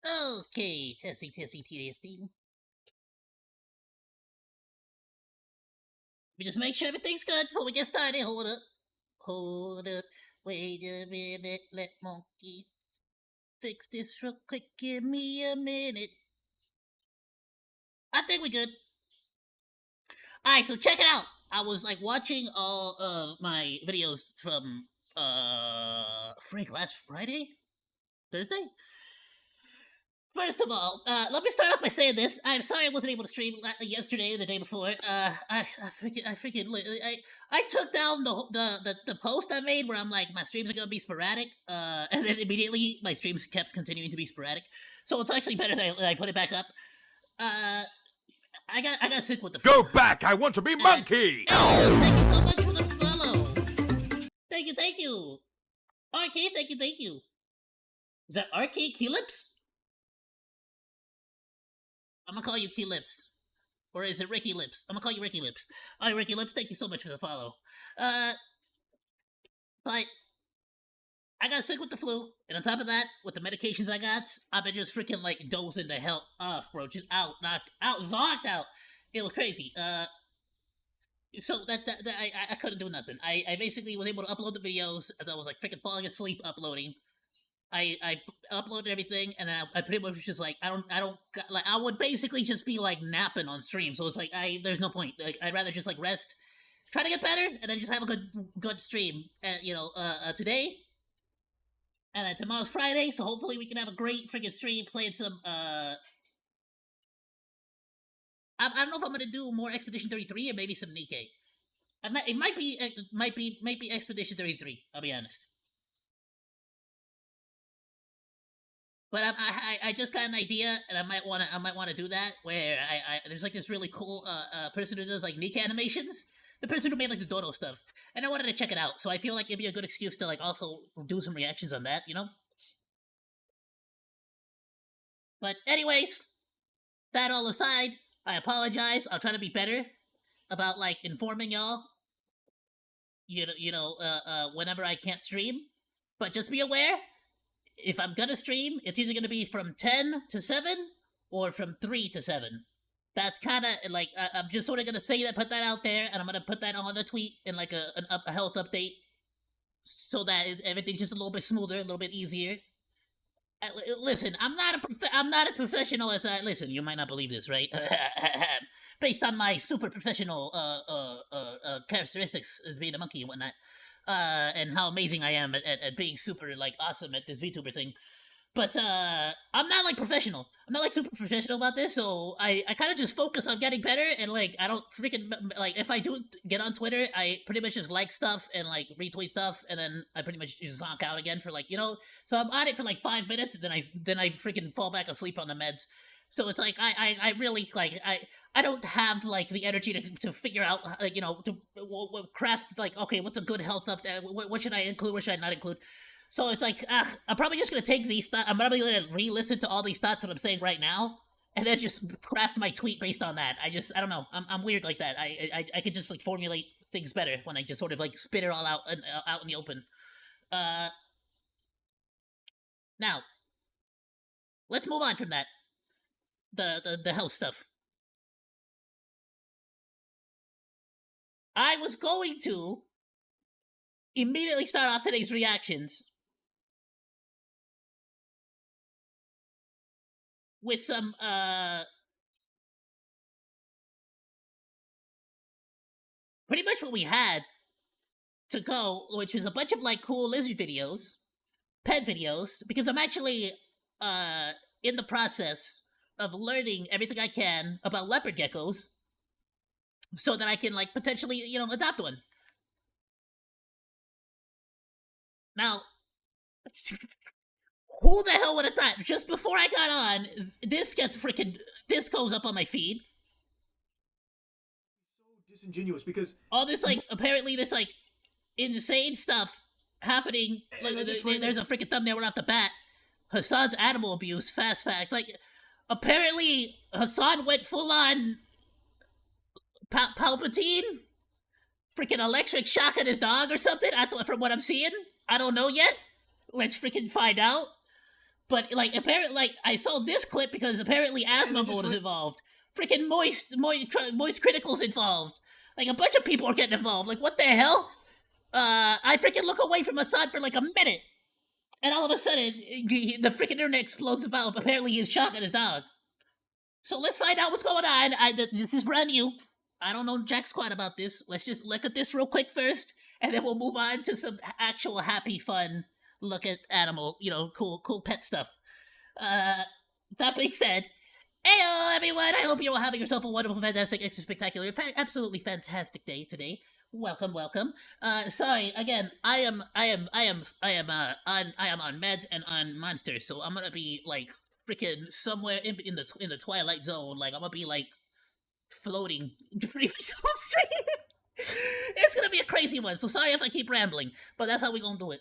Okay, testing. We just make sure everything's good before we get started. Hold up. Wait a minute. Let Monkey fix this real quick. Give me a minute. I think we're good. Alright, so check it out. I was like watching all my videos from last Friday? Thursday? First of all, let me start off by saying this. I'm sorry I wasn't able to stream yesterday or the day before. I took down the post I made where I'm like my streams are gonna be sporadic. And then immediately my streams kept continuing to be sporadic. So it's actually better that I put it back up. I got sick with the. Go back! I want to be Monkey. Thank you so much for the follow. Thank you. Arcade, thank you. Is that Arcade Keylips? I'm gonna call you Key Lips. Or is it Ricky Lips? I'm gonna call you Ricky Lips. Alright, Ricky Lips, thank you so much for the follow. But I got sick with the flu, and on top of that, with the medications I got, I've been just freaking like dozing the hell off, bro. Just out, knocked out, zonked out. It was crazy. So I couldn't do nothing. I basically was able to upload the videos as I was like freaking falling asleep uploading. I uploaded everything, and I pretty much was just like I would basically just be like napping on stream. So it's like there's no point. Like I'd rather just like rest, try to get better, and then just have a good stream. Today, and tomorrow's Friday, so hopefully we can have a great freaking stream playing some. I don't know if I'm gonna do more Expedition 33 or maybe some Nikkei. It might be Expedition 33. I'll be honest. But I just got an idea, and I might wanna do that. Where there's like this really cool person who does like Nikkei animations. The person who made like the Dodo stuff, and I wanted to check it out. So I feel like it'd be a good excuse to like also do some reactions on that, you know. But anyways, that all aside, I apologize. I'll try to be better about like informing y'all. Whenever I can't stream, but just be aware. If I'm gonna stream, it's either gonna be from 10 to 7 or from 3 to 7. That's kind of like I'm just sort of gonna say that, put that out there, and I'm gonna put that on the tweet in like a health update, so that everything's just a little bit smoother, a little bit easier. Listen, I'm not as professional as listen. You might not believe this, right? Based on my super professional characteristics as being a monkey and whatnot. And how amazing I am at being super like awesome at this VTuber thing. But I'm not like professional. I'm not like super professional about this, so I kind of just focus on getting better, and like I don't freaking like if I do get on Twitter, I pretty much just like stuff and like retweet stuff, and then I pretty much just zonk out again for like So I'm on it for like 5 minutes, and then I freaking fall back asleep on the meds. So it's like I really like I don't have like the energy to figure out like to craft like okay, what's a good health update, what should I include, what should I not include. So it's like I'm probably just gonna take these thoughts. I'm probably gonna re-listen to all these thoughts that I'm saying right now, and then just craft my tweet based on that. I don't know. I'm weird like that. I could just like formulate things better when I just sort of like spit it all out in the open. Now let's move on from that. The health stuff. I was going to immediately start off today's reactions with some pretty much what we had to go, which was a bunch of like cool lizard videos, pet videos, because I'm actually in the process of learning everything I can about leopard geckos so that I can like potentially adopt one. Now who the hell would have thought? Just before I got on, this goes up on my feed. So disingenuous because all this like apparently this like insane stuff happening. Like, there's a freaking thumbnail right off the bat. Hassan's animal abuse, fast facts. Like apparently Hassan went full on Palpatine, freaking electric shock at his dog or something. That's from what I'm seeing. I don't know yet. Let's freaking find out. But like apparently, like I saw this clip because apparently Asthma Mode is involved. Freaking Moist Critical's involved. Like a bunch of people are getting involved. Like what the hell? I freaking look away from Assad for like a minute, and all of a sudden the freaking internet explodes about apparently he's shocking his dog. So let's find out what's going on. This is brand new. I don't know jack squat about this. Let's just look at this real quick first, and then we'll move on to some actual happy, fun look at animal, cool pet stuff. That being said, heyo everyone! I hope you're all having yourself a wonderful, fantastic, extra spectacular, absolutely fantastic day today. Welcome. Sorry again. I am on meds and on monsters, so I'm gonna be like freaking somewhere in the twilight zone. Like I'm gonna be like floating pretty much on stream. It's gonna be a crazy one. So sorry if I keep rambling, but that's how we gonna do it.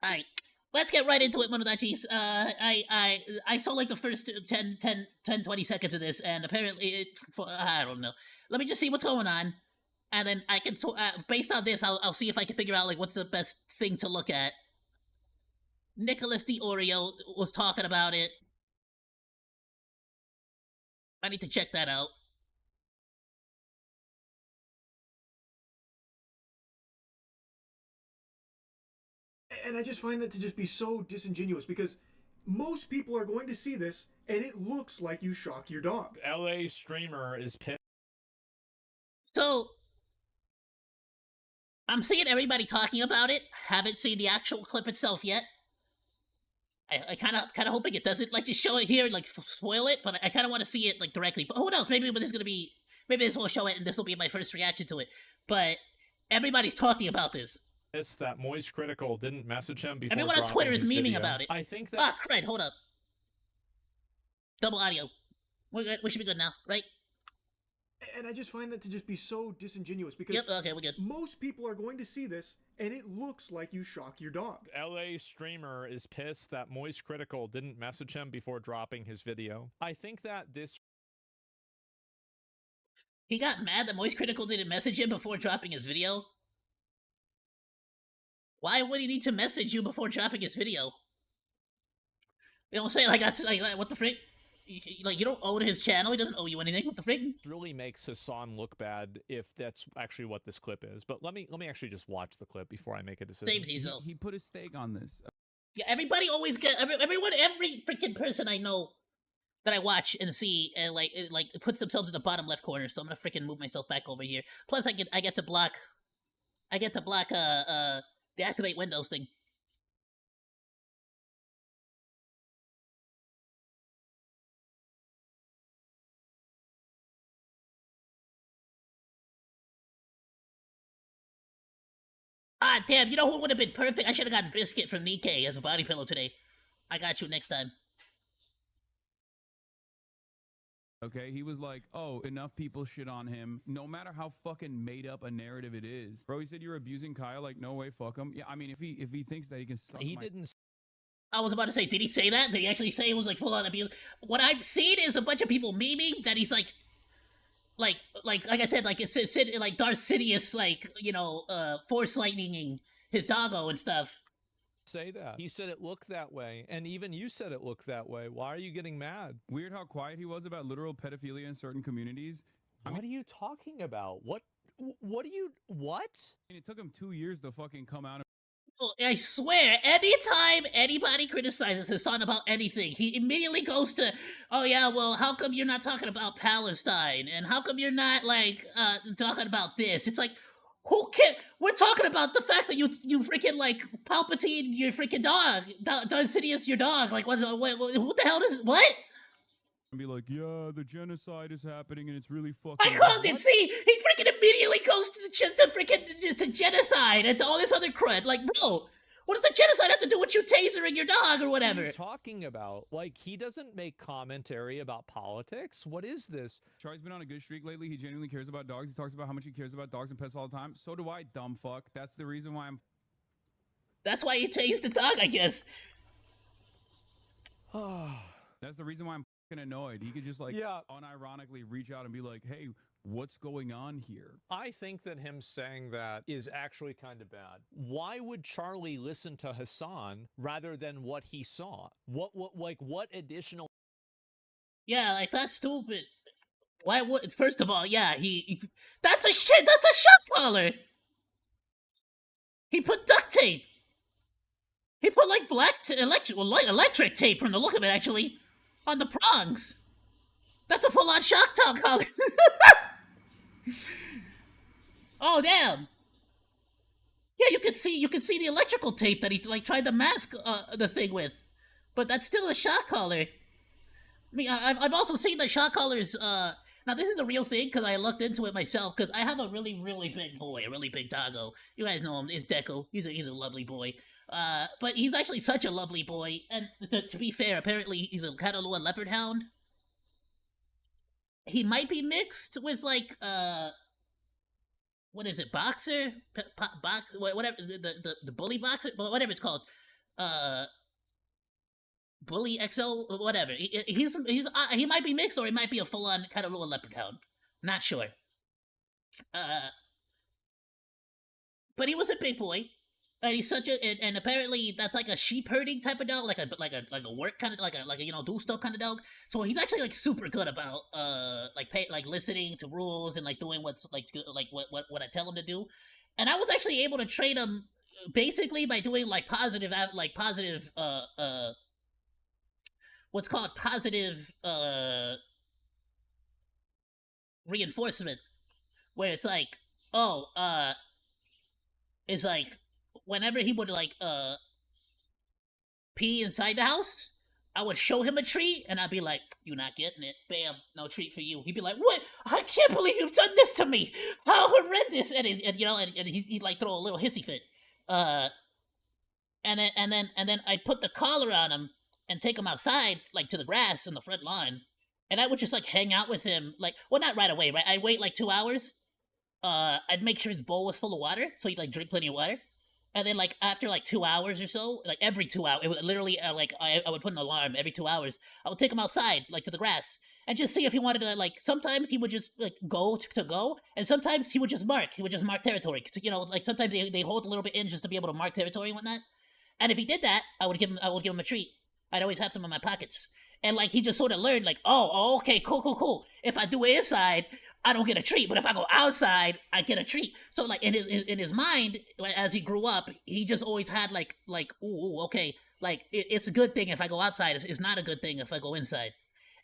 All right. Let's get right into it, Monodachis. I saw like the first 20 seconds of this, and apparently I don't know. Let me just see what's going on, and then I can based on this, I'll see if I can figure out like what's the best thing to look at. Nicholas the Oreo was talking about it. I need to check that out. And I just find that to just be so disingenuous because most people are going to see this and it looks like you shock your dog. LA streamer is pissed. So, I'm seeing everybody talking about it. Haven't seen the actual clip itself yet. I kind of hoping it doesn't like just show it here, like spoil it. But I kind of want to see it like directly. But who knows? Maybe this will show it, and this will be my first reaction to it. But everybody's talking about this. That Moist Critical didn't message him before. Everyone on Twitter is memeing about it. I think that. Ah, crud! Hold up. Double audio. We should be good now, right? And I just find that to just be so disingenuous because okay, we're good. Most people are going to see this and it looks like you shock your dog. LA streamer is pissed that Moist Critical didn't message him before dropping his video. I think that this. He got mad that Moist Critical didn't message him before dropping his video. Why would he need to message you before dropping his video? You don't say like that's like what the frick? Like you don't own his channel. He doesn't owe you anything. What the frick? Really makes Hassan look bad if that's actually what this clip is. But let me actually just watch the clip before I make a decision. He put a stake on this. Yeah, everybody always get every freaking person I know that I watch and see and like puts themselves in the bottom left corner. So I'm gonna freaking move myself back over here. Plus I get to block the activate Windows thing. Ah, damn, you know who would have been perfect? I should have gotten Biscuit from Nikkei as a body pillow today. I got you next time. Okay, he was like, oh, enough people shit on him, no matter how fucking made up a narrative it is. Bro, he said you're abusing Kyle, like, no way, fuck him. Yeah, I mean, if he thinks that he can suck He didn't. I was about to say, did he say that? Did he actually say it was like full on abuse? What I've seen is a bunch of people memeing that he's like I said, like it's like Darth Sidious, like force lightninging his doggo and stuff. Say that. He said it looked that way, and even you said it looked that way. Why are you getting mad? Weird how quiet he was about literal pedophilia in certain communities. What are you talking about? What? It took him 2 years to fucking come out. I swear, anytime anybody criticizes Hassan about anything, he immediately goes to, oh yeah, well, how come you're not talking about Palestine? And how come you're not, like, talking about this? It's like, who cares? We're talking about the fact that you freaking, like, Palpatine your freaking dog. Darth Sidious your dog. Like, what the hell does, what? And be like, yeah, the genocide is happening and it's really fucking. I called it. See, he freaking immediately goes to genocide and to all this other crud. Like, bro, what does the genocide have to do with you tasering your dog or whatever? What are you talking about? Like, he doesn't make commentary about politics. What is this? Charlie's been on a good streak lately. He genuinely cares about dogs. He talks about how much he cares about dogs and pets all the time. So do I, dumb fuck. That's the reason why I'm. That's why he tased the dog, I guess. That's the reason why I'm fucking annoyed. He could just like unironically reach out and be like, hey, What's going on here? I think that him saying that is actually kind of bad. Why would Charlie listen to Hassan rather than what he saw? What additional? Yeah, like that's stupid. Why would? First of all, yeah, that's a shit. That's a shock collar. He put duct tape. He put like electric tape from the look of it, actually, on the prongs. That's a full-on shock collar. Oh damn! Yeah, you can see the electrical tape that he like tried to mask the thing with, but that's still a shock collar. I mean, I've also seen the shock collars. Now this is a real thing because I looked into it myself because I have a really big boy, a really big doggo. You guys know him. It's Deco. He's a lovely boy. But he's actually such a lovely boy. And to be fair, apparently he's a Catalua leopard hound. He might be mixed with like what is it, boxer, whatever the bully boxer, whatever it's called, bully XL, whatever. He might be mixed or he might be a full on kind of little leopard hound. Not sure. But he was a big boy, and he's such a and apparently that's like a sheep herding type of dog, like a work kind of like a do stuff kind of dog. So he's actually like super good about like listening to rules and like doing what's like what I tell him to do. And I was actually able to train him basically by doing like positive what's called positive reinforcement, where it's like, it's like whenever he would like pee inside the house, I would show him a treat and I'd be like, "You're not getting it. Bam, no treat for you." He'd be like, "What? I can't believe you've done this to me. How horrendous!" And he'd like throw a little hissy fit. And then I'd put the collar on him and take him outside, like to the grass in the front lawn, and I would just like hang out with him, like, well, not right away, right? I'd wait like 2 hours. I'd make sure his bowl was full of water, so he'd like drink plenty of water. And then like after like 2 hours or so, like every 2 hours, it would literally like I would put an alarm every 2 hours. I would take him outside, like to the grass, and just see if he wanted to. Like sometimes he would just like go to go, and sometimes he would just mark. He would just mark territory. Like sometimes they hold a little bit in just to be able to mark territory and whatnot. And if he did that, I would give him a treat. I'd always have some in my pockets. And like he just sort of learned, like, oh, okay, cool. If I do it inside, I don't get a treat, but if I go outside, I get a treat. So like in his mind, like, as he grew up, he just always had like ooh, okay, like it's a good thing if I go outside. It's not a good thing if I go inside,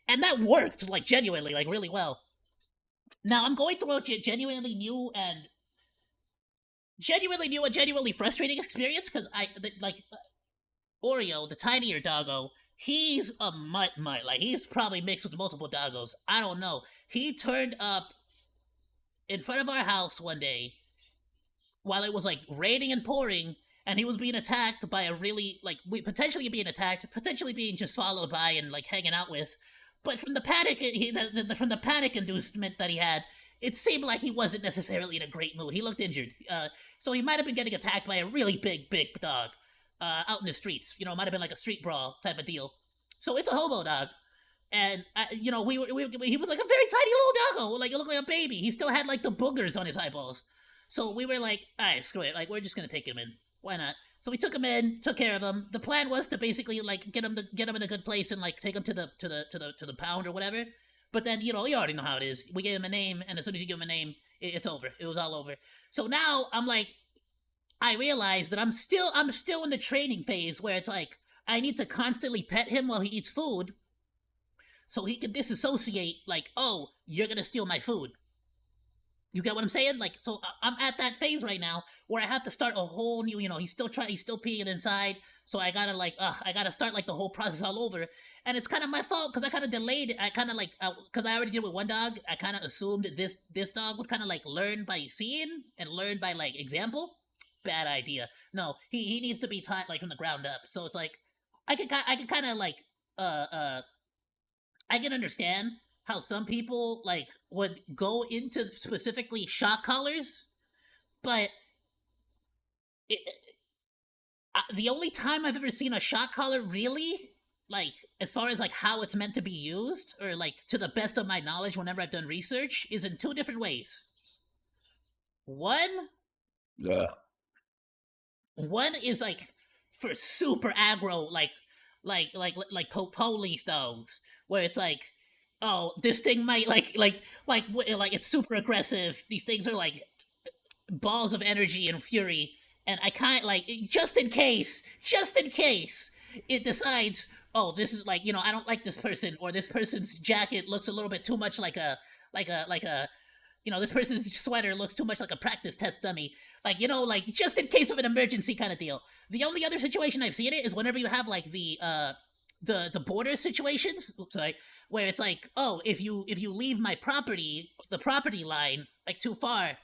and that worked like genuinely, like really well. Now I'm going through a genuinely new and genuinely frustrating experience because Oreo, the tinier doggo, he's a mutt. Like, he's probably mixed with multiple doggos. I don't know. He turned up in front of our house one day while it was, like, raining and pouring, and he was being attacked by a really, like, potentially being attacked, potentially being just followed by and, like, hanging out with. But from the panic, from the panic inducement that he had, it seemed like he wasn't necessarily in a great mood. He looked injured. So he might have been getting attacked by a really big dog. Out in the streets, it might have been like a street brawl type of deal. So it's a hobo dog, and he was like a very tiny little doggo, like it looked like a baby. He still had like the boogers on his eyeballs. So we were like, all right, screw it, like we're just gonna take him in. Why not? So we took him in, took care of him. The plan was to basically like get him in a good place and like take him to the pound or whatever. But then you already know how it is. We gave him a name, and as soon as you give him a name, it's over. It was all over. So now I'm like, I realize that I'm still in the training phase where it's like I need to constantly pet him while he eats food so he can disassociate, like, oh, you're gonna steal my food. You get what I'm saying? Like, so I'm at that phase right now where I have to start a whole new, he's still peeing inside, so I gotta start like the whole process all over. And it's kind of my fault because I kind of delayed it. I kind of like, because I already did it with one dog, I kind of assumed this dog would kind of like learn by seeing and learn by like example. Bad idea. No, he needs to be taught like from the ground up. So it's like I can kind of like I can understand how some people like would go into specifically shock collars, but the only time I've ever seen a shock collar really like as far as like how it's meant to be used, or like to the best of my knowledge, whenever I've done research, is in two different ways. One is like for super aggro, police dogs, where it's like, oh, this thing might like it's super aggressive. These things are like balls of energy and fury, and I kind like just in case it decides, oh, this is like, I don't like this person, or this person's jacket looks a little bit too much like a this person's sweater looks too much like a practice test dummy. Like, like just in case of an emergency kind of deal. The only other situation I've seen it is whenever you have like the border situations, sorry, where it's like, oh, if you leave my property, the property line, like too far,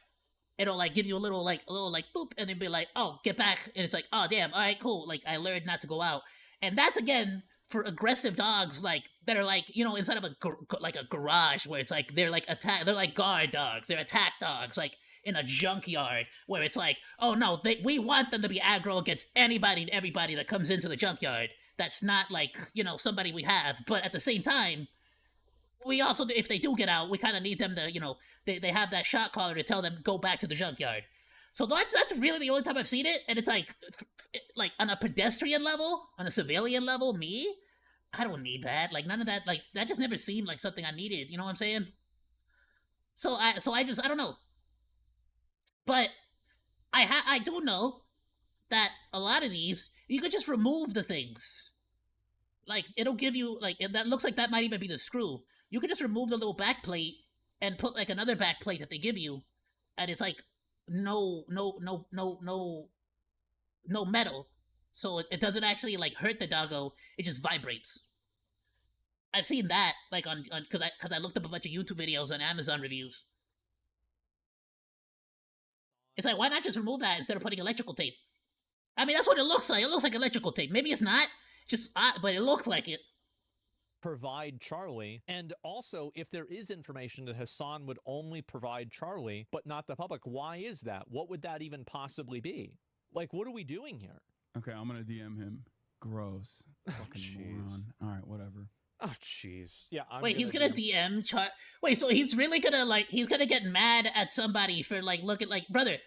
it'll like give you a little like boop, and then be like, oh, get back, and it's like, oh damn, all right, cool, like I learned not to go out. And that's again for aggressive dogs, like that are like, inside of a garage, where it's like they're like they're like guard dogs, they're attack dogs, like in a junkyard, where it's like, oh no, we want them to be aggro against anybody and everybody that comes into the junkyard that's not like, somebody we have. But at the same time, we also, if they do get out, we kind of need them to, they have that shot caller to tell them go back to the junkyard. So that's really the only time I've seen it, and it's like on a pedestrian level, on a civilian level, me, I don't need that. Like none of that. Like that just never seemed like something I needed. You know what I'm saying? So I don't know. But I do know that a lot of these you could just remove the things. Like it'll give you like that looks like that might even be the screw. You can just remove the little back plate and put like another back plate that they give you, and it's like no metal, so it doesn't actually like hurt the doggo. It just vibrates. I've seen that like on because I looked up a bunch of YouTube videos and Amazon reviews. It's like, why not just remove that instead of putting electrical tape? I mean, that's what it looks like. It looks like electrical tape. Maybe it's not, just but it looks like it. Provide Charlie, and also if there is information that Hassan would only provide Charlie but not the public, why is that? What would that even possibly be? Like, what are we doing here? Okay, I'm gonna DM him. Gross. Fucking moron. All right, whatever. Oh jeez. Yeah. He's gonna DM Char. Wait, so he's really gonna he's gonna get mad at somebody for like looking like, brother,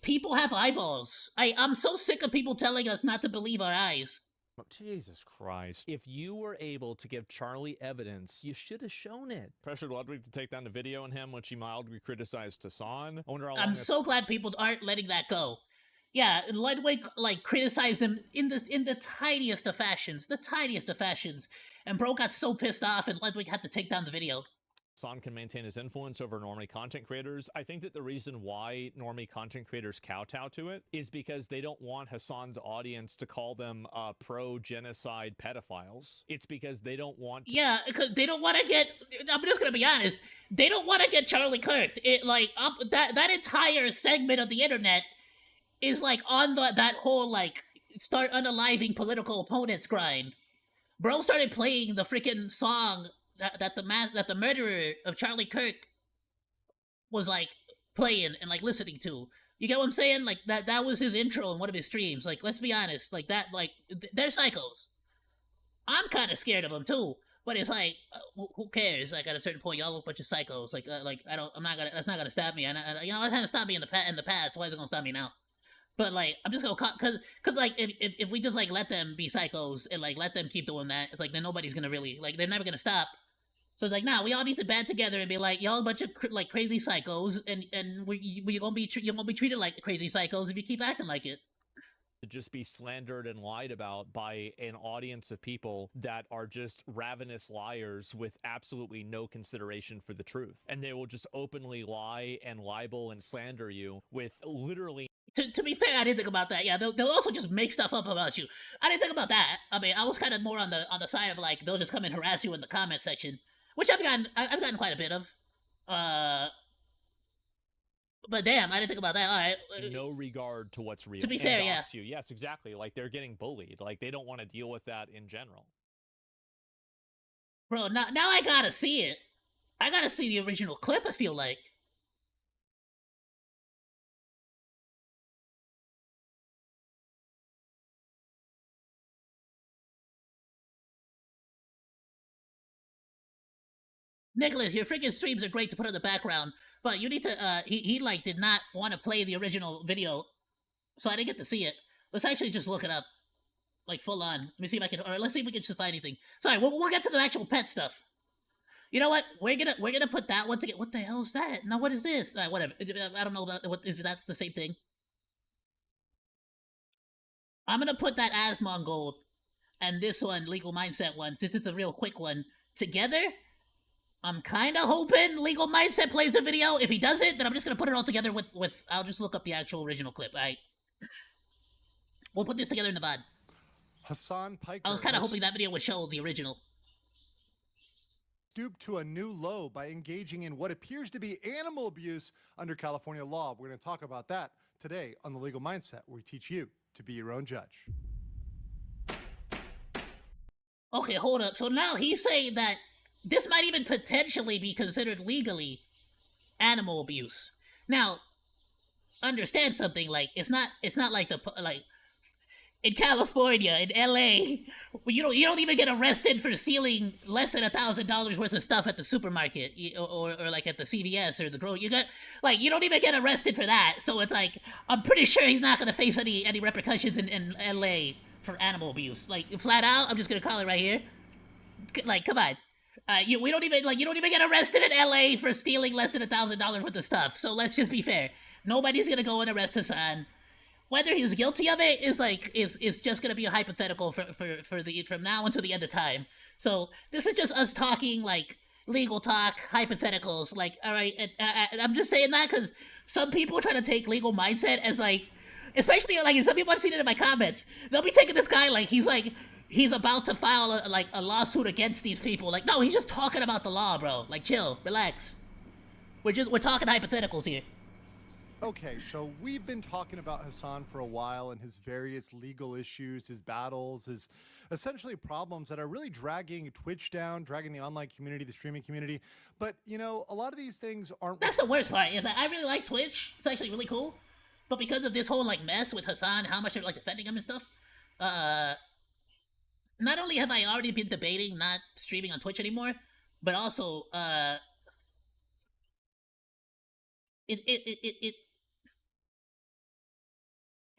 people have eyeballs. I'm so sick of people telling us not to believe our eyes. Jesus Christ. If you were able to give Charlie evidence, you should have shown it. Pressured Ludwig to take down the video on him when she mildly criticized Hassan. I wonder how long I'm so glad people aren't letting that go. Yeah, Ludwig like criticized him in the tiniest of fashions, and bro got so pissed off, and Ludwig had to take down the video. Hassan can maintain his influence over normie content creators. I think that the reason why normie content creators kowtow to it is because they don't want Hassan's audience to call them pro-genocide pedophiles. It's because they don't want to... Yeah, because they don't want to get... I'm just gonna be honest. They don't want to get Charlie Kirked. It like that entire segment of the internet is like on that whole like start unaliving political opponents grind. Bro started playing the freaking song that the murderer of Charlie Kirk was like playing and like listening to. You get what I'm saying? Like that was his intro in one of his streams. Like, let's be honest, like that, like they're psychos. I'm kind of scared of them too, but it's like, who cares? Like at a certain point, y'all look a bunch of psychos. Like that's not gonna stop me. And it hasn't stopped me in the past. So why is it gonna stop me now? But like, I'm just gonna cause like if we just like let them be psychos and like let them keep doing that, it's like then nobody's gonna really like, they're never gonna stop. So it's like, nah, we all need to band together and be like, y'all a bunch of like crazy psychos, and you're gonna be treated like crazy psychos if you keep acting like it. To just be slandered and lied about by an audience of people that are just ravenous liars with absolutely no consideration for the truth. And they will just openly lie and libel and slander you with literally... To be fair, I didn't think about that. Yeah, they'll also just make stuff up about you. I didn't think about that. I mean, I was kind of more on the side of like, they'll just come and harass you in the comment section, which I've gotten quite a bit of. But damn, I didn't think about that. All right. No regard to what's real. To be fair, yeah. You. Yes, exactly. Like, they're getting bullied. Like, they don't want to deal with that in general. Bro, now I gotta see it. I gotta see the original clip, I feel like. Nicholas, your freaking streams are great to put in the background, but you need to, he like, did not want to play the original video, so I didn't get to see it. Let's actually just look it up. Like, full on. Let me see if I can, or let's see if we can just find anything. Sorry, we'll get to the actual pet stuff. You know what? We're gonna put that one together. What the hell is that? Now, what is this? Whatever. I don't know what if that's the same thing. I'm gonna put that Asmon Gold and this one, Legal Mindset one, since it's a real quick one, together. I'm kind of hoping Legal Mindset plays the video. If he doesn't, then I'm just gonna put it all together with I'll just look up the actual original clip. All right. We'll put this together in the VOD. Hassan Piker. I was kind of hoping that video would show the original. Stooped to a new low by engaging in what appears to be animal abuse under California law. We're going to talk about that today on The Legal Mindset, where we teach you to be your own judge. Okay, hold up. So now he's saying that this might even potentially be considered legally animal abuse. Now, understand something, like, it's not like in California, in LA, you don't even get arrested for stealing less than $1,000 worth of stuff at the supermarket or like at the CVS or the grocery. You don't even get arrested for that. So it's like, I'm pretty sure he's not gonna face any repercussions in LA for animal abuse. Like, flat out, I'm just gonna call it right here. Like, come on. You don't even get arrested in LA for stealing less than $1,000 worth of stuff. So let's just be fair. Nobody's gonna go and arrest Hassan. Whether he's guilty of it is just gonna be a hypothetical from now until the end of time. So this is just us talking, like, legal talk, hypotheticals. Like, all right, I'm just saying that because some people try to take Legal Mindset as, like, especially, like, and some people I've seen it in my comments, they'll be taking this guy like he's about to file a lawsuit against these people. Like, no, he's just talking about the law, bro. Like, chill, relax. We're talking hypotheticals here. Okay, so we've been talking about Hassan for a while and his various legal issues, his battles, his essentially problems that are really dragging Twitch down, dragging the online community, the streaming community. But, you know, a lot of these things aren't... That's the worst part, is that I really like Twitch. It's actually really cool. But because of this whole, like, mess with Hassan, how much they're, like, defending him and stuff, not only have I already been debating not streaming on Twitch anymore, but also,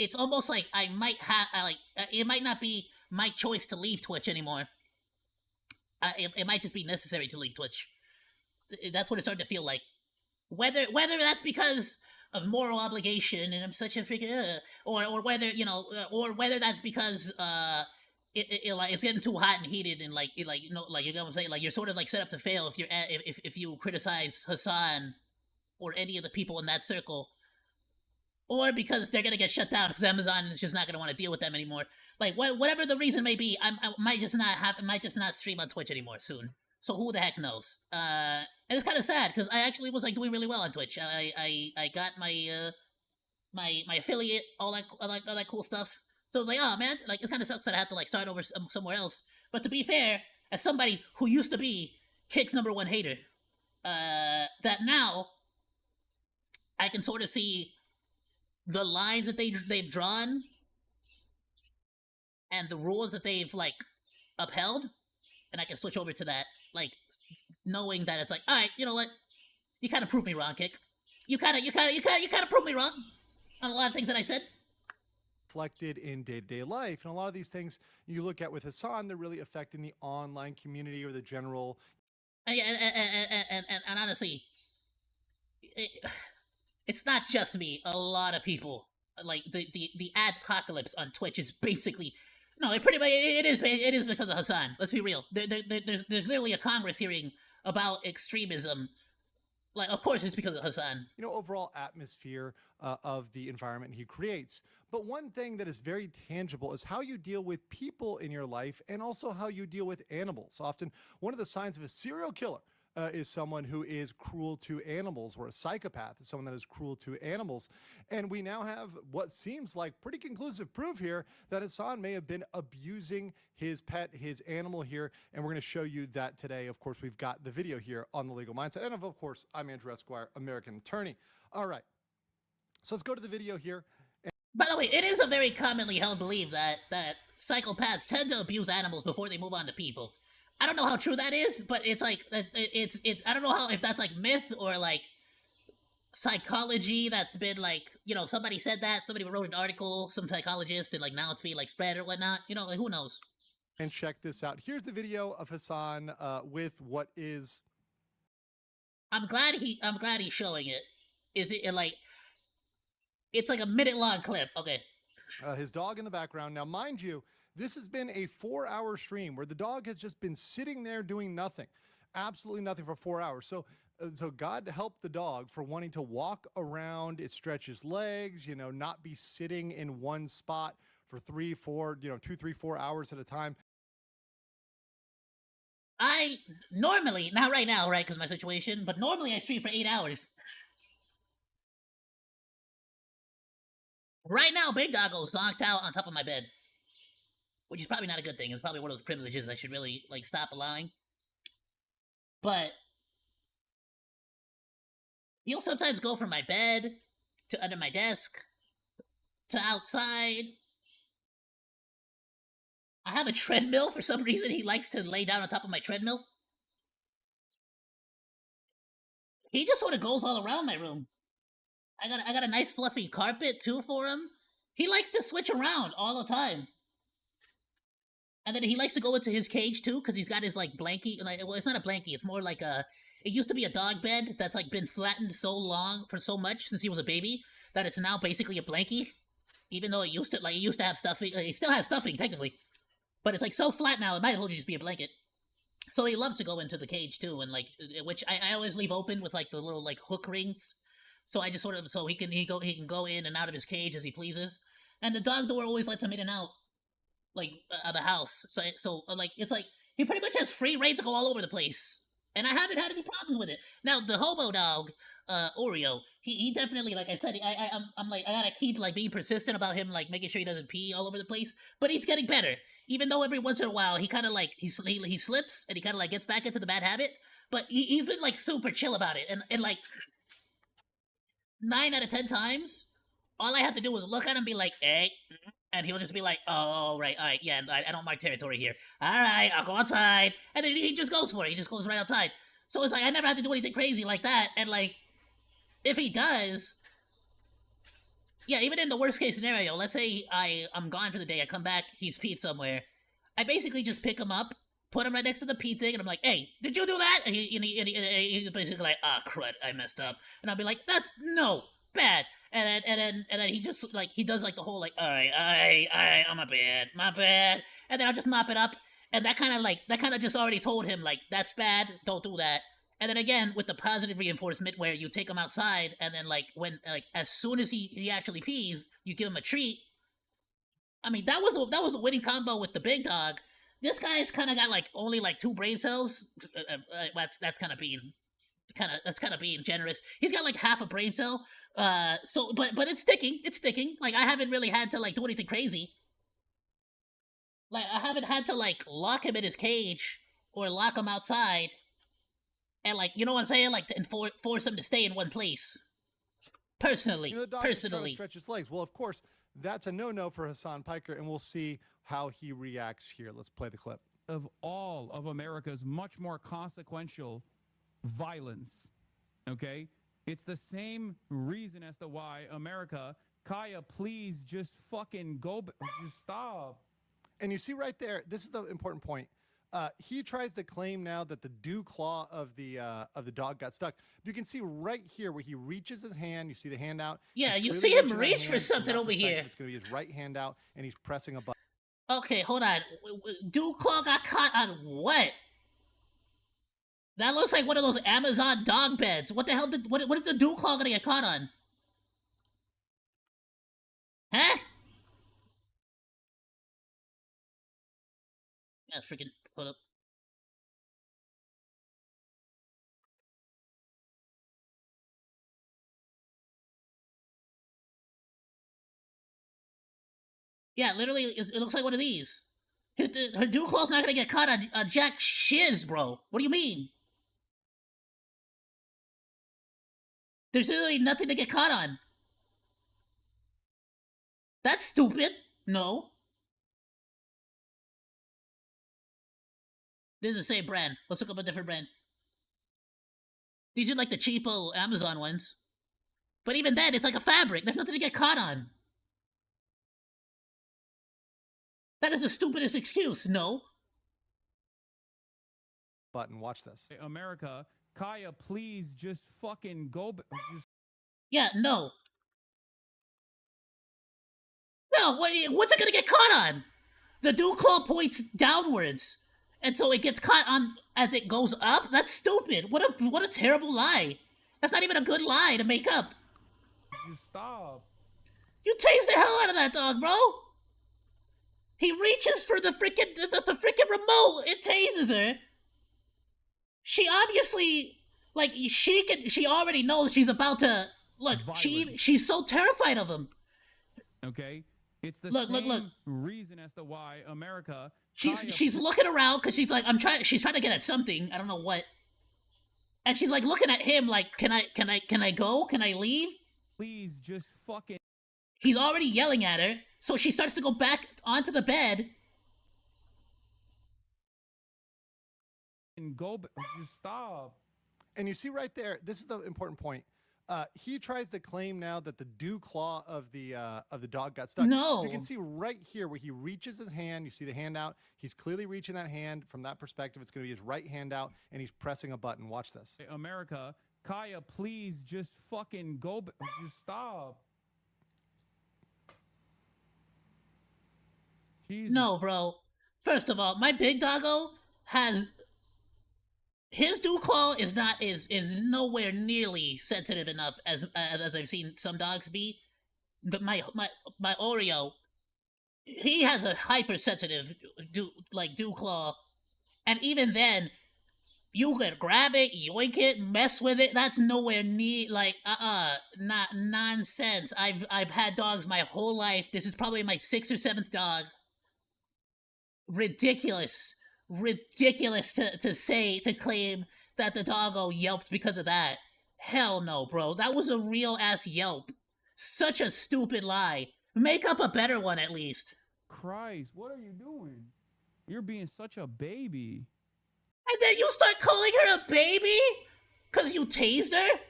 it's almost like I might have, it might not be my choice to leave Twitch anymore. It might just be necessary to leave Twitch. That's what it's starting to feel like. Whether that's because of moral obligation and I'm such a freaking, or whether, you know, or whether that's because, it's getting too hot and heated and you know what I'm saying? Like, you're sort of like set up to fail if you criticize Hassan or any of the people in that circle. Or because they're gonna get shut down because Amazon is just not gonna want to deal with them anymore. Like, whatever the reason may be, I might just not stream on Twitch anymore soon. So who the heck knows? And it's kind of sad because I actually was, like, doing really well on Twitch. I got my my affiliate, all that cool stuff. So I was like, oh man, like, it kind of sucks that I have to, like, start over somewhere else. But to be fair, as somebody who used to be Kick's #1 hater, that now I can sort of see the lines that they've drawn and the rules that they've, like, upheld, and I can switch over to that, like, knowing that it's like, all right, you know what, you kind of proved me wrong, Kick. You kind of proved me wrong on a lot of things that I said. Reflected in day-to-day life, and a lot of these things you look at with Hassan, they're really affecting the online community or the general. And honestly, it's not just me. A lot of people, like, the adpocalypse on Twitch is basically, no, it is because of Hassan. Let's be real. There's literally a Congress hearing about extremism. Like, of course it's because of Hassan. You know, overall atmosphere of the environment he creates. But one thing that is very tangible is how you deal with people in your life and also how you deal with animals. Often, one of the signs of a serial killer is someone who is cruel to animals, or a psychopath is someone that is cruel to animals. And we now have what seems like pretty conclusive proof here that Hassan may have been abusing his pet, his animal here. And we're going to show you that today. Of course, we've got the video here on The Legal Mindset. And of course, I'm Andrew Esquire, American attorney. All right. So let's go to the video here. By the way, it is a very commonly held belief that psychopaths tend to abuse animals before they move on to people. I don't know how true that is, but it's like it's I don't know how if that's like myth or like psychology that's been like, you know, somebody said that, somebody wrote an article, some psychologist, and like now it's being like spread or whatnot, you know, like who knows. And check this out. Here's the video of Hassan with what is I'm glad he's showing it. Is it like it's like a minute long clip? Okay. his dog in the background. Now, mind you, this has been a 4-hour stream where the dog has just been sitting there doing nothing, absolutely nothing for 4 hours. So God help the dog for wanting to walk around. It stretches legs, you know, not be sitting in one spot for 3, 4, 2, 3, 4 hours at a time. I normally, not right now, right, because my situation, but normally I stream for 8 hours. Right now, Big Doggo's zonked out on top of my bed, which is probably not a good thing. It's probably one of those privileges I should really like stop allowing. But he'll sometimes go from my bed to under my desk to outside. I have a treadmill. For some reason, he likes to lay down on top of my treadmill. He just sort of goes all around my room. I got a nice fluffy carpet too for him. He likes to switch around all the time. And then he likes to go into his cage too, because he's got his like blankie. Like, well, it's not a blankie. It's more like a. It used to be a dog bed that's like been flattened so long for so much since he was a baby that it's now basically a blankie. Even though it used to have stuffing. It still has stuffing technically, but it's like so flat now. It might as well just be a blanket. So he loves to go into the cage too, and like which I always leave open with like the little like hook rings. So I just sort of so he can go in and out of his cage as he pleases, and the dog door always lets him in and out like of the house. So like it's like he pretty much has free reign to go all over the place, and I haven't had any problems with it. Now the hobo dog, Oreo, he definitely, like I said, I'm like I gotta keep like being persistent about him, like making sure he doesn't pee all over the place. But he's getting better, even though every once in a while he kind of like he slips and he kind of like gets back into the bad habit. But he's been like super chill about it, and like 9 out of 10 times, all I have to do is look at him and be like, hey. And he'll just be like, oh, right, all right, yeah, I don't mark territory here. All right, I'll go outside. And then he just goes for it. He just goes right outside. So it's like, I never have to do anything crazy like that. And like, if he does, yeah, even in the worst case scenario, let's say I'm gone for the day, I come back, he's peed somewhere. I basically just pick him up, put him right next to the pee thing, and I'm like, hey, did you do that? And he's basically like, ah, crud, I messed up. And I'll be like, that's, no, bad. And then he just like he does like the whole like alright, oh my bad, and then I'll just mop it up, and that kind of just already told him like that's bad, don't do that. And then again with the positive reinforcement where you take him outside, and then like when like as soon as he actually pees, you give him a treat. I mean that was a winning combo with the big dog. This guy's kind of got like only like 2 brain cells. That's kind of being generous. He's got like half a brain cell. So but it's sticking. It's sticking. Like I haven't really had to like do anything crazy. Like I haven't had to like lock him in his cage or lock him outside. And like you know what I'm saying? Like to force him to stay in one place. Personally, The dog is trying to stretch his legs. Well, of course, that's a no-no for Hassan Piker, and we'll see how he reacts here. Let's play the clip. Of all of America's much more consequential violence, okay? It's the same reason as to why America, Kaya, please just fucking go, just stop. And you see right there, this is the important point. He tries to claim now that the dew claw of the dog got stuck. You can see right here where he reaches his hand. You see the hand out. Yeah, He's you clearly see him reaching that reach for hand. From something that over here. perspective, It's going to be his right hand out, and he's pressing a button. Okay, hold on. Dew Claw got caught on what? That looks like one of those Amazon dog beds. What the hell what is the Dew Claw gonna get caught on? Huh? Yeah, freaking hold up. Yeah, literally, it looks like one of these. Her Dew Claw's not gonna get caught on Jack Shiz, bro. What do you mean? There's literally nothing to get caught on. That's stupid. No. This is the same brand. Let's look up a different brand. These are like the cheapo Amazon ones. But even then, it's like a fabric. There's nothing to get caught on. That is the stupidest excuse. No. Button. Watch this. America, Kaya, please just fucking go. Just Yeah, no. No, what's it gonna get caught on? The dual claw points downwards, and so it gets caught on as it goes up. That's stupid. What a terrible lie. That's not even a good lie to make up. just stop. You tased the hell out of that dog, bro. He reaches for the freaking remote. It tases her. She obviously, like, she already knows she's about to, look, Violence. she's so terrified of him. Okay, it's the Look, same reason as to why America. She's looking around because she's like, she's trying to get at something. I don't know what. And she's like looking at him like, can I go? Can I leave? Please just fucking He's already yelling at her, so she starts to go back onto the bed. go. Just stop. And you see right there, this is the important point. He tries to claim now that the dew claw of the dog got stuck. No. You can see right here where he reaches his hand. You see the hand out. He's clearly reaching that hand. From that perspective, it's going to be his right hand out, and he's pressing a button. Watch this. America, Kaya, please just fucking go. Just stop. Jesus. No, bro. First of all, my big doggo has his dew claw is nowhere nearly sensitive enough as I've seen some dogs be. But my Oreo, he has a hypersensitive dew claw, and even then, you could grab it, yoink it, mess with it. That's nowhere near not nonsense. I've had dogs my whole life. This is probably my 6th or 7th dog. Ridiculous to claim that the doggo yelped because of that. Hell no, bro. That was a real ass yelp. Such a stupid lie. Make up a better one at least. Christ, what are you doing? You're being such a baby. And then you start calling her a baby because you tased her.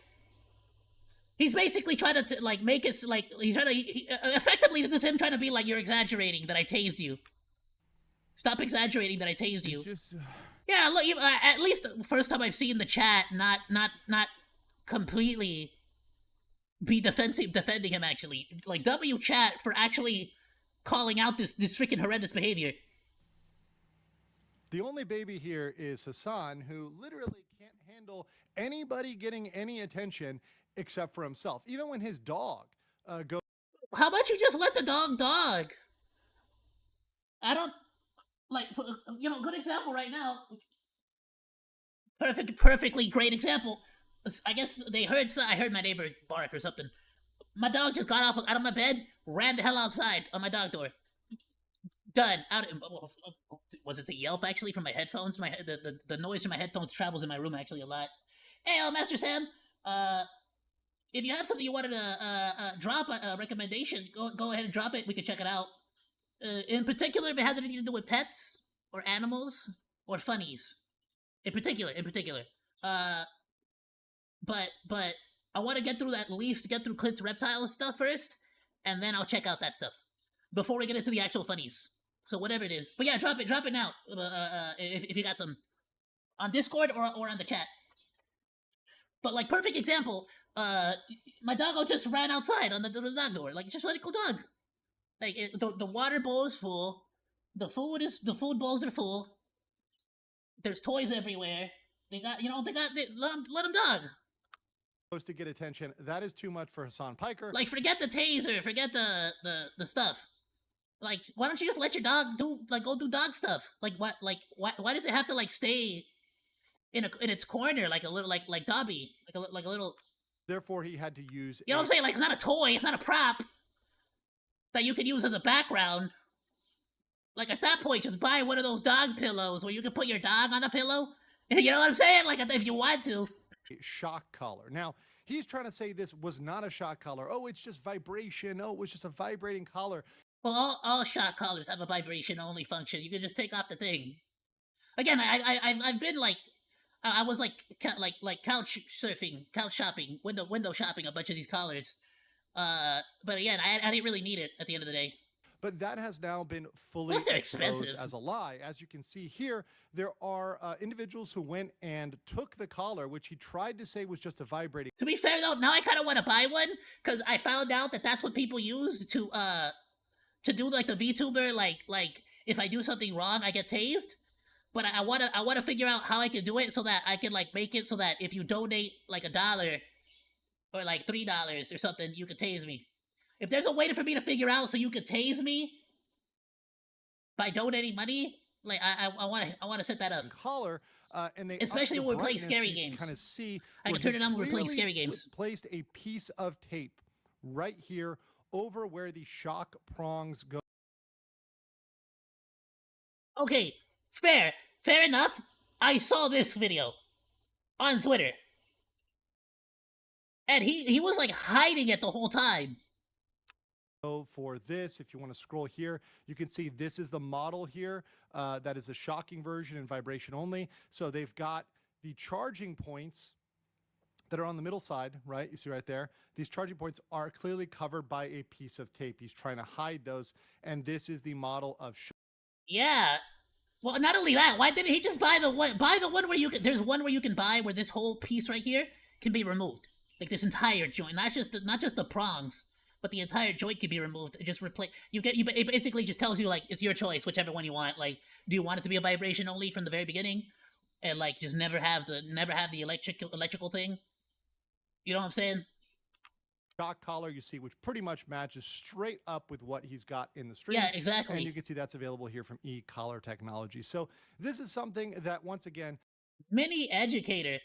He's basically trying to like make it like he's trying to effectively. This is him trying to be like, you're exaggerating that I tased you. Stop exaggerating that I tased you. It's just Yeah, look. At least the first time I've seen the chat not completely be defending him. Actually, like W chat for actually calling out this freaking horrendous behavior. The only baby here is Hassan, who literally can't handle anybody getting any attention except for himself. Even when his dog goes. How about you just let the dog? I don't like, good example right now. Perfectly great example. I guess I heard my neighbor bark or something. My dog just got out of my bed, ran the hell outside on my dog door. Done. Was it the yelp actually from my headphones? The noise from my headphones travels in my room actually a lot. Hey, Master Sam. If you have something you wanted to drop a recommendation, go ahead and drop it. We can check it out. In particular, if it has anything to do with pets or animals or funnies. In particular. But I want to get through Clint's reptile stuff first, and then I'll check out that stuff before we get into the actual funnies. So whatever it is, but yeah, drop it now. If you got some on Discord or on the chat. But like, perfect example. My doggo just ran outside on the dog door. Like, just let it go, dog. Like the water bowl is full, the food bowls are full. There's toys everywhere. They let them dog. Supposed to get attention. That is too much for Hassan Piker. Like, forget the taser, forget the stuff. Like, why don't you just let your dog go do dog stuff? Like, why does it have to like stay in its corner like a little like Dobby, like a little. Therefore, he had to use. You know what I'm saying? Like, it's not a toy, it's not a prop that you could use as a background. Like, at that point, just buy one of those dog pillows where you can put your dog on the pillow. You know what I'm saying? Like, if you want to. Shock collar. Now, he's trying to say this was not a shock collar. Oh, it's just vibration. Oh, it was just a vibrating collar. Well, all shock collars have a vibration-only function. You can just take off the thing. Again, I've been like I was like like couch surfing, couch shopping, window shopping a bunch of these collars. But again, I didn't really need it at the end of the day. But that has now been fully Plus, they're exposed expensive. as a lie. As you can see here, there are individuals who went and took the collar, which he tried to say was just a vibrating. To be fair though, now I kind of want to buy one because I found out that that's what people use to do like the VTuber like if I do something wrong I get tased. But I wanna figure out how I can do it so that I can like make it so that if you donate like $1 or like $3 or something, you can tase me. If there's a way for me to figure out so you could tase me by donating money, like I want to set that up. Collar, and they Especially when we're playing scary games. Kind of see. I can turn it on when we're playing scary clearly games. Placed a piece of tape right here over where the shock prongs go. Okay, fair enough. I saw this video on Twitter, and he was like hiding it the whole time. For this, if you want to scroll here, you can see this is the model here. That is the shocking version and vibration only. So they've got the charging points that are on the middle side, right? You see right there. These charging points are clearly covered by a piece of tape. He's trying to hide those, and this is the model of. Yeah. Well, not only that, why didn't he just buy the one? Buy the one where you can. There's one where you can buy where this whole piece right here can be removed, like this entire joint, not just the prongs. But the entire joint can be removed. Just replace. It basically just tells you like it's your choice, whichever one you want. Like, do you want it to be a vibration only from the very beginning, and like just never have the electrical thing? You know what I'm saying? Shock collar you see, which pretty much matches straight up with what he's got in the stream. Yeah, exactly. And you can see that's available here from eCollar Technology. So this is something that once again, Mini educator.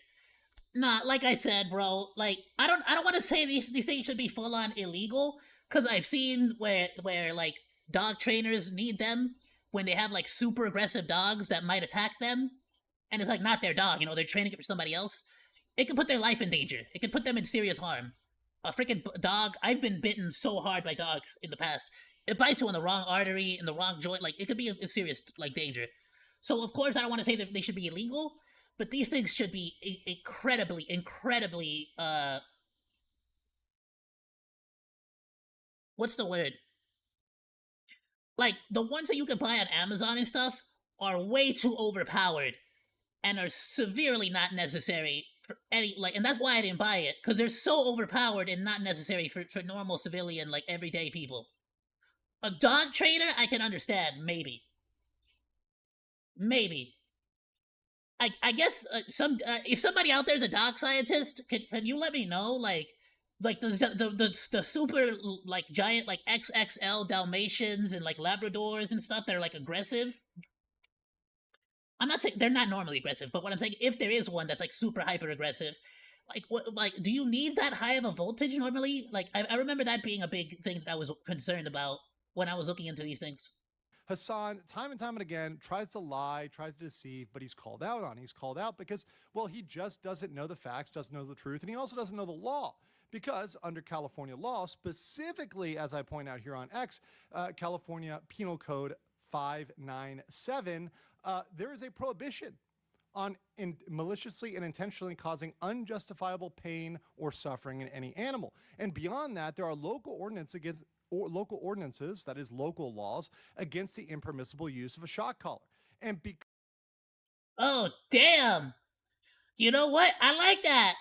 Nah, like I said, bro, like I don't want to say these things should be full on illegal because I've seen where like dog trainers need them when they have like super aggressive dogs that might attack them, and it's like not their dog, you know, they're training it for somebody else. It can put their life in danger. It can put them in serious harm. A freaking dog. I've been bitten so hard by dogs in the past. It bites you in the wrong artery, in the wrong joint. Like it could be a serious like danger. So of course I don't want to say that they should be illegal. But these things should be incredibly, what's the word? Like, the ones that you can buy on Amazon and stuff are way too overpowered and are severely not necessary for any, like, and that's why I didn't buy it, because they're so overpowered and not necessary for normal civilian, like, everyday people. A dog trainer, I can understand, maybe. I guess if somebody out there's a dog scientist, can you let me know like the super like giant like XXL Dalmatians and like Labradors and stuff that are like aggressive? I'm not saying they're not normally aggressive, but what I'm saying if there is one that's like super hyper aggressive, like what do you need that high of a voltage normally? Like I remember that being a big thing that I was concerned about when I was looking into these things. Hassan, time and time and again, tries to lie, tries to deceive, but he's called out on. He's called out because, well, he just doesn't know the facts, doesn't know the truth, and he also doesn't know the law. Because under California law, specifically, as I point out here on X, California Penal Code 597, there is a prohibition on maliciously and intentionally causing unjustifiable pain or suffering in any animal. And beyond that, there are local ordinances, that is local laws, against the impermissible use of a shock collar. And oh, damn. You know what? I like that.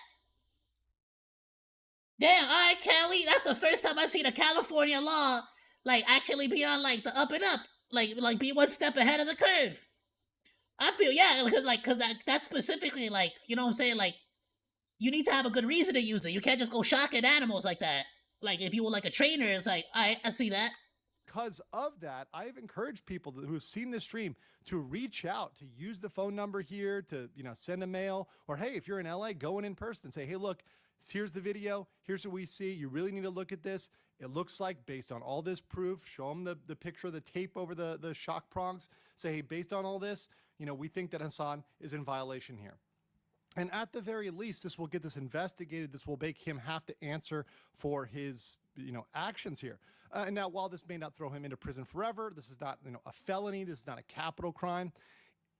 Damn, all right, Cali. That's the first time I've seen a California law like actually be on like the up and up, like be one step ahead of the curve. I feel because that's specifically like you know what I'm saying like you need to have a good reason to use it. You can't just go shocking animals like that. Like if you were like a trainer, it's like I see that. Because of that, I've encouraged people who've seen this stream to reach out, to use the phone number here, to send a mail, or hey, if you're in LA, go in person, say, hey, look, here's the video, here's what we see. You really need to look at this. It looks like based on all this proof, show them the picture of the tape over the shock prongs. Say, hey, based on all this, we think that Hassan is in violation here. And at the very least, this will get this investigated. This will make him have to answer for his, actions here. And now, while this may not throw him into prison forever, this is not, a felony. This is not a capital crime.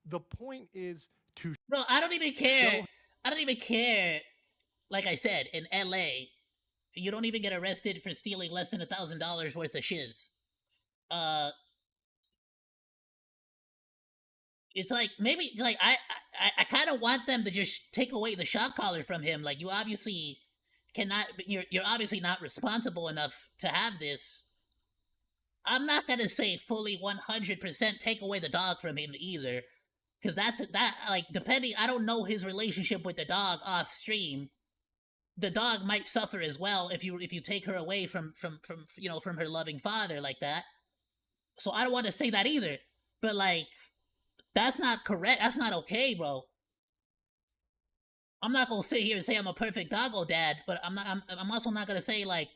The point is to Bro, I don't even care. show I don't even care. Like I said, in LA, you don't even get arrested for stealing less than $1,000 worth of shiz. It's like maybe like I kind of want them to just take away the shock collar from him. Like you obviously cannot. You're obviously not responsible enough to have this. I'm not gonna say fully 100% take away the dog from him either, because that like depending. I don't know his relationship with the dog off stream. The dog might suffer as well if you take her away from from her loving father like that. So I don't want to say that either. But like that's not correct. That's not okay, bro. I'm not gonna sit here and say I'm a perfect doggo dad, but I'm also not gonna say like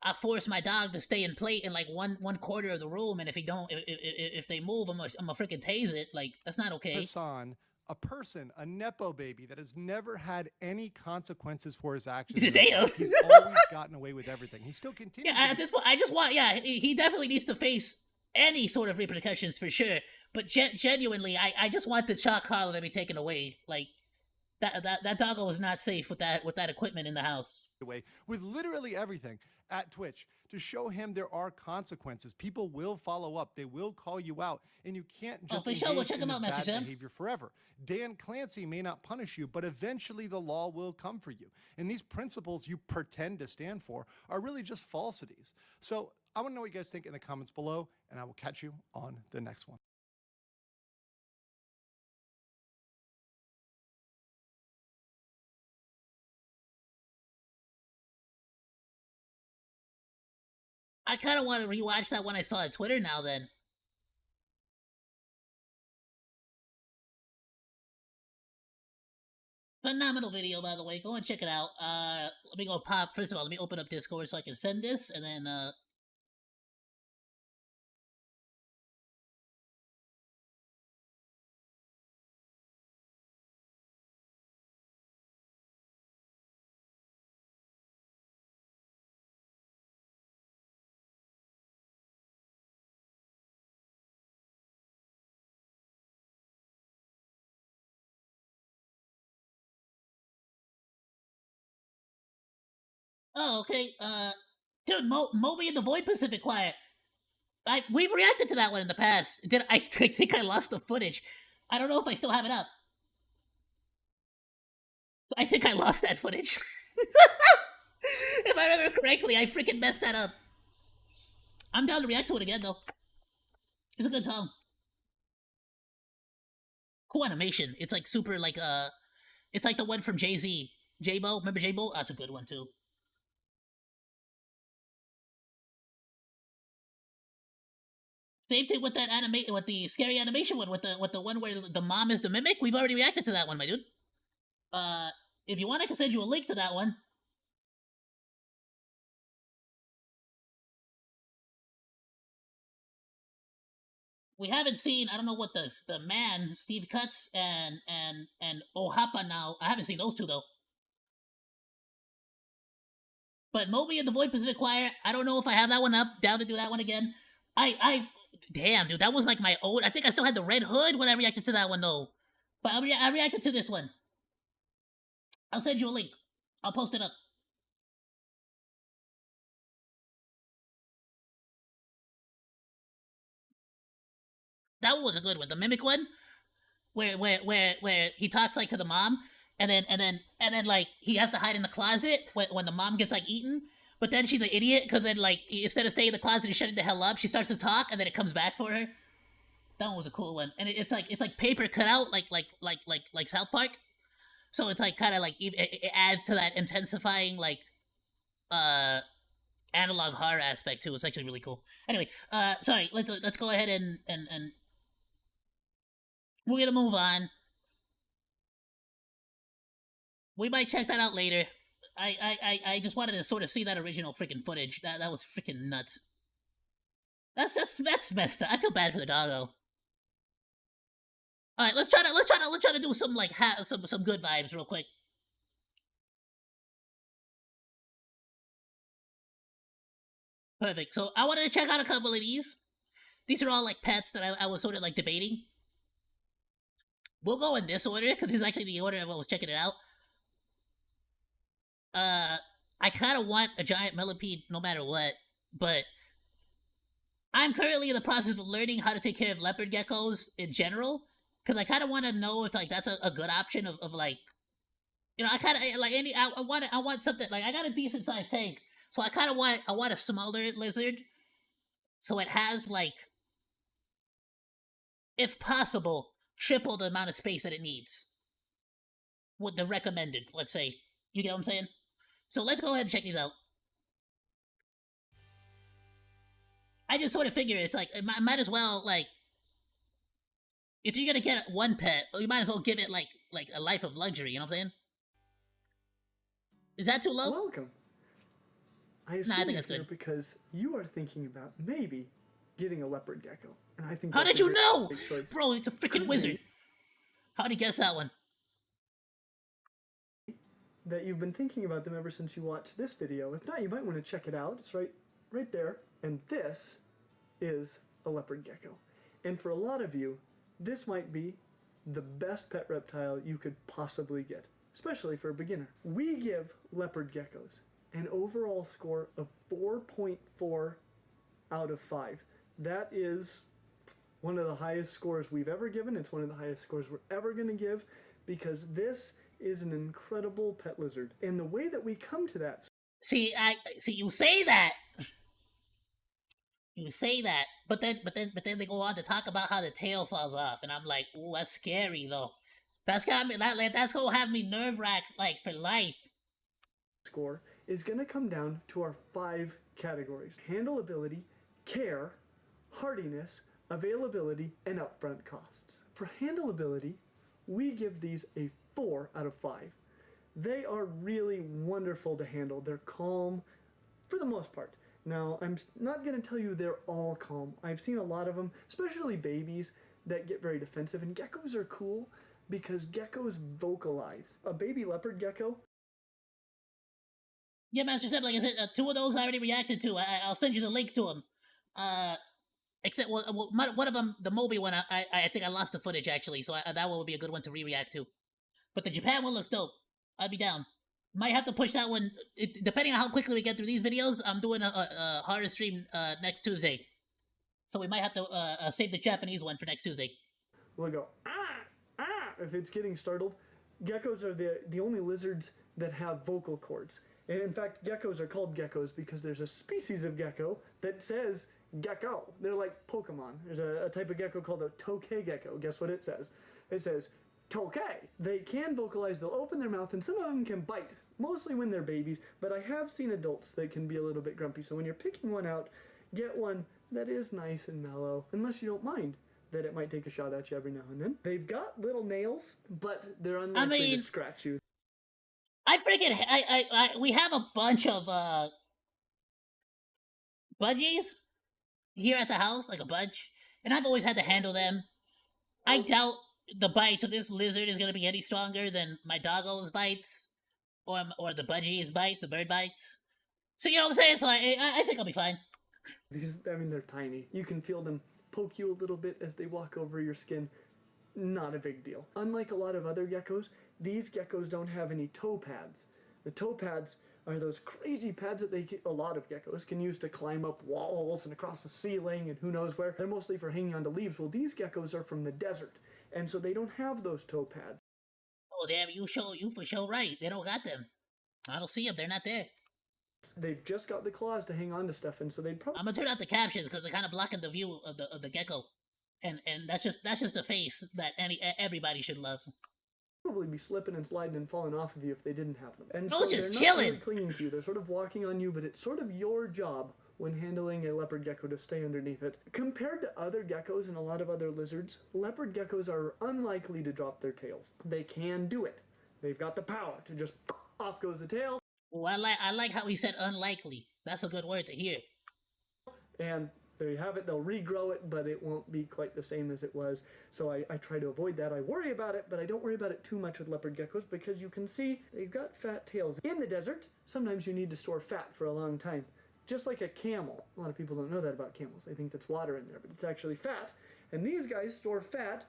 I force my dog to stay in plate in like one quarter of the room, and if he don't, if they move, I'm a freaking tase it. Like that's not okay. Hassan, a person, a nepo baby that has never had any consequences for his actions. Damn. He's always gotten away with everything. He still continues. Yeah, at this point, I just want. Yeah, he definitely needs to face any sort of repercussions for sure. But genuinely, I just want the shock collar to be taken away. Like that doggo was not safe with that equipment in the house. Away with literally everything at Twitch to show him there are consequences. People will follow up. They will call you out, and you can't just for sure. We'll check engage him in out, this Master bad Sam. behavior forever. Dan Clancy may not punish you, but eventually the law will come for you. And these principles you pretend to stand for are really just falsities. So I want to know what you guys think in the comments below, and I will catch you on the next one. I kind of want to rewatch that one I saw on Twitter now. Then. Phenomenal video, by the way. Go and check it out. Let me go pop. First of all, let me open up Discord so I can send this, and then oh, okay. Dude, Moby and the Void Pacific Choir. We've reacted to that one in the past. I think I lost the footage. I don't know if I still have it up. I think I lost that footage. If I remember correctly, I freaking messed that up. I'm down to react to it again, though. It's a good song. Cool animation. It's like super like it's like the one from Jay-Z. J-Bo, remember J-Bo? That's a good one too. Same thing with that with the scary animation one, with the one where the mom is the mimic. We've already reacted to that one, my dude. If you want, I can send you a link to that one. We haven't seen. I don't know what the man Steve Cuts and Ohapa now. I haven't seen those two though. But Moby and the Void Pacific Choir. I don't know if I have that one up. Down to do that one again. Damn, dude, that was like my old. I think I still had the red hood when I reacted to that one though. But I reacted to this one. I'll send you a link. I'll post it up. That one was a good one. The mimic one, where he talks like to the mom, and then like he has to hide in the closet when the mom gets like eaten. But then she's an idiot because then like instead of staying in the closet and shutting the hell up, she starts to talk, and then it comes back for her. That one was a cool one, and it's like paper cut out like South Park. So it's like kind of like it adds to that intensifying like analog horror aspect too. It's actually really cool. Anyway, sorry, let's go ahead and we're gonna move on. We might check that out later. I just wanted to sort of see that original freaking footage. That was freaking nuts. That's messed up. I feel bad for the doggo. All right, let's try to do some like some good vibes real quick. Perfect. So I wanted to check out a couple of these. These are all like pets that I was sort of like debating. we'll go in this order because it's actually the order I was checking it out. I kind of want a giant millipede no matter what, but I'm currently in the process of learning how to take care of leopard geckos in general because I kind of want to know if like that's a good option of like, you know, I kind of like any I want something like I got a decent sized tank, so I kind of want a smaller lizard, so it has like, if possible, triple the amount of space that it needs. What the recommended, let's say. You get what I'm saying? So let's go ahead and check these out. I just sort of figure it's like, it might as well, like, if you're gonna get one pet, you might as well give it, like a life of luxury, you know what I'm saying? Is that too low? Welcome. I Nah, I assume think you're that's here good. because you are thinking about maybe getting a leopard gecko, and I think How that's did a you great know? choice. Bro, it's a freaking wizard. How'd he guess that one? That you've been thinking about them ever since you watched this video. If not, you might want to check it out. It's right there. And this is a leopard gecko. And for a lot of you, this might be the best pet reptile you could possibly get, especially for a beginner. We give leopard geckos an overall score of 4.4 out of 5. That is one of the highest scores we've ever given. It's one of the highest scores we're ever going to give because this is an incredible pet lizard. And the way that we come to that. See, you say that. You say that, but then they go on to talk about how the tail falls off, and I'm like, ooh, that's scary though. That's got me. That's gonna have me nerve wracked like for life. Score is going to come down to our 5 categories: handleability, care, hardiness, availability, and upfront costs. For handleability, we give these a 4 out of 5. They are really wonderful to handle. They're calm for the most part. Now, I'm not going to tell you they're all calm. I've seen a lot of them, especially babies, that get very defensive, and geckos are cool because geckos vocalize. A baby leopard gecko. Yeah, Master Seb, like I said, 2 of those I already reacted to. I'll send you the link to them. Except one of them, the Moby one, I think I lost the footage actually, so that one would be a good one to re-react to. But the Japan one looks dope. I'd be down. Might have to push that one. Depending on how quickly we get through these videos, I'm doing a horror stream next Tuesday. So we might have to save the Japanese one for next Tuesday. Will go, if it's getting startled. Geckos are the only lizards that have vocal cords. And in fact, geckos are called geckos because there's a species of gecko that says gecko. They're like Pokemon. There's a type of gecko called a tokay gecko. Guess what it says? It says tokay. They can vocalize, they'll open their mouth, and some of them can bite, mostly when they're babies, but I have seen adults that can be a little bit grumpy. So when you're picking one out, get one that is nice and mellow, unless you don't mind that it might take a shot at you every now and then. They've got little nails, but they're unlikely to scratch you. We have a bunch of budgies here at the house, like a bunch, and I've always had to handle them. I doubt the bites of this lizard is gonna be any stronger than my doggo's bites, or the budgie's bites, the bird bites. So you know what I'm saying? So I think I'll be fine. They're tiny. You can feel them poke you a little bit as they walk over your skin. Not a big deal. Unlike a lot of other geckos, these geckos don't have any toe pads. The toe pads are those crazy pads that a lot of geckos can use to climb up walls and across the ceiling and who knows where. They're mostly for hanging onto leaves. Well, these geckos are from the desert, and so they don't have those toe pads. Oh damn, you for sure right. They don't got them. I don't see them. They're not there. They've just got the claws to hang on to stuff, and so they'd probably. I'm gonna turn out the captions because they're kind of blocking the view of the gecko, and that's just a face that everybody should love. Probably be slipping and sliding and falling off of you if they didn't have them. And no, so just they're chilling. Not really clinging to you. They're sort of walking on you, but it's sort of your job when handling a leopard gecko to stay underneath it. Compared to other geckos and a lot of other lizards, leopard geckos are unlikely to drop their tails. They can do it. They've got the power to just off goes the tail. Oh, I like how he said unlikely. That's a good word to hear. And there you have it. They'll regrow it, but it won't be quite the same as it was. So I try to avoid that. I worry about it, but I don't worry about it too much with leopard geckos because you can see they've got fat tails. In the desert, sometimes you need to store fat for a long time. Just like a camel. A lot of people don't know that about camels. They think that's water in there, but it's actually fat. And these guys store fat.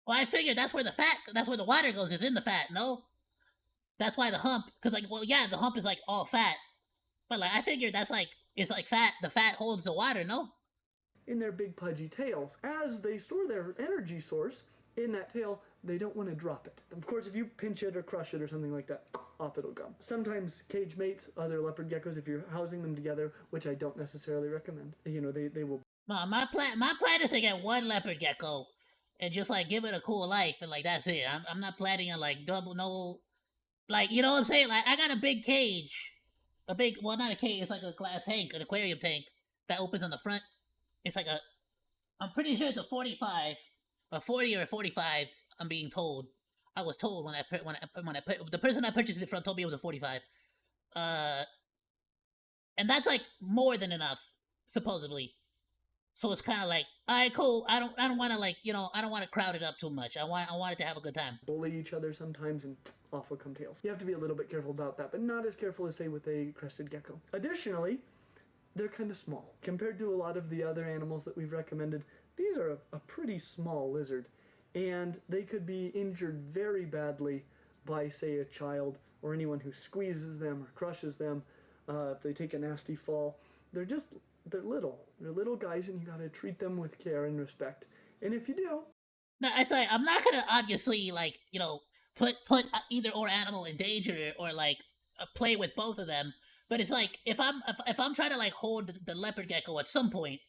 Well, I figured that's where the water goes, is in the fat, no? That's why the hump, because, like, well, yeah, the hump is, like, all fat. But, like, I figured that's, like, it's, like, fat, the fat holds the water, no? In their big pudgy tails. As they store their energy source in that tail, they don't want to drop it. Of course, if you pinch it or crush it or something like that, off it'll go. Sometimes cage mates, other leopard geckos, if you're housing them together, which I don't necessarily recommend, you know, they will. No, my plan is to get one leopard gecko and just, like, give it a cool life, and, like, that's it. I'm not planning on, like, double, no, like, you know what I'm saying? Like, I got a big cage. Well, not a cage, it's like a tank, an aquarium tank that opens on the front. It's like I'm pretty sure it's a 45, a 40 or a 45. I'm being told. I was told when the person I purchased it from told me it was a 45. And that's like more than enough, supposedly. So it's kind of like, all right, cool. I don't want to, like, you know, I don't want to crowd it up too much. I want it to have a good time. Bully each other sometimes, and off will come tails. You have to be a little bit careful about that, but not as careful as, say, with a crested gecko. Additionally, they're kind of small. Compared to a lot of the other animals that we've recommended, these are a pretty small lizard, and they could be injured very badly by, say, a child or anyone who squeezes them or crushes them if they take a nasty fall. They're little. They're little guys, and you gotta treat them with care and respect. And if you do... No, it's like, I'm not gonna obviously, like, you know, put either or animal in danger or, like, play with both of them. But it's like, if I'm trying to, like, hold the leopard gecko at some point,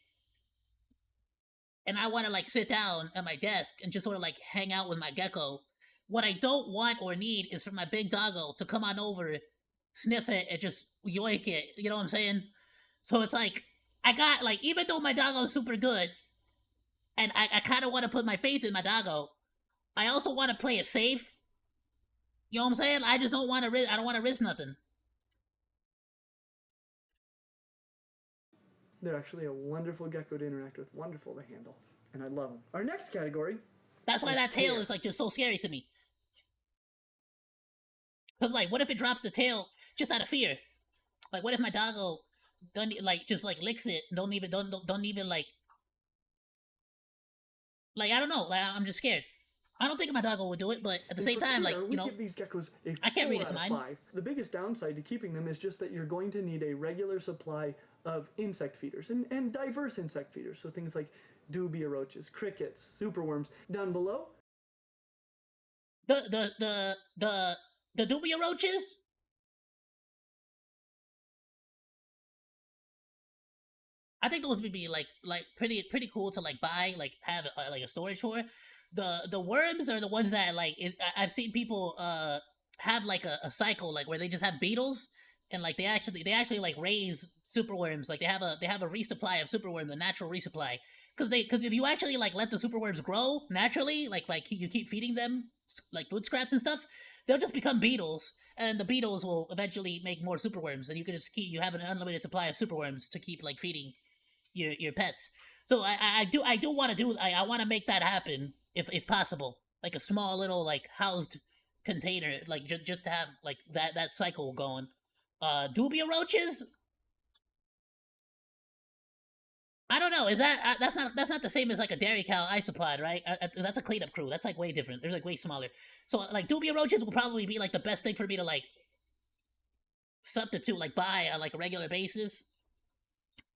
and I want to, like, sit down at my desk and just sort of, like, hang out with my gecko, what I don't want or need is for my big doggo to come on over, sniff it, and just yoink it. You know what I'm saying? So it's like, I got, like, even though my doggo's super good, and I kind of want to put my faith in my doggo, I also want to play it safe. You know what I'm saying? I just don't want to I don't want to risk nothing. They're actually a wonderful gecko to interact with, wonderful to handle, and I love them. Our next category... That's why that tail is, like, just so scary to me. Because, like, what if it drops the tail just out of fear? Like, what if my doggo don't, like, just, like, licks it, don't even, like, I don't know, like, I'm just scared. I don't think my doggo would do it, but at the same time, like, you know, give these geckos a I can't read its 4 out of mind. 5. The biggest downside to keeping them is just that you're going to need a regular supply of insect feeders, and diverse insect feeders, so things like dubia roaches, crickets, superworms. Down below, The dubia roaches? I think those would be like pretty cool to, like, buy, like, have like a storage for. The worms are the ones that, like, I've seen people have, like, a cycle, like, where they just have beetles, and, like, they actually like raise superworms. Like, they have a resupply of superworms, a natural resupply. Because if you actually, like, let the superworms grow naturally, like you keep feeding them, like, food scraps and stuff, they'll just become beetles, and the beetles will eventually make more superworms, and you can just you have an unlimited supply of superworms to keep, like, feeding your pets. So I do want to do, I want to make that happen if possible, like a small little, like, housed container, like, just to have, like, that cycle going. Dubia roaches, I don't know. Is that that's not the same as, like, a dairy cow isopod, right? That's a cleanup crew. That's, like, way different. There's, like, way smaller. So, like, dubia roaches will probably be, like, the best thing for me to, like, substitute, like, buy on, like, a regular basis,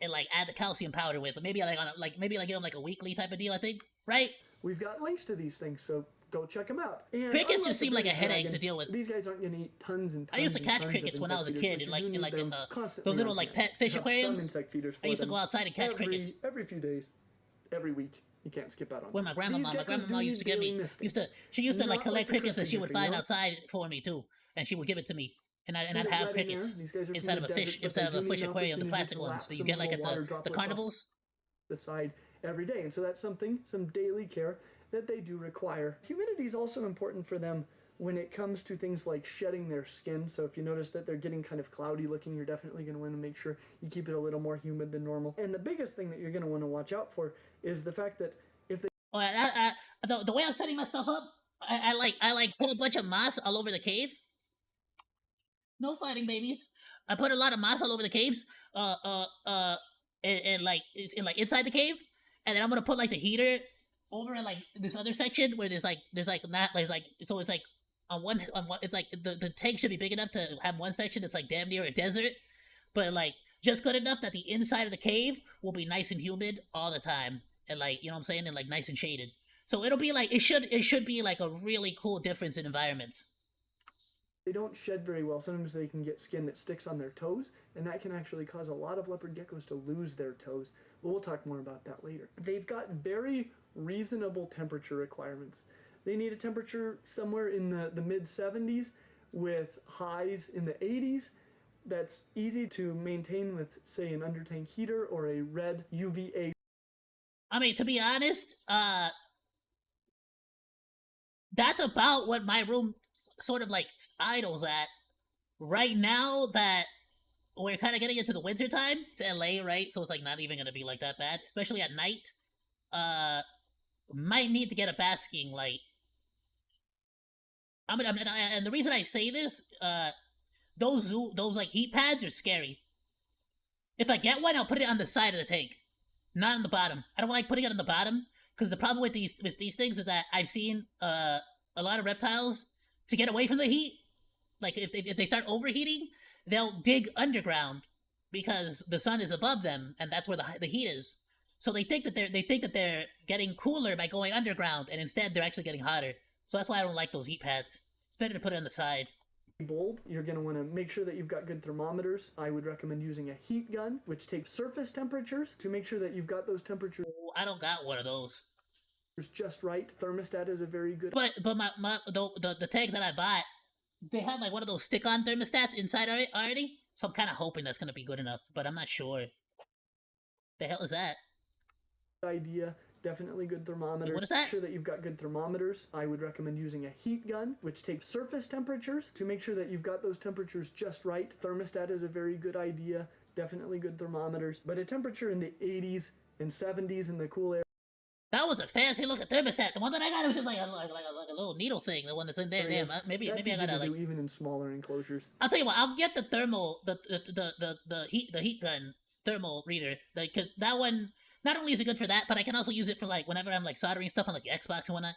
and, like, add the calcium powder with. Maybe, like, maybe give them, like, a weekly type of deal, I think, right? we've got links to these things, so go check them out. And Crickets unlike just the seem like a British headache dragon, to deal with. These guys aren't going to eat tons and tons. I used to and catch tons crickets of when I was a insect kid, feeders, in, like, but you do need them those constantly little, on like, hand. pet fish Have aquariums. Some insect feeders for I used to them go outside and catch crickets. every few days, every week. You can't skip out on When them. my grandmama, These my geckos grandmama do used to need give daily me, misting. she used to, like, Not collect like the crickets, and she crested would gecko, find you know? outside for me too, and she would give it to me, and I'd Leave it have wet in there. crickets These guys are from instead of the a fish, desert, but instead they of a do fish need an aquarium, the opportunity plastic to ones lap that you some get, like, little at water the droplets off carnivals. the side every day, and so that's something, some daily care that they do require. Humidity is also important for them when it comes to things like shedding their skin. So if you notice that they're getting kind of cloudy looking, you're definitely going to want to make sure you keep it a little more humid than normal. And the biggest thing that you're going to want to watch out for is the fact that if they The way I'm setting my stuff up, I like put a bunch of moss all over the cave. No fighting, babies. I put a lot of moss all over the caves, and like inside the cave, and then I'm gonna put, like, the heater over in like this other section where there's like not there's like so it's like on one it's like the tank should be big enough to have one section that's like damn near a desert, but like just good enough that the inside of the cave will be nice and humid all the time, and like you know what I'm saying, and like nice and shaded. So it'll be like it should be like a really cool difference in environments. They don't shed very well. Sometimes they can get skin that sticks on their toes, and that can actually cause a lot of leopard geckos to lose their toes. But we'll talk more about that later. They've got very reasonable temperature requirements. They need a temperature somewhere in the mid 70s with highs in the 80s. That's easy to maintain with, say, an undertank heater or a red UVA. I mean, to be honest, that's about what my room sort of like idles at right now that we're kind of getting into the winter time to LA, right? So it's like not even gonna be like that bad, especially at night. Might need to get a basking light. And the reason I say this, those like heat pads are scary. If I get one, I'll put it on the side of the tank, not on the bottom. I don't like putting it on the bottom because the problem with these things is that I've seen a lot of reptiles to get away from the heat. Like if they start overheating, they'll dig underground because the sun is above them and that's where the heat is. So they think that they're getting cooler by going underground, and instead they're actually getting hotter. So that's why I don't like those heat pads. It's better to put it on the side. Bulb, you're going to want to make sure that you've got good thermometers. I would recommend using a heat gun, which takes surface temperatures to make sure that you've got those temperatures I don't got one of those. just right. Thermostat is a very good. But the tank that I bought, they have like one of those stick-on thermostats inside already. So I'm kind of hoping that's gonna be good enough, but I'm not sure. The hell is that? Idea. Definitely good thermometer. What is that? Make sure that you've got good thermometers. I would recommend using a heat gun, which takes surface temperatures to make sure that you've got those temperatures just right. Thermostat is a very good idea. Definitely good thermometers. But a temperature in the 80s and 70s in the cool air. That was a fancy looking thermostat. The one that I got was just like a little needle thing. The one that's in there. Damn, maybe I gotta like. Even in smaller enclosures. I'll tell you what. I'll get the thermal, the heat gun thermal reader, like because that one not only is it good for that, but I can also use it for like whenever I'm like soldering stuff on like the Xbox and whatnot.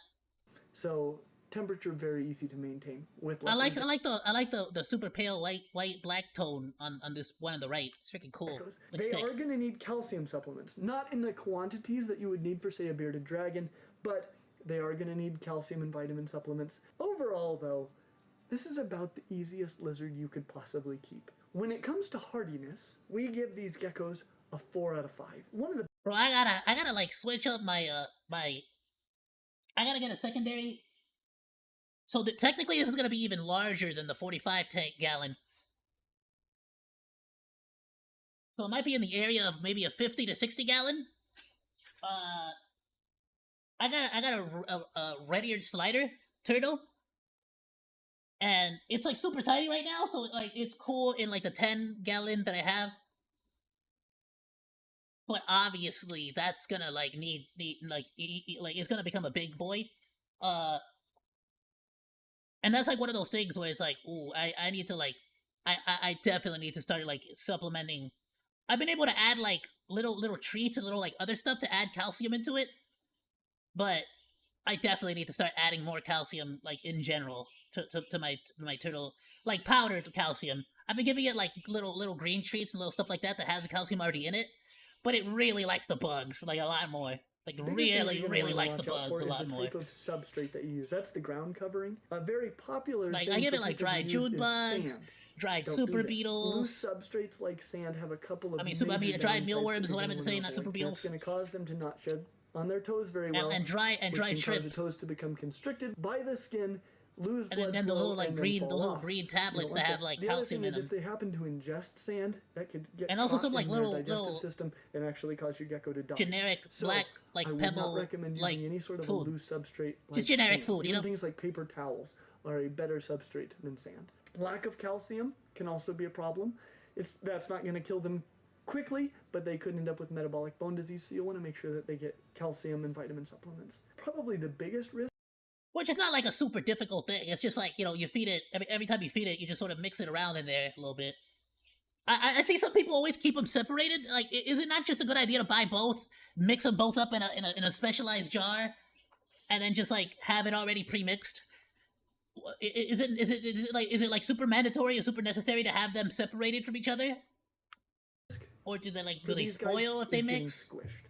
So temperature very easy to maintain with. I like the super pale white black tone on this one on the right. It's freaking cool. They are going to need calcium supplements, not in the quantities that you would need for say a bearded dragon, but they are going to need calcium and vitamin supplements. Overall though, this is about the easiest lizard you could possibly keep. When it comes to hardiness, we give these geckos a 4 out of 5. One of the Bro, I gotta like switch up my I gotta get a secondary. So technically this is gonna be even larger than the 45 gallon. So it might be in the area of maybe a 50 to 60 gallon. I got a red-eared slider turtle. And it's like super tiny right now, so like it's cool in like the 10 gallon that I have. But obviously that's gonna like need like it's gonna become a big boy. And that's like one of those things where it's like, ooh, I need to like I definitely need to start like supplementing. I've been able to add like little treats and little like other stuff to add calcium into it. But I definitely need to start adding more calcium like in general to my turtle, like powdered calcium. I've been giving it like little green treats and little stuff like that has the calcium already in it, but it really likes the bugs like a lot more. Like really likes the bugs a lot more. Type of substrate that you use. That's the ground covering. A very popular. Like thing I give for it like people to dried use June is bugs, sand. dried Don't super do this. beetles. Loose substrates like sand have a couple of. Dried mealworms is what I meant to say, not super beetles. It's going to cause them to not shed on their toes very well. And dried Cause shrimp. the toes to become constricted by the skin. Lose And then those flow, little like and green, then those fall little off. green tablets You don't that want have that. like The other calcium thing in is them. if they happen to ingest sand, that could get And also caught some, like, in their little- digestive little system and actually cause your gecko to die. Generic So, black like I would pebble not recommend using like any sort of food. a loose substrate. Just generic sand. food, you Even know? things like paper towels are a better substrate than sand. Lack of calcium can also be a problem. That's not going to kill them quickly, but they could end up with metabolic bone disease. So you want to make sure that they get calcium and vitamin supplements. Probably the biggest risk. Which is not like a super difficult thing. It's just like, you know, you feed it every time you feed it, you just sort of mix it around in there a little bit. I see some people always keep them separated. Like, is it not just a good idea to buy both, mix them both up in a specialized jar, and then just like have it already pre-mixed? Is it like super mandatory or super necessary to have them separated from each other? Or do For they these guys spoil if they is getting mix? squished.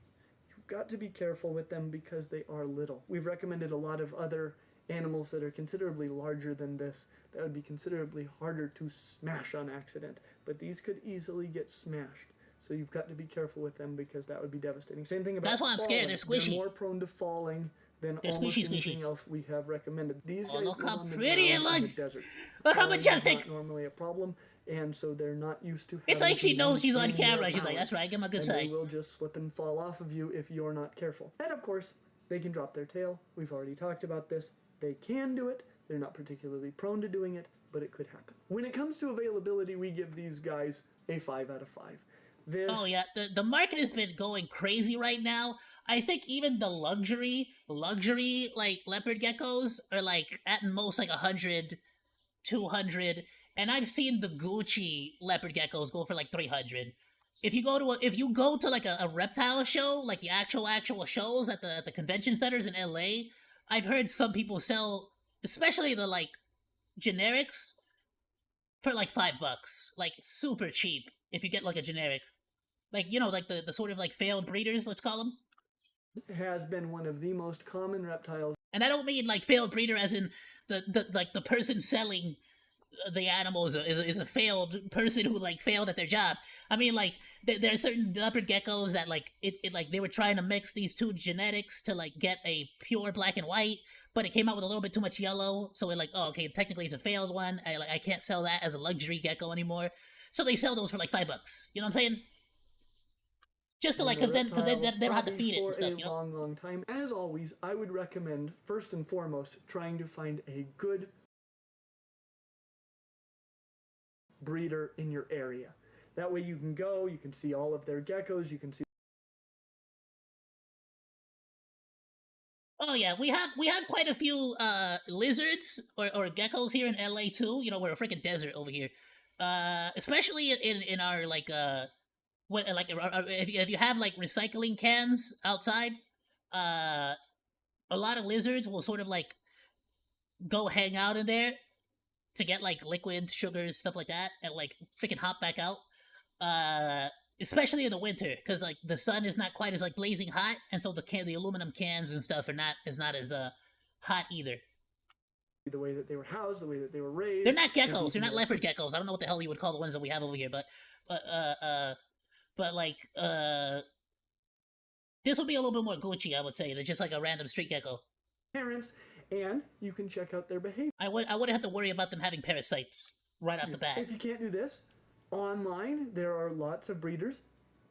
You've got to be careful with them because they are little. We've recommended a lot of other animals that are considerably larger than this that would be considerably harder to smash on accident, but these could easily get smashed. So you've got to be careful with them because that would be devastating. Same thing about That's why I'm scared. falling. They're squishy. They're more prone to falling than They're almost squishy, anything squishy. else we have recommended. These Oh, guys look live how on the pretty it ground in looks. the desert. Look how Falling is majestic. not normally a problem, and so they're not used to. It's having like she to knows she's on maintain their camera. She's like, balance, that's right, give him a good and side. they will just slip and fall off of you if you're not careful. And of course, they can drop their tail. We've already talked about this. They can do it. They're not particularly prone to doing it, but it could happen. When it comes to availability, we give these guys a 5 out of 5. This, Oh yeah, the market has been going crazy right now. I think even the luxury like leopard geckos are like at most like 100, 200, and I've seen the Gucci leopard geckos go for like 300. If you go to like a reptile show, like the actual shows at the convention centers in LA, I've heard some people sell, especially the like generics, for like $5, like super cheap. If you get like a generic, like like the sort of like failed breeders, let's call them. has been one of the most common reptiles. And I don't mean like failed breeder as in the person selling the animal is a failed person who like failed at their job. I mean like there are certain leopard geckos that like it like they were trying to mix these two genetics to like get a pure black and white, but it came out with a little bit too much yellow, so it like, oh okay, technically it's a failed one. I can't sell that as a luxury gecko anymore. So they sell those for like $5. You know what I'm saying? Just to like, because then they don't have to feed it and stuff, you know? Long time. As always, I would recommend, first and foremost, trying to find a good breeder in your area. That way you can go, you can see all of their geckos, you can see. Oh yeah, we have quite a few lizards or geckos here in LA too. We're a freaking desert over here. Especially in our like if you have like recycling cans outside, a lot of lizards will sort of like go hang out in there to get like liquid sugars, stuff like that, and like freaking hop back out. Especially in the winter, because like the sun is not quite as like blazing hot, and so the aluminum cans and stuff are not as hot either. The way that they were housed, the way that they were raised. They're not geckos. They're not leopard geckos. I don't know what the hell you would call the ones that we have over here, but like this would be a little bit more Gucci, I would say, than just like a random street gecko. Parents, and you can check out their behavior. I wouldn't have to worry about them having parasites right off the bat. If you can't do this, online there are lots of breeders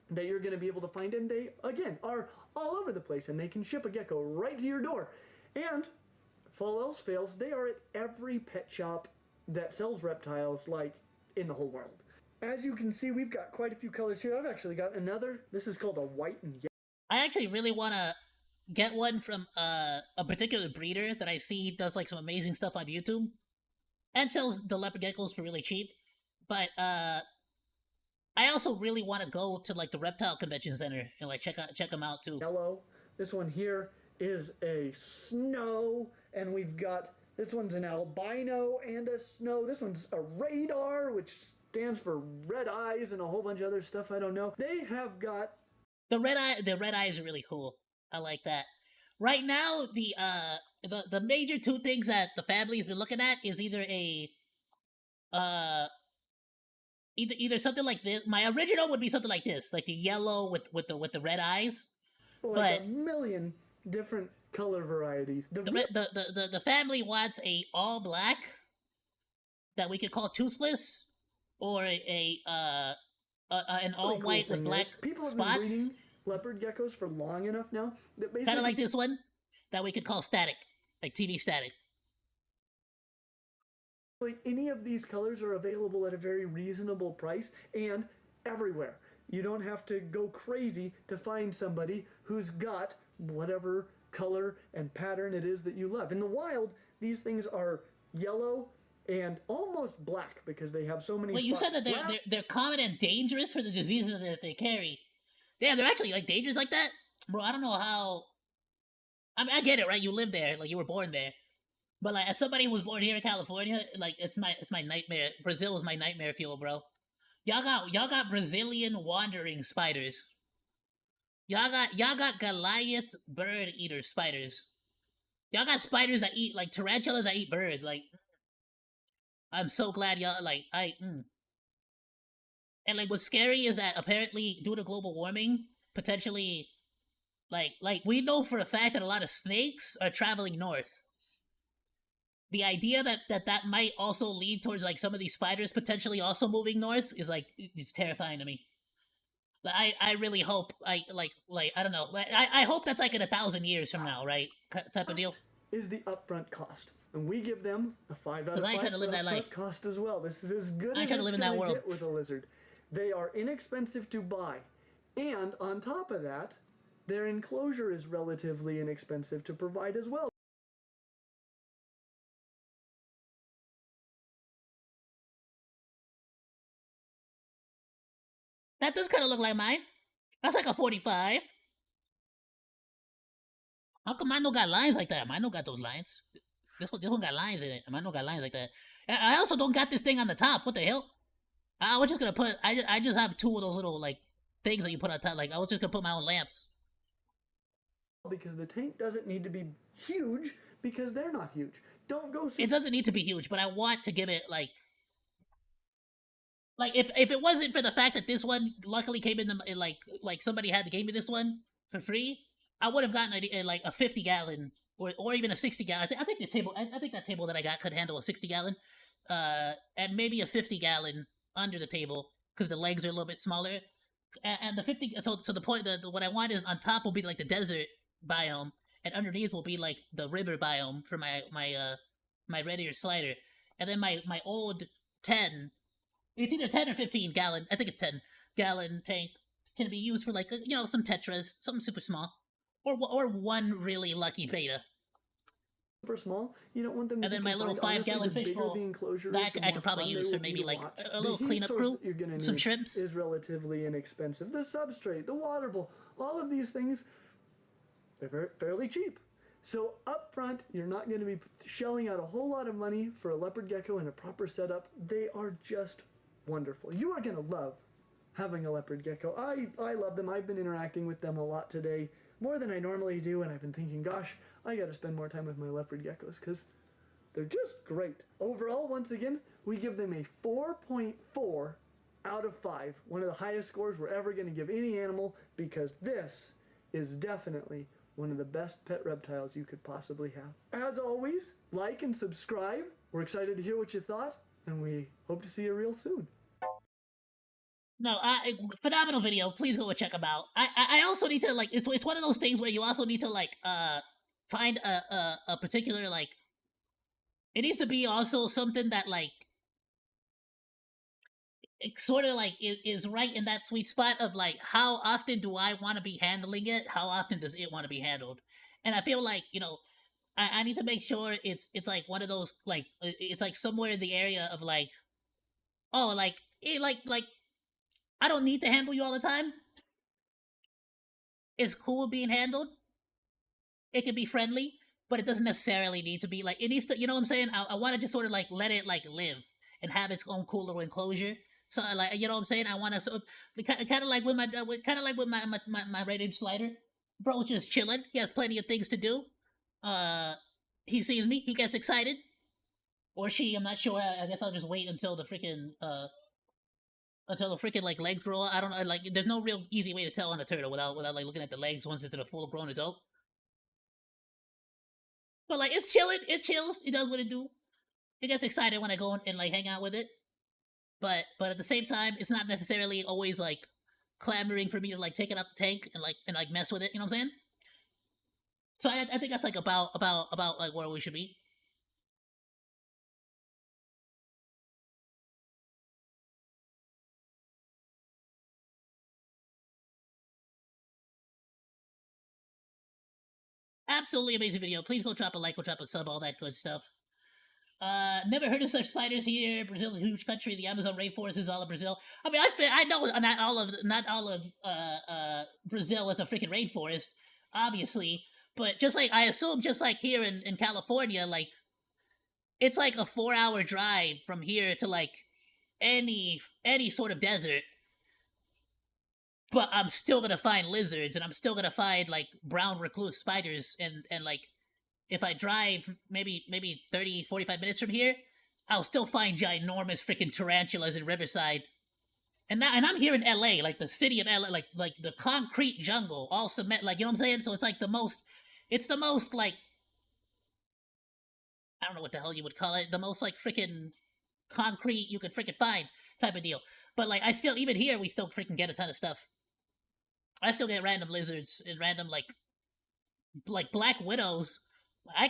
that you're going to be able to find, and they again are all over the place, and they can ship a gecko right to your door. And if all else fails, they are at every pet shop that sells reptiles, like in the whole world. As you can see, we've got quite a few colors here. I've actually got another. This is called a white and yellow. I actually really want to get one from a particular breeder that I see does like some amazing stuff on YouTube and sells the leopard geckos for really cheap. But I also really want to go to like the reptile convention center and like check them out too. Yellow. This one here is a snow, and we've got this one's an albino and a snow. This one's a radar, which stands for red eyes and a whole bunch of other stuff I don't know. They have got the red eyes are really cool. I like that. Right now, the major two things that the family's been looking at is either either something like this. My original would be something like this, like the yellow with the red eyes. Like a million different color varieties. The family wants a all black that we could call toothless, or an all white with black People have spots. been breeding leopard geckos for long enough now that basically kind of like this one that we could call static, like TV static. Any of these colors are available at a very reasonable price and everywhere. You don't have to go crazy to find somebody who's got whatever color and pattern it is that you love. In the wild, these things are yellow and almost black because they have so many spots. You said that they're common and dangerous for the diseases that they carry. Damn, they're actually like dangerous like that? Bro, I don't know how I mean, I get it, right? You live there, like you were born there. But like, as somebody who was born here in California, like it's my nightmare. Brazil was my nightmare fuel, bro. Y'all got Brazilian wandering spiders. Y'all got Goliath bird eater spiders. Y'all got spiders that eat like tarantulas that eat birds. Like, I'm so glad y'all like And like, what's scary is that apparently due to global warming, potentially, like we know for a fact that a lot of snakes are traveling north. The idea that might also lead towards like some of these spiders potentially also moving north is like it's terrifying to me. I really hope I don't know, I hope that's like in 1,000 years from now, right? Type of deal. Is the upfront cost, and we give them a 5 out of 'Cause I ain't 5 trying to live for that upfront life. cost as well. This is as good I ain't as trying to it's live in that gonna world. get with a lizard. They are inexpensive to buy, and on top of that, their enclosure is relatively inexpensive to provide as well. That does kind of look like mine. That's like a 45. How come mine don't got lines like that? Mine don't got those lines. This one got lines in it. Mine don't got lines like that. And I also don't got this thing on the top. What the hell? I was just gonna put. I just have two of those little like things that you put on top. Like, I was just gonna put my own lamps. Because the tank doesn't need to be huge because they're not huge. Don't go. It doesn't need to be huge, but I want to give it like if it wasn't for the fact that this one luckily came in the like somebody had to give me this one for free, I would have gotten like a 50-gallon or even a 60-gallon. I think the table. I think that table that I got could handle a 60-gallon, and maybe a 50-gallon under the table because the legs are a little bit smaller. And the 50. So the point that what I want is on top will be like the desert biome, and underneath will be like the river biome for my red ear slider, and then my old 10. It's either 10 or 15-gallon. I think it's 10-gallon tank can be used for like some tetras, something super small, or one really lucky beta. Super small. You don't want them to And be then my little confined. Honestly, 5-gallon the fish bigger bowl the enclosure that is, the I more could probably fun they use for will be maybe to like watch. a little the heat cleanup source crew, that you're gonna some need shrimps. is relatively inexpensive. The substrate, the water bowl, all of these things, they're fairly cheap. So up front, you're not going to be shelling out a whole lot of money for a leopard gecko and a proper setup. They are just wonderful. You are going to love having a leopard gecko. I love them. I've been interacting with them a lot today, more than I normally do, and I've been thinking, gosh, I got to spend more time with my leopard geckos because they're just great. Overall, once again, we give them a 4.4 out of 5. One of the highest scores we're ever going to give any animal because this is definitely one of the best pet reptiles you could possibly have. As always, like and subscribe. We're excited to hear what you thought, and we hope to see you real soon. No, phenomenal video. Please go and check them out. I also need to like it's one of those things where you also need to like find a particular like it needs to be also something that like it sort of like is right in that sweet spot of like how often do I want to be handling it? How often does it want to be handled? And I feel like I need to make sure it's like one of those like it's like somewhere in the area of like oh like it like I don't need to handle you all the time. It's cool being handled. It can be friendly, but it doesn't necessarily need to be like it needs to. You know what I'm saying? I want to just sort of like let it like live and have its own cool little enclosure. So like you know what I'm saying? I want to sort of kind of like with my kind of like with my rated slider. Bro's just chilling. He has plenty of things to do. He sees me. He gets excited. Or she. I'm not sure. I guess I'll just wait until the freaking like legs grow. I don't know. Like there's no real easy way to tell on a turtle without like looking at the legs once it's a full grown adult. But like it's chilling, it chills, it does what it do. It gets excited when I go and like hang out with it. But at the same time, it's not necessarily always like clamoring for me to like take it up the tank and like mess with it. You know what I'm saying? So I think that's like about like where we should be. Absolutely amazing video. Please go drop a like, go drop a sub, all that good stuff. Never heard of such spiders here. Brazil's a huge country. The Amazon rainforest is all of Brazil. I mean, I know not all of Brazil is a freaking rainforest, obviously. But just like I assume, just like here in California, like it's like a 4-hour drive from here to like any sort of desert. But I'm still gonna find lizards, and I'm still gonna find like brown recluse spiders, and like if I drive maybe 30, 45 minutes from here, I'll still find ginormous freaking tarantulas in Riverside. And I'm here in LA, like the city of LA, like the concrete jungle, all cement, like, you know what I'm saying? So it's like it's the most like, I don't know what the hell you would call it, the most like freaking concrete you could freaking find type of deal. But like I still, even here, we still freaking get a ton of stuff. I still get random lizards and random like black widows.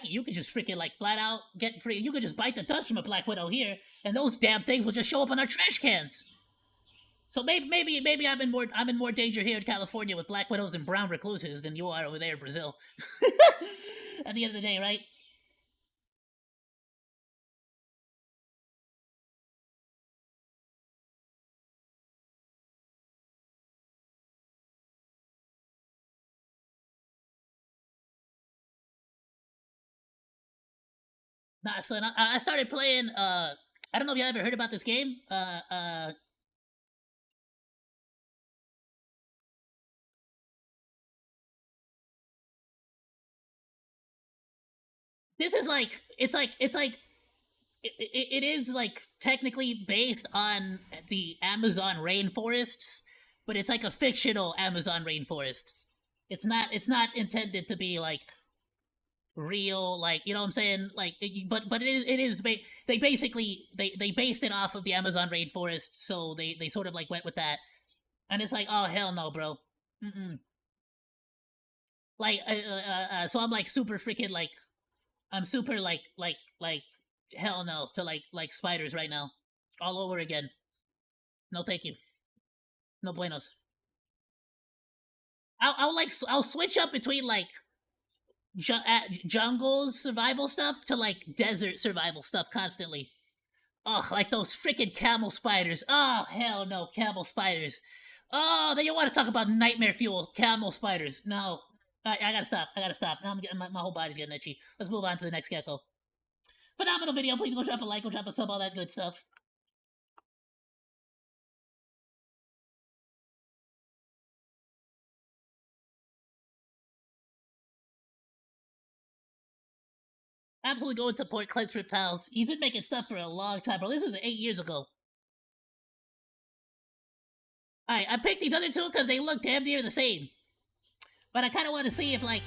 You could just freaking like flat out get free. You could just bite the dust from a black widow here, and those damn things will just show up on our trash cans. So maybe I'm in more danger here in California with black widows and brown recluses than you are over there in Brazil. At the end of the day, right? Nah, son, I started playing. I don't know if you ever heard about this game. This is like it is like technically based on the Amazon rainforests, but it's like a fictional Amazon rainforest. It's not intended to be like real, like, you know what I'm saying, like but they basically they based it off of the Amazon rainforest, so they sort of like went with that, and it's like, oh hell no, bro. Mm-mm. Like so I'm like super freaking like I'm super like hell no to like spiders right now, all over again. No, thank you. No buenos. I'll switch up between like jungle survival stuff to like desert survival stuff constantly. Oh, like those freaking camel spiders. Oh hell no, camel spiders. Oh, then you want to talk about nightmare fuel? Camel spiders. No, I gotta stop. I gotta stop. Now I'm getting my whole body's getting itchy. Let's move on to the next gecko. Phenomenal video. Please go drop a like, go drop a sub, all that good stuff. Absolutely go and support Cleanse Reptiles. He's been making stuff for a long time, bro. This was 8 years ago. Alright, I picked these other two because they look damn near the same. But I kind of want to see if, like,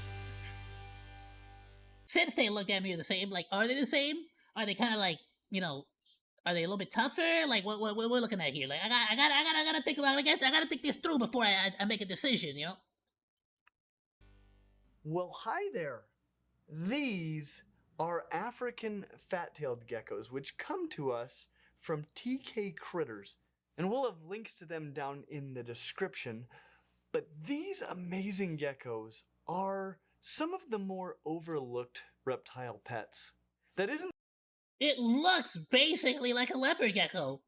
since they look damn near the same, like, are they the same? Are they kind of like, you know, are they a little bit tougher? Like, what we're looking at here? Like, I gotta think about it. I gotta think this through before I make a decision, you know? Well, hi there. These are African fat-tailed geckos, which come to us from TK Critters, and we'll have links to them down in the description. But these amazing geckos are some of the more overlooked reptile pets. That isn't It looks basically like a leopard gecko.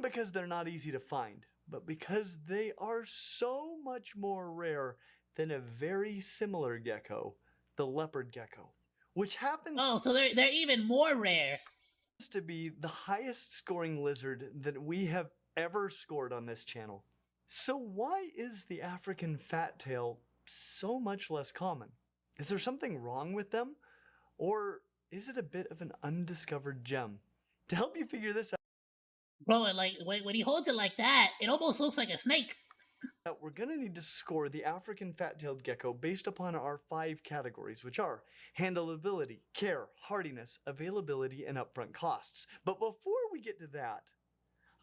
because they're not easy to find, but because they are so much more rare than a very similar gecko, the leopard gecko, which happens Oh, so they're even more rare. to be the highest scoring lizard that we have ever scored on this channel. So why is the African fat tail so much less common? Is there something wrong with them? Or is it a bit of an undiscovered gem? To help you figure this Bro, like when he holds it like that, it almost looks like a snake. out, we're gonna need to score the African fat-tailed gecko based upon our 5 categories, which are handleability, care, hardiness, availability, and upfront costs. But before we get to that,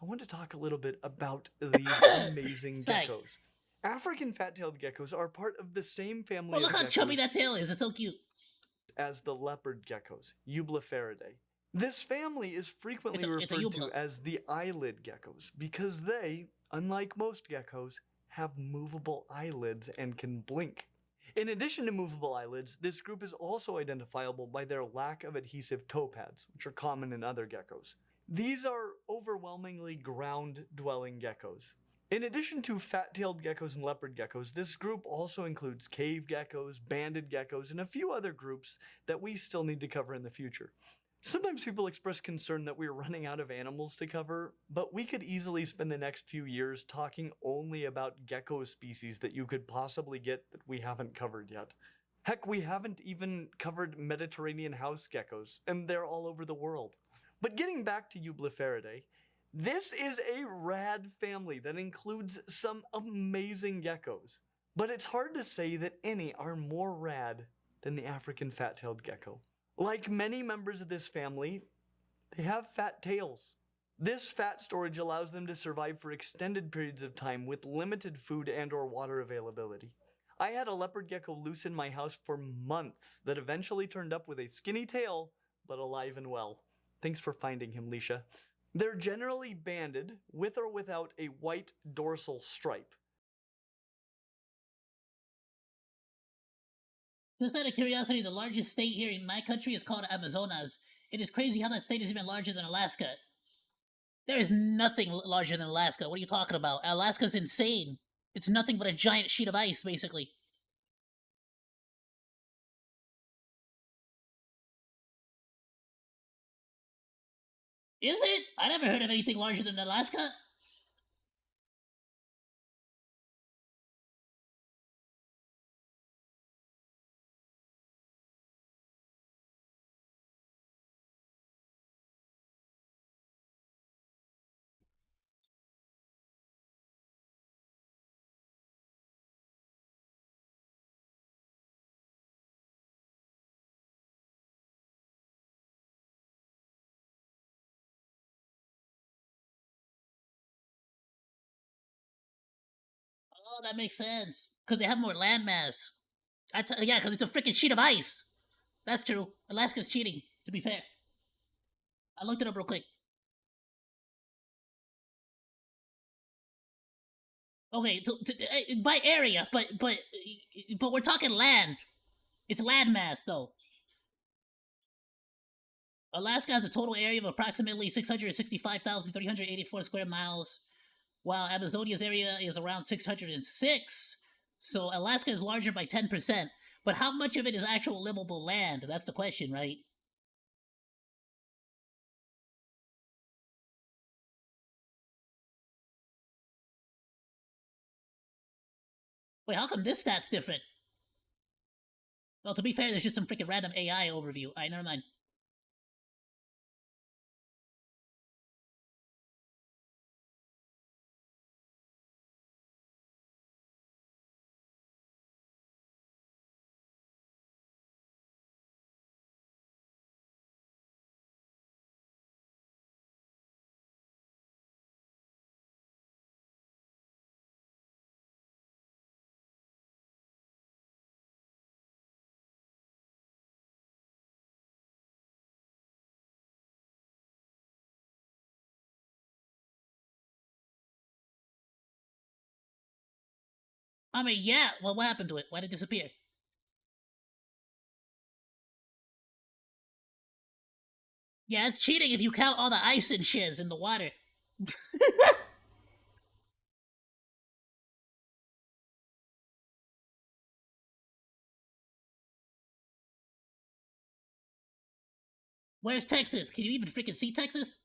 I want to talk a little bit about these amazing Sorry. geckos. African fat-tailed geckos are part of the same family Bro, look of how chubby geckos that tail is. It's so cute. as the leopard geckos, Eubliferidae. This family is frequently It's a referred to eubla. as the eyelid geckos because they, unlike most geckos, have movable eyelids and can blink. In addition to movable eyelids, this group is also identifiable by their lack of adhesive toe pads, which are common in other geckos. These are overwhelmingly ground-dwelling geckos. In addition to fat-tailed geckos and leopard geckos, this group also includes cave geckos, banded geckos, and a few other groups that we still need to cover in the future. Sometimes people express concern that we're running out of animals to cover, but we could easily spend the next few years talking only about gecko species that you could possibly get that we haven't covered yet. Heck, we haven't even covered Mediterranean house geckos, and they're all over the world. But getting back to Eublephaриdae, this is a rad family that includes some amazing geckos. But it's hard to say that any are more rad than the African fat-tailed gecko. Like many members of this family, they have fat tails. This fat storage allows them to survive for extended periods of time with limited food and or water availability. I had a leopard gecko loose in my house for months that eventually turned up with a skinny tail, but alive and well. Thanks for finding him, Leisha. They're generally banded, with or without a white dorsal stripe. Just out of curiosity, the largest state here in my country is called Amazonas. It is crazy how that state is even larger than Alaska. There is nothing larger than Alaska. What are you talking about? Alaska's insane. It's nothing but a giant sheet of ice, basically. Is it? I never heard of anything larger than Alaska. Oh, that makes sense. Because they have more landmass. Yeah, because it's a freaking sheet of ice. That's true. Alaska's cheating, to be fair. I looked it up real quick. Okay, by area, but we're talking land. It's land mass, though. Alaska has a total area of approximately 665,384 square miles, while Amazonia's area is around 606. So Alaska is larger by 10%. But how much of it is actual livable land? That's the question, right? Wait, how come this stat's different? Well, to be fair, there's just some freaking random AI overview. Alright, never mind. I mean, yeah, well, what happened to it? Why did it disappear? Yeah, it's cheating if you count all the ice and shiz in the water. Where's Texas? Can you even freaking see Texas?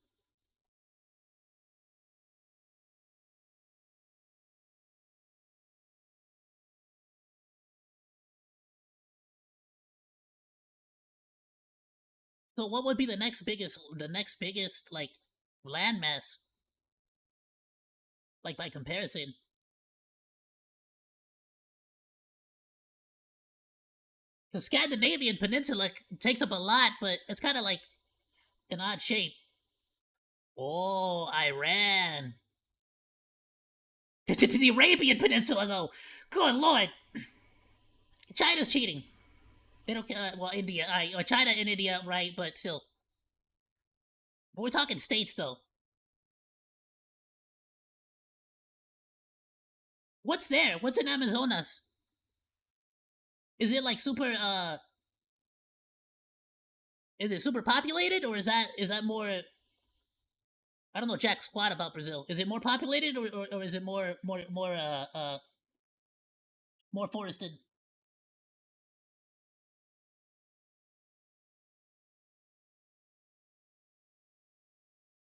So what would be the next biggest like landmass? Like by comparison. The Scandinavian peninsula takes up a lot, but it's kind of like an odd shape. Oh, Iran. To the Arabian Peninsula, though. Good lord. China's cheating. They don't. Well, India. China and India, right? But still. But we're talking states, though. What's there? What's in Amazonas? Is it like super? Is it super populated, or is that more? I don't know jack squat about Brazil. Is it more populated or is it more forested?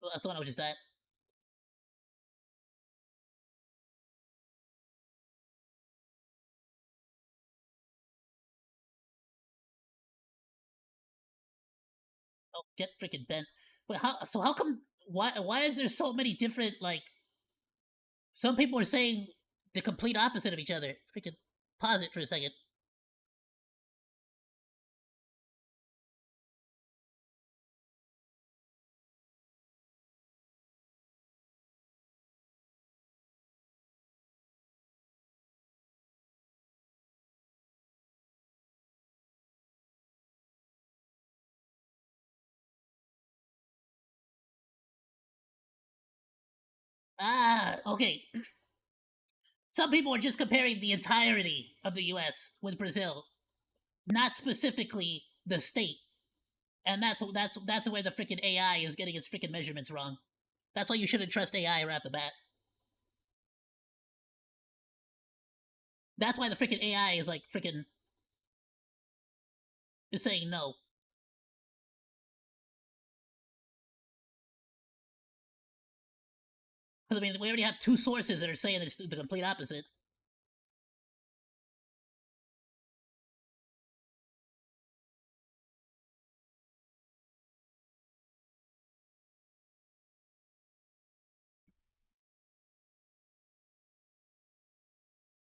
Well, that's the one I was just at. Oh, get freaking bent. But how? So how come? Why is there so many different like? Some people are saying the complete opposite of each other. Freaking pause it for a second. Ah, okay. Some people are just comparing the entirety of the U.S. with Brazil, not specifically the state, and that's where the freaking AI is getting its freaking measurements wrong. That's why you shouldn't trust AI right off the bat. That's why the freaking AI is like freaking is saying no. Because I mean, we already have two sources that are saying that it's the complete opposite.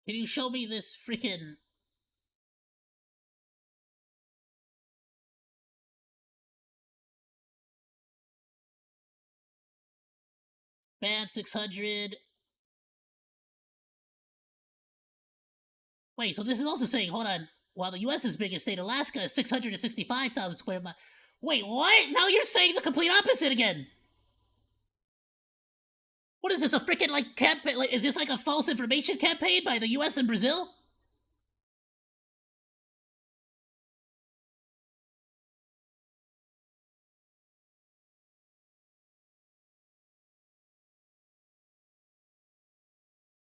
Can you show me this freaking band 600? Wait, so this is also saying, hold on, while the U.S.'s biggest state, Alaska, is 665,000 square miles. Wait, what? Now you're saying the complete opposite again. What is this, a freaking, like, campaign? Like, is this like a false information campaign by the U.S. and Brazil?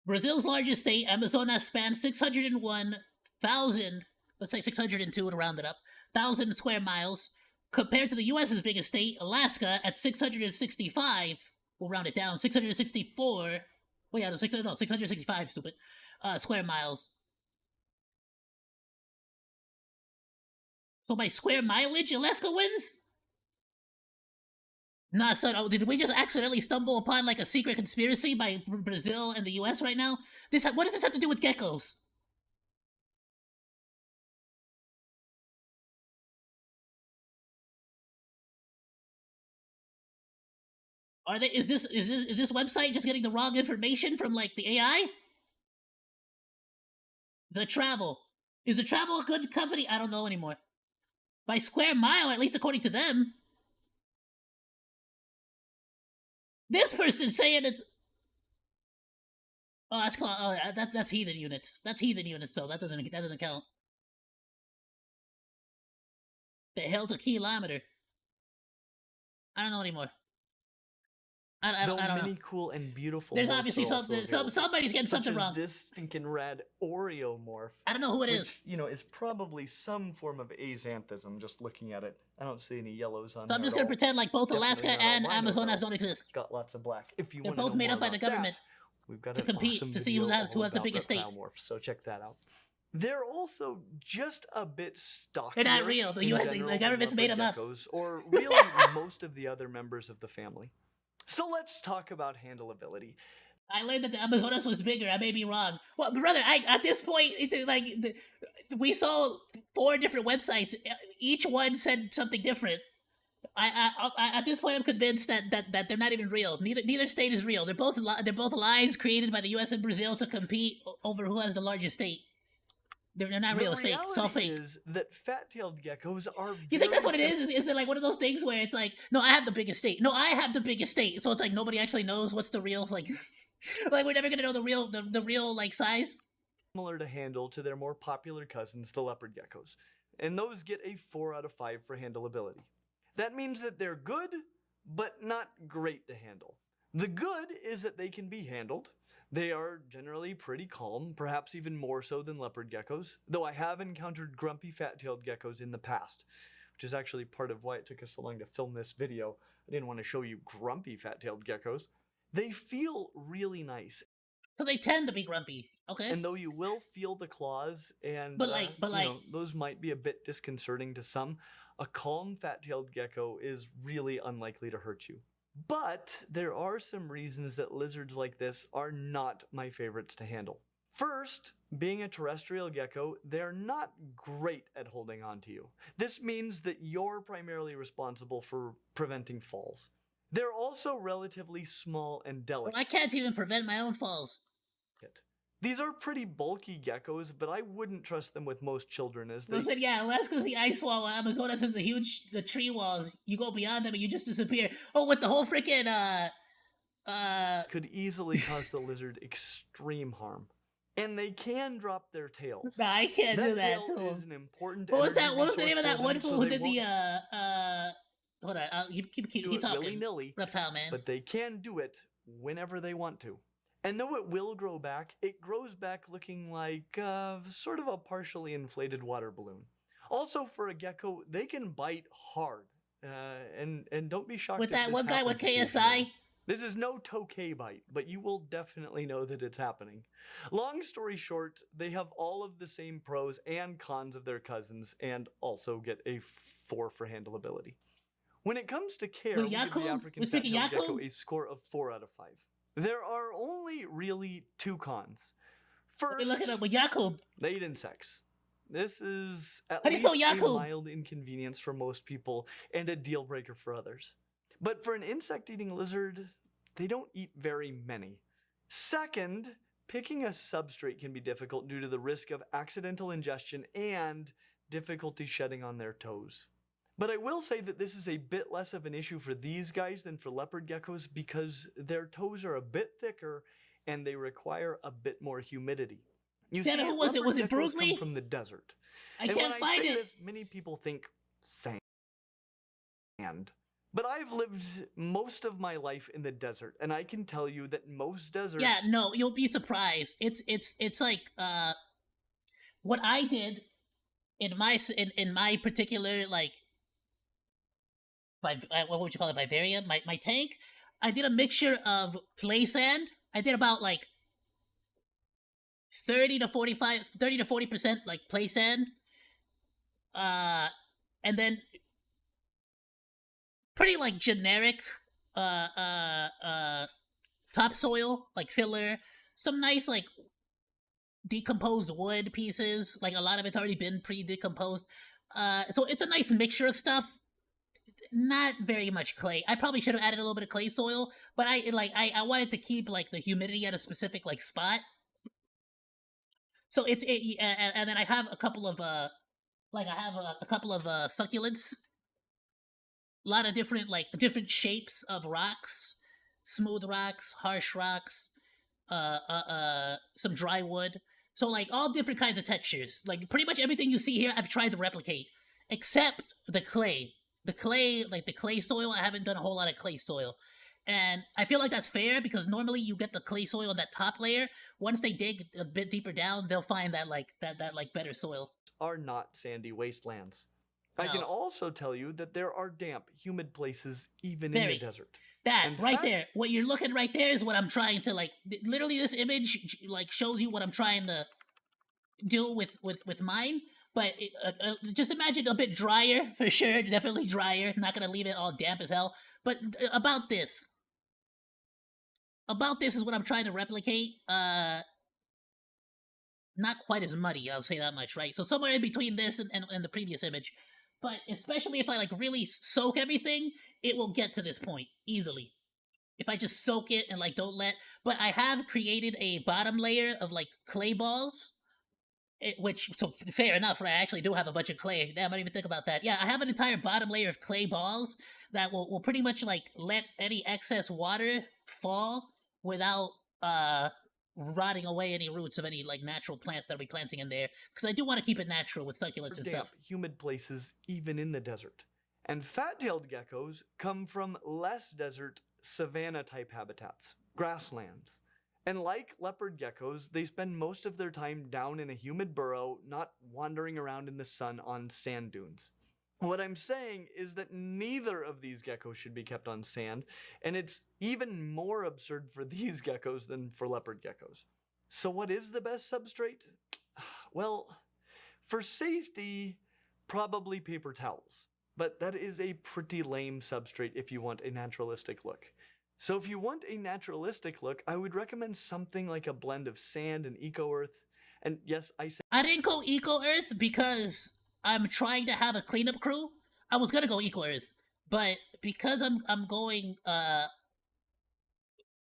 Brazil's largest state, Amazonas, spans 601,000, let's say 602 to round it up, 1,000 square miles, compared to the U.S.'s biggest state, Alaska, at 665. We'll round it down, 664. Wait, no, 665, stupid, square miles. So by square mileage, Alaska wins? Nah, son, oh, did we just accidentally stumble upon like a secret conspiracy by Brazil and the US right now? What does this have to do with geckos? Are they is this website just getting the wrong information from like the AI? The Travel. Is the Travel a good company? I don't know anymore. By square mile, at least according to them. This person's saying it's oh, that's called, oh, that's heathen units. That's heathen units, so that doesn't count. The hell's a kilometer? I don't know anymore. I Though don't many know. cool and beautiful. There's morphs obviously are also available, somebody's getting such something as wrong. This stinking rad Oreo morph. I don't know who it which, is. You know, is probably some form of axanthism. Just looking at it, I don't see any yellows on. So I'm there just at gonna all. pretend like both Definitely Alaska not and albino, Amazonas though. don't exist. Got lots of black. If you They're want to both know made more up by the about government that, we've got to an compete awesome to see video who has all the about biggest state. reptile morphs, so check that out. They're also just a bit stockier. They're not real. The in US general the than government's made them leopard up. geckos, or really most of the other members of the family. So let's talk about handleability. I learned that the Amazonas was bigger. I may be wrong. Well, brother, at this point, we saw 4 different websites. Each one said something different. At this point, I'm convinced that they're not even real. Neither state is real. They're both lies created by the U.S. and Brazil to compete over who has the largest state. They're not real. It's fake. It's all fake. Is that fat-tailed geckos are. You think that's what it is? Is it like one of those things where it's like, no, I have the biggest state. No, I have the biggest state. So it's like nobody actually knows what's the real like. Like we're never gonna know the real like size. Similar to handle to their more popular cousins, the leopard geckos, and those get a 4 out of 5 for handleability. That means that they're good, but not great to handle. The good is that they can be handled. They are generally pretty calm, perhaps even more so than leopard geckos, though I have encountered grumpy fat-tailed geckos in the past, which is actually part of why it took us so long to film this video. I didn't want to show you grumpy fat-tailed geckos. They feel really nice. So they tend to be grumpy, okay? And though you will feel the claws and But like- you know, those might be a bit disconcerting to some, a calm fat-tailed gecko is really unlikely to hurt you. But there are some reasons that lizards like this are not my favorites to handle. First, being a terrestrial gecko, they're not great at holding on to you. This means that you're primarily responsible for preventing falls. They're also relatively small and delicate. Well, I can't even prevent my own falls. These are pretty bulky geckos, but I wouldn't trust them with most children as they Listen, yeah, Alaska's the ice wall, Amazonas has the tree walls. You go beyond them and you just disappear. Oh, with the whole freaking could easily cause the lizard extreme harm. And they can drop their tails. Nah, I can't do that tail to is an important What was energy that? What was the name of resource that for one them, fool so who they did the won't hold on, keep do it talking. willy-nilly, Reptile man. but they can do it whenever they want to. And though it will grow back, it grows back looking like sort of a partially inflated water balloon. Also, for a gecko, they can bite hard. And don't be shocked With if that this one guy with happens KSI? occasionally. This is no tokay bite, but you will definitely know that it's happening. Long story short, they have all of the same pros and cons of their cousins, and also get a 4 for handleability. When it comes to care, we give the African fat-tailed gecko a score of 4 out of 5. There are only really 2 cons. First, Look it up with Yakub. they eat insects. This is at How do you spell least a Yakub? mild inconvenience for most people and a deal breaker for others. But for an insect-eating lizard, they don't eat very many. Second, picking a substrate can be difficult due to the risk of accidental ingestion and difficulty shedding on their toes. But I will say that this is a bit less of an issue for these guys than for leopard geckos because their toes are a bit thicker and they require a bit more humidity. You Damn it, see, who was it? leopard Was it geckos Brooklyn? come from the desert. I And can't when find I say it. this, many people think sand. But I've lived most of my life in the desert, and I can tell you that most deserts... Yeah, no, you'll be surprised. It's like what I did in my particular like what would you call it, Bavaria? My tank. I did a mixture of clay sand. I did about like 30 to 40% like clay sand. And then pretty like generic topsoil, like filler, some nice like decomposed wood pieces, like a lot of it's already been pre-decomposed. So it's a nice mixture of stuff. Not very much clay. I probably should have added a little bit of clay soil, but I wanted to keep like the humidity at a specific like spot. So and then I have a couple of succulents. A lot of different shapes of rocks, smooth rocks, harsh rocks, some dry wood. So like all different kinds of textures. Like pretty much everything you see here, I've tried to replicate, except the clay. The clay soil, I haven't done a whole lot of clay soil. And I feel like that's fair because normally you get the clay soil on that top layer. Once they dig a bit deeper down, they'll find that better soil. Are not sandy wastelands. No. I can also tell you that there are damp, humid places even in the desert. That In right fact- there, what you're looking right there is what I'm trying to literally this image like shows you what I'm trying to do with mine. But just imagine a bit drier for sure, definitely drier. Not gonna leave it all damp as hell. But about this is what I'm trying to replicate. Not quite as muddy, I'll say that much, right? So somewhere in between this and the previous image. But especially if I like really soak everything, it will get to this point easily. If I just soak it and like don't let. But I have created a bottom layer of like clay balls. So fair enough, right? I actually do have a bunch of clay. Damn, I didn't even think about that. Yeah, I have an entire bottom layer of clay balls that will pretty much like let any excess water fall without rotting away any roots of any like natural plants that I'll be planting in there. Because I do want to keep it natural with succulents and damp, stuff. humid places even in the desert. And fat-tailed geckos come from less desert, savanna-type habitats, grasslands. And like leopard geckos, they spend most of their time down in a humid burrow, not wandering around in the sun on sand dunes. What I'm saying is that neither of these geckos should be kept on sand, and it's even more absurd for these geckos than for leopard geckos. So what is the best substrate? Well, for safety, probably paper towels. But that is a pretty lame substrate if you want a naturalistic look. So if you want a naturalistic look, I would recommend something like a blend of sand and eco-earth. And yes, I didn't go Eco Earth because I'm trying to have a cleanup crew. I was gonna go Eco Earth, but because I'm going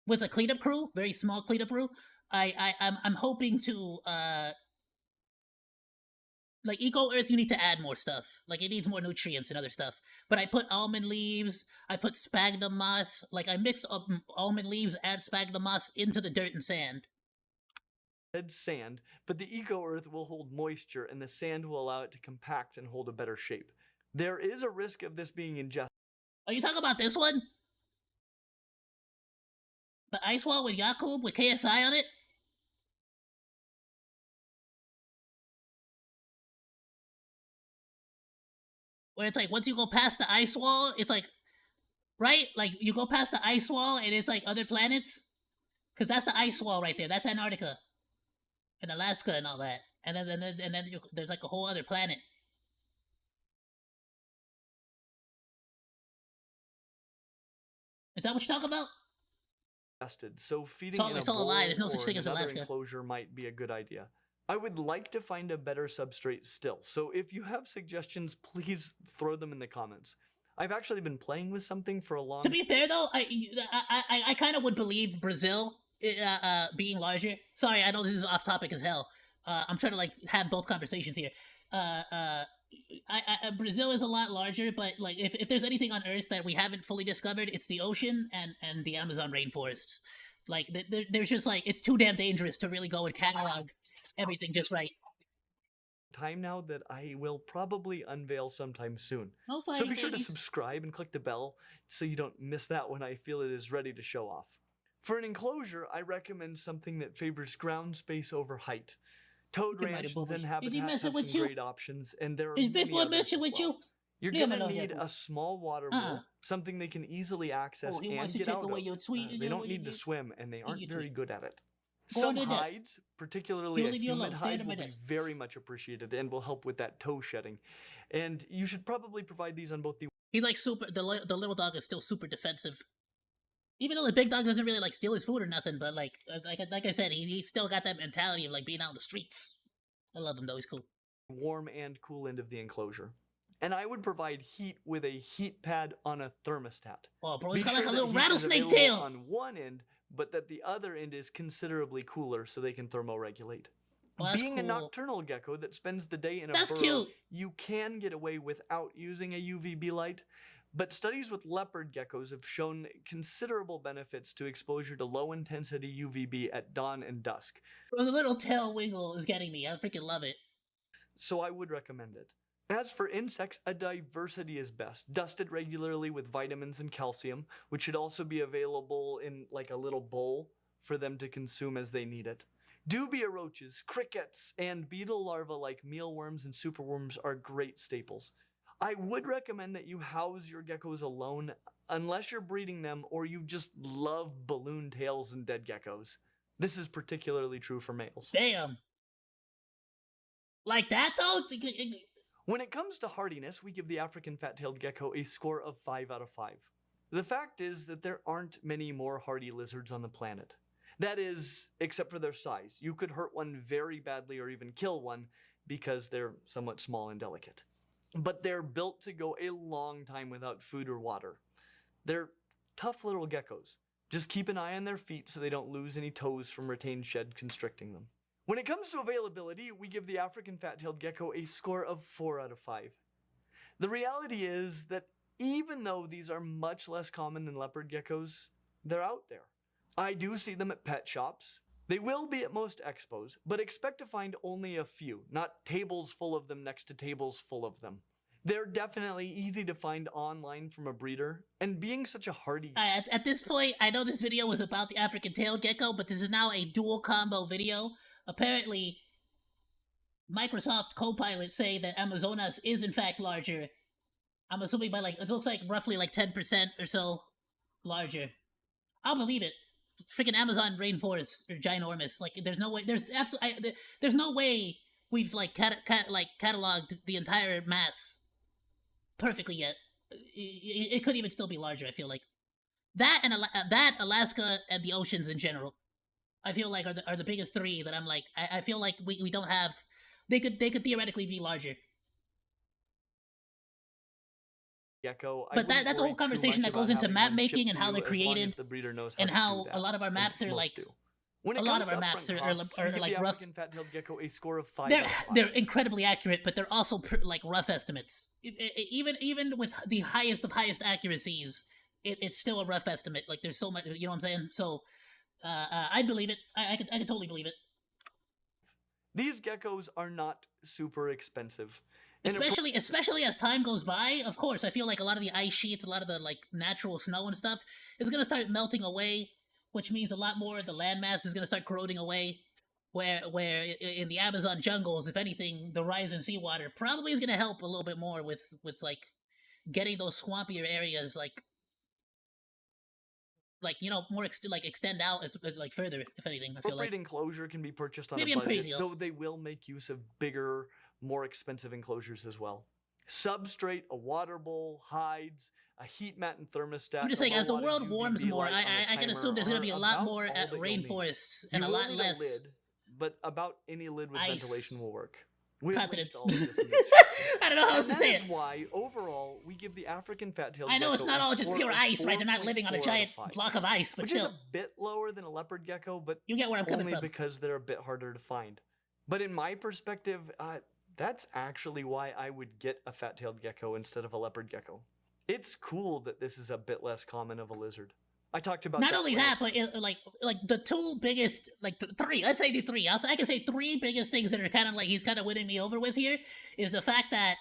with a cleanup crew, very small cleanup crew, I'm hoping to like Eco Earth, you need to add more stuff. Like it needs more nutrients and other stuff. But I put almond leaves, I put sphagnum moss, like I mix up almond leaves and sphagnum moss into the dirt and sand. said sand, but the eco-earth will hold moisture and the sand will allow it to compact and hold a better shape. There is a risk of this being ingested. Are you talking about this one? The ice wall with Yakub with KSI on it? Where it's like once you go past the ice wall, it's like, right? Like you go past the ice wall and it's like other planets? Because that's the ice wall right there. That's Antarctica and Alaska and all that. And then there's like a whole other planet. Is that what you're talking about? So feeding Salt in Lake a Solar bowl Line, there's no or such thing in as another Alaska. enclosure might be a good idea. I would like to find a better substrate still, so if you have suggestions, please throw them in the comments. I've actually been playing with something for a long To be fair though, I kind of would believe Brazil being larger. Sorry, I know this is off topic as hell. I'm trying to like have both conversations here. Brazil is a lot larger, but like if there's anything on Earth that we haven't fully discovered, it's the ocean and the Amazon rainforests. Like there's just like it's too damn dangerous to really go and catalog everything just right. time now that I will probably unveil sometime soon. No So fighting be sure to babies. subscribe and click the bell so you don't miss that when I feel it is ready to show off. For an enclosure, I recommend something that favors ground space over height. Toad Look at my ranches bubbles. and Is he habitats messing have some with you? great options, and there are Is Big many Boy others messing as with well. you? You're Leave him gonna alone, need Jacob. a small water bowl, something they can easily access Oh, he and wants to get take out away of. your tweet. They don't need to swim, and they aren't your very tweet. good at it. Go Some under the desk. hides, particularly He'll a leave you alone. humid Stay under hide, my will be desk. very much appreciated and will help with that toe shedding. And you should probably provide these on both the He's like super. The little dog is still super defensive. Even though the big dog doesn't really like steal his food or nothing, but like I said, he's still got that mentality of like being out in the streets. I love him though. He's cool. warm and cool end of the enclosure. And I would provide heat with a heat pad on a thermostat. Oh, bro, he's Be got like sure a that little heat is rattlesnake available tail. on one end, but that the other end is considerably cooler so they can thermoregulate. Oh, that's Being a cool. nocturnal gecko that spends the day in a That's burrow, cute. you can get away without using a UVB light, but studies with leopard geckos have shown considerable benefits to exposure to low-intensity UVB at dawn and dusk. Bro, the little tail wiggle is getting me. I freaking love it. So I would recommend it. As for insects, a diversity is best. Dusted regularly with vitamins and calcium, which should also be available in like a little bowl for them to consume as they need it. Dubia roaches, crickets, and beetle larvae like mealworms and superworms are great staples. I would recommend that you house your geckos alone unless you're breeding them or you just love balloon tails and dead geckos. This is particularly true for males. Damn. Like that though? When it comes to hardiness, we give the African fat-tailed gecko a score of 5 out of 5. The fact is that there aren't many more hardy lizards on the planet. That is, except for their size. You could hurt one very badly or even kill one because they're somewhat small and delicate. But they're built to go a long time without food or water. They're tough little geckos. Just keep an eye on their feet so they don't lose any toes from retained shed constricting them. When it comes to availability, we give the African fat-tailed gecko a score of 4 out of 5. The reality is that even though these are much less common than leopard geckos, they're out there. I do see them at pet shops. They will be at most expos, but expect to find only a few, not tables full of them next to tables full of them. They're definitely easy to find online from a breeder, and being such a hardy At this point, I know this video was about the African tailed gecko, but this is now a dual combo video. Apparently, Microsoft Copilot say that Amazonas is in fact larger. I'm assuming by like, it looks like roughly like 10% or so larger. I'll believe it. Freaking Amazon rainforests are ginormous. Like, there's no way. There's no way we've like cataloged the entire mass perfectly yet. It could even still be larger. I feel like that and that Alaska and the oceans in general. I feel like are the biggest three that I'm like. I feel like we don't have. They could theoretically be larger. gecko. But that's a whole conversation that goes into map making and how they're created, and how a lot of our maps are like. When a lot of our maps are like rough. Fat-tailed gecko a score of 5 They're incredibly accurate, but they're also like rough estimates. Even with the highest of highest accuracies, it's still a rough estimate. Like there's so much, you know what I'm saying? So, I believe it. I could totally believe it. These geckos are not super expensive. Especially as time goes by, of course, I feel like a lot of the ice sheets, a lot of the like natural snow and stuff is gonna start melting away, which means a lot more of the landmass is gonna start corroding away. Where in the Amazon jungles, if anything, the rise in seawater probably is gonna help a little bit more with like getting those swampier areas like more extend out as like further, if anything. I feel like enclosure can be purchased on maybe a budget, I'm crazy, though they will make use of bigger, more expensive enclosures as well. Substrate, a water bowl, hides, a heat mat and thermostat. I'm just saying, as the world warms more, I can assume there's going to be a lot more rainforests and a lot less. Lid, but about any lid with ice. Ventilation will work. Continents. I don't know how else to say it. That is why, overall, we give the African fat-tailed I know it's gecko not a all just score pure of ice, right? They're not 4.4 living on a out of giant 5, block of ice, but which still. is a bit lower than a leopard gecko, but you get where I'm coming only from. because they're a bit harder to find. But in my perspective, that's actually why I would get a fat-tailed gecko instead of a leopard gecko. It's cool that this is a bit less common of a lizard. I talked about not only that, but like the two biggest, like three. Let's say the three. I can say three biggest things that are kind of like he's kind of winning me over with here is the fact that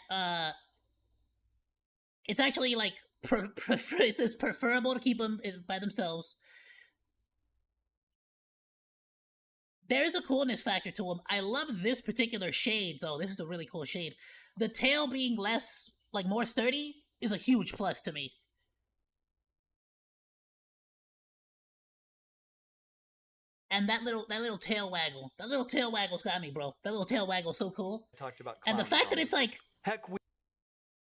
it's actually like it's preferable to keep them by themselves. There's a coolness factor to them. I love this particular shade though. This is a really cool shade. The tail being less, like more sturdy, is a huge plus to me. And that little tail waggle. That little tail waggle's got me, bro. That little tail waggle's so cool. I talked about and the fact that it's like heck,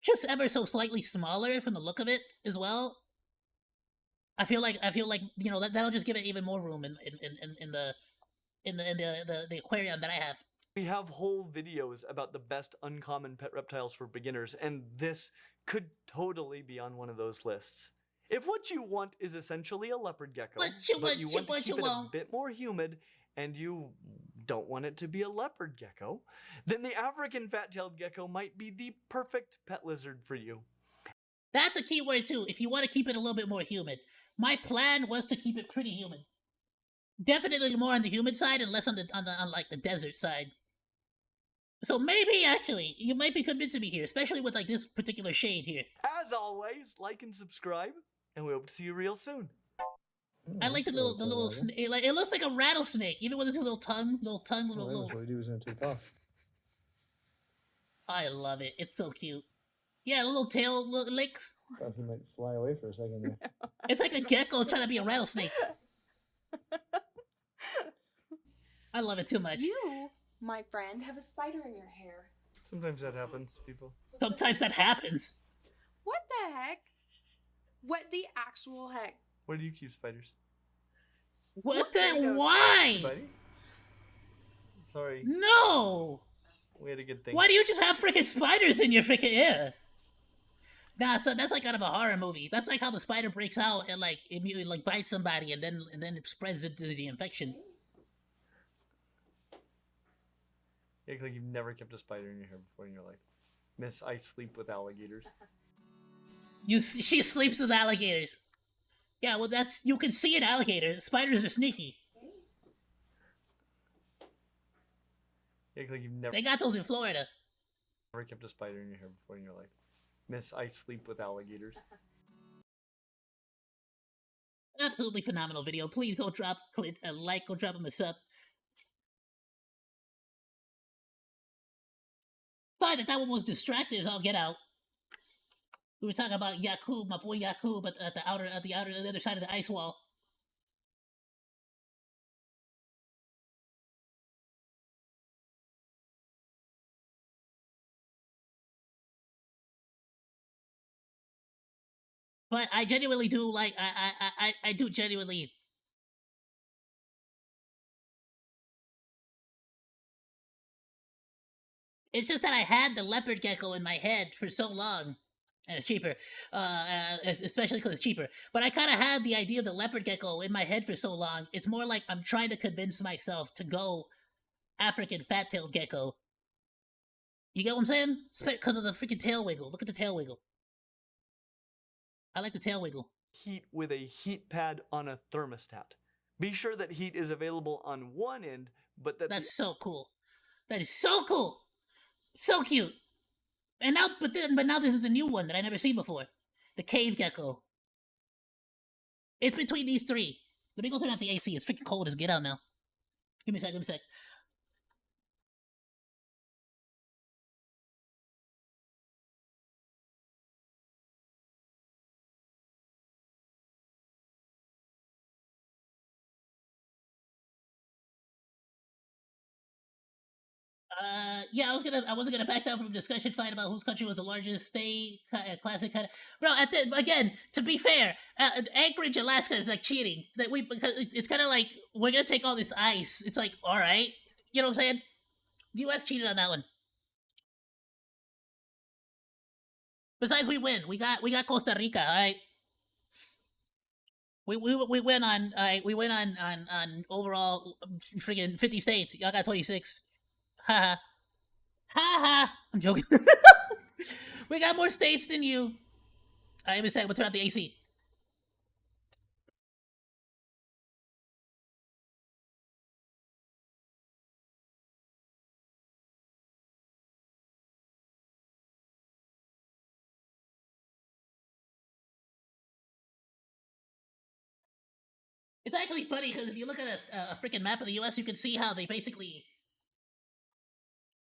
just ever so slightly smaller from the look of it as well. I feel like you know that'll just give it even more room in the aquarium that I have. We have whole videos about the best uncommon pet reptiles for beginners, and this could totally be on one of those lists. If what you want is essentially a leopard gecko, but you want to keep it a bit more humid, and you don't want it to be a leopard gecko, then the African fat-tailed gecko might be the perfect pet lizard for you. That's a key word too, if you want to keep it a little bit more humid. My plan was to keep it pretty humid. Definitely more on the humid side and less on like the desert side. So maybe, actually, you might be convincing me here, especially with like this particular shade here. As always, like and subscribe, and we hope to see you real soon. I like the little snake. It looks like a rattlesnake, even with its little tongue. What he was gonna take off. I love it. It's so cute. Yeah, little tail licks. Thought he might fly away for a second there. It's like a gecko trying to be a rattlesnake. I love it too much. You, my friend, have a spider in your hair. Sometimes that happens, people. Sometimes that happens. What the heck? What the actual heck? Where do you keep spiders? What the? Why? Buddy? Sorry. No! We had a good thing. Why do you just have freaking spiders in your freaking ear? Nah, so that's like out of a horror movie. That's like how the spider breaks out and like it like bites somebody and then it spreads the infection. You act like you've never kept a spider in your hair before in your life. Miss, I sleep with alligators. She sleeps with alligators. Yeah, well you can see an alligator. Spiders are sneaky. You act like you've never They got those in Florida. kept a spider in your hair before in your life. Miss I Sleep with Alligators. Absolutely phenomenal video. Please go drop a like, go drop him a sub. Sorry that one was distracted as I'll get out. We were talking about Yakub, my boy Yakub, at the other side of the ice wall. But I genuinely do like I do genuinely. It's just that I had the leopard gecko in my head for so long, and it's cheaper, especially because it's cheaper. But I kind of had the idea of the leopard gecko in my head for so long. It's more like I'm trying to convince myself to go African fat-tailed gecko. You get what I'm saying? Because of the freaking tail wiggle. Look at the tail wiggle. I like the tail wiggle. Heat with a heat pad on a thermostat. Be sure that heat is available on one end, but that's so cool. That is so cool. So cute. And now, but now this is a new one that I never seen before. The cave gecko. It's between these three. Let me go turn off the AC. It's freaking cold as get out now. Give me a sec. Yeah, I wasn't gonna back down from discussion fight about whose country was the largest state. Classic kind of, bro. Again, to be fair, Anchorage, Alaska is like cheating. Because it's kind of like we're gonna take all this ice. It's like, all right, you know what I'm saying? The U.S. cheated on that one. Besides, we win. We got Costa Rica. All right. We win on on overall freaking 50 states. Y'all got 26. Ha ha. I'm joking. We got more states than you. Give me a second. We'll turn off the AC. It's actually funny because if you look at a freaking map of the U.S., you can see how they basically.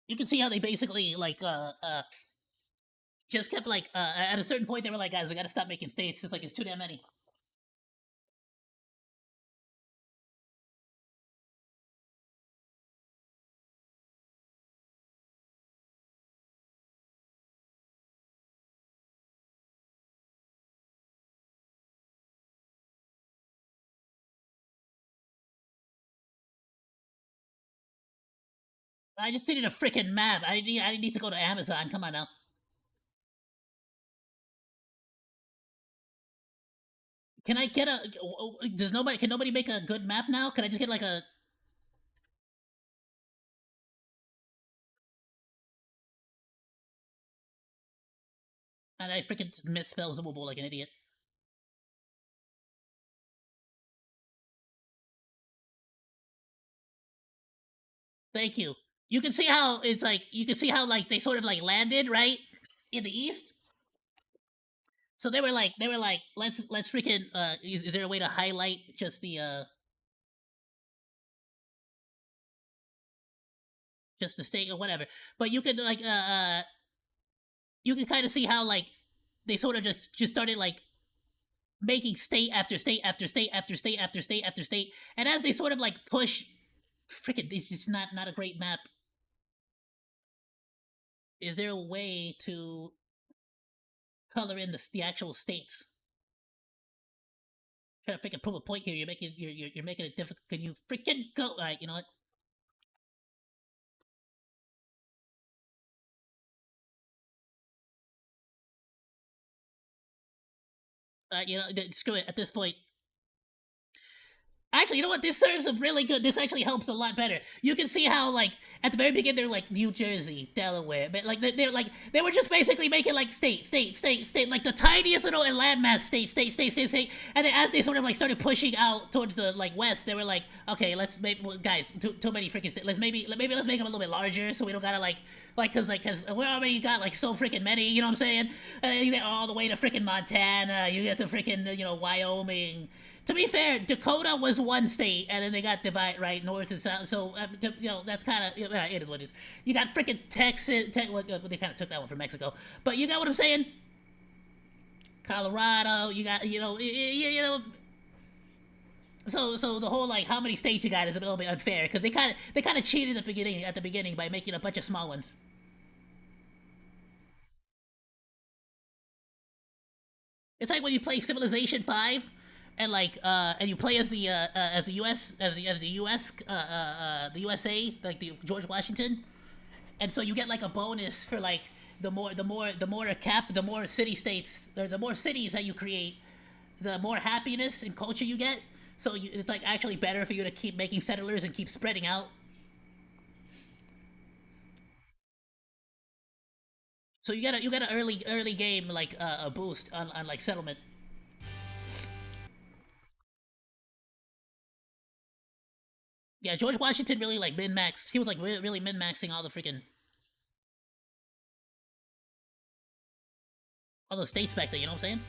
You can see how they basically like just kept like at a certain point they were like, guys, we got to stop making states. It's like it's too damn many. I just needed a freaking map. I didn't need to go to Amazon. Come on now. Can I get a? Does nobody? Can nobody make a good map now? Can I just get like a? And I freaking misspell zoomable like an idiot. Thank you. You can see how it's like. You can see how like they sort of like landed right in the east. So they were like, let's freaking. Is there a way to highlight just the state or whatever? But you could like you can kind of see how like they sort of just started like making state after state after state after state after state after state, and as they sort of like push, freaking, it's just not a great map. Is there a way to color in the actual states? Trying to freaking prove a point here. You're making it difficult. Can you freaking go? All right, you know what? You know, screw it. At this point, Actually, you know what? This serves a really good. This actually helps a lot better. You can see how, like, at the very beginning, they're like New Jersey, Delaware, but like they're like they were just basically making like state, like the tiniest little landmass state, and then as they sort of like started pushing out towards the like west, they were like, okay, let's make guys too many freaking states. Let's maybe let's make them a little bit larger, so we don't gotta like cause we already got like so freaking many. You know what I'm saying? You get all the way to freaking Montana. You get to freaking Wyoming. To be fair, Dakota was one state, and then they got divided, right, north and south. So, that's kind of, it is what it is. You got freaking Texas. Well, they kind of took that one from Mexico. But you got what I'm saying? Colorado, you got, So the whole, like, how many states you got is a little bit unfair, because they kind of cheated at the beginning by making a bunch of small ones. It's like when you play Civilization 5, and like and you play as the USA, like the George Washington, and so you get like a bonus for like the more city states, or the more cities that you create, the more happiness and culture you get. So it's like actually better for you to keep making settlers and keep spreading out. So you get an early game like a boost on like settlement. Yeah, George Washington really like min-maxed. He was like really min-maxing all the states back there. You know what I'm saying?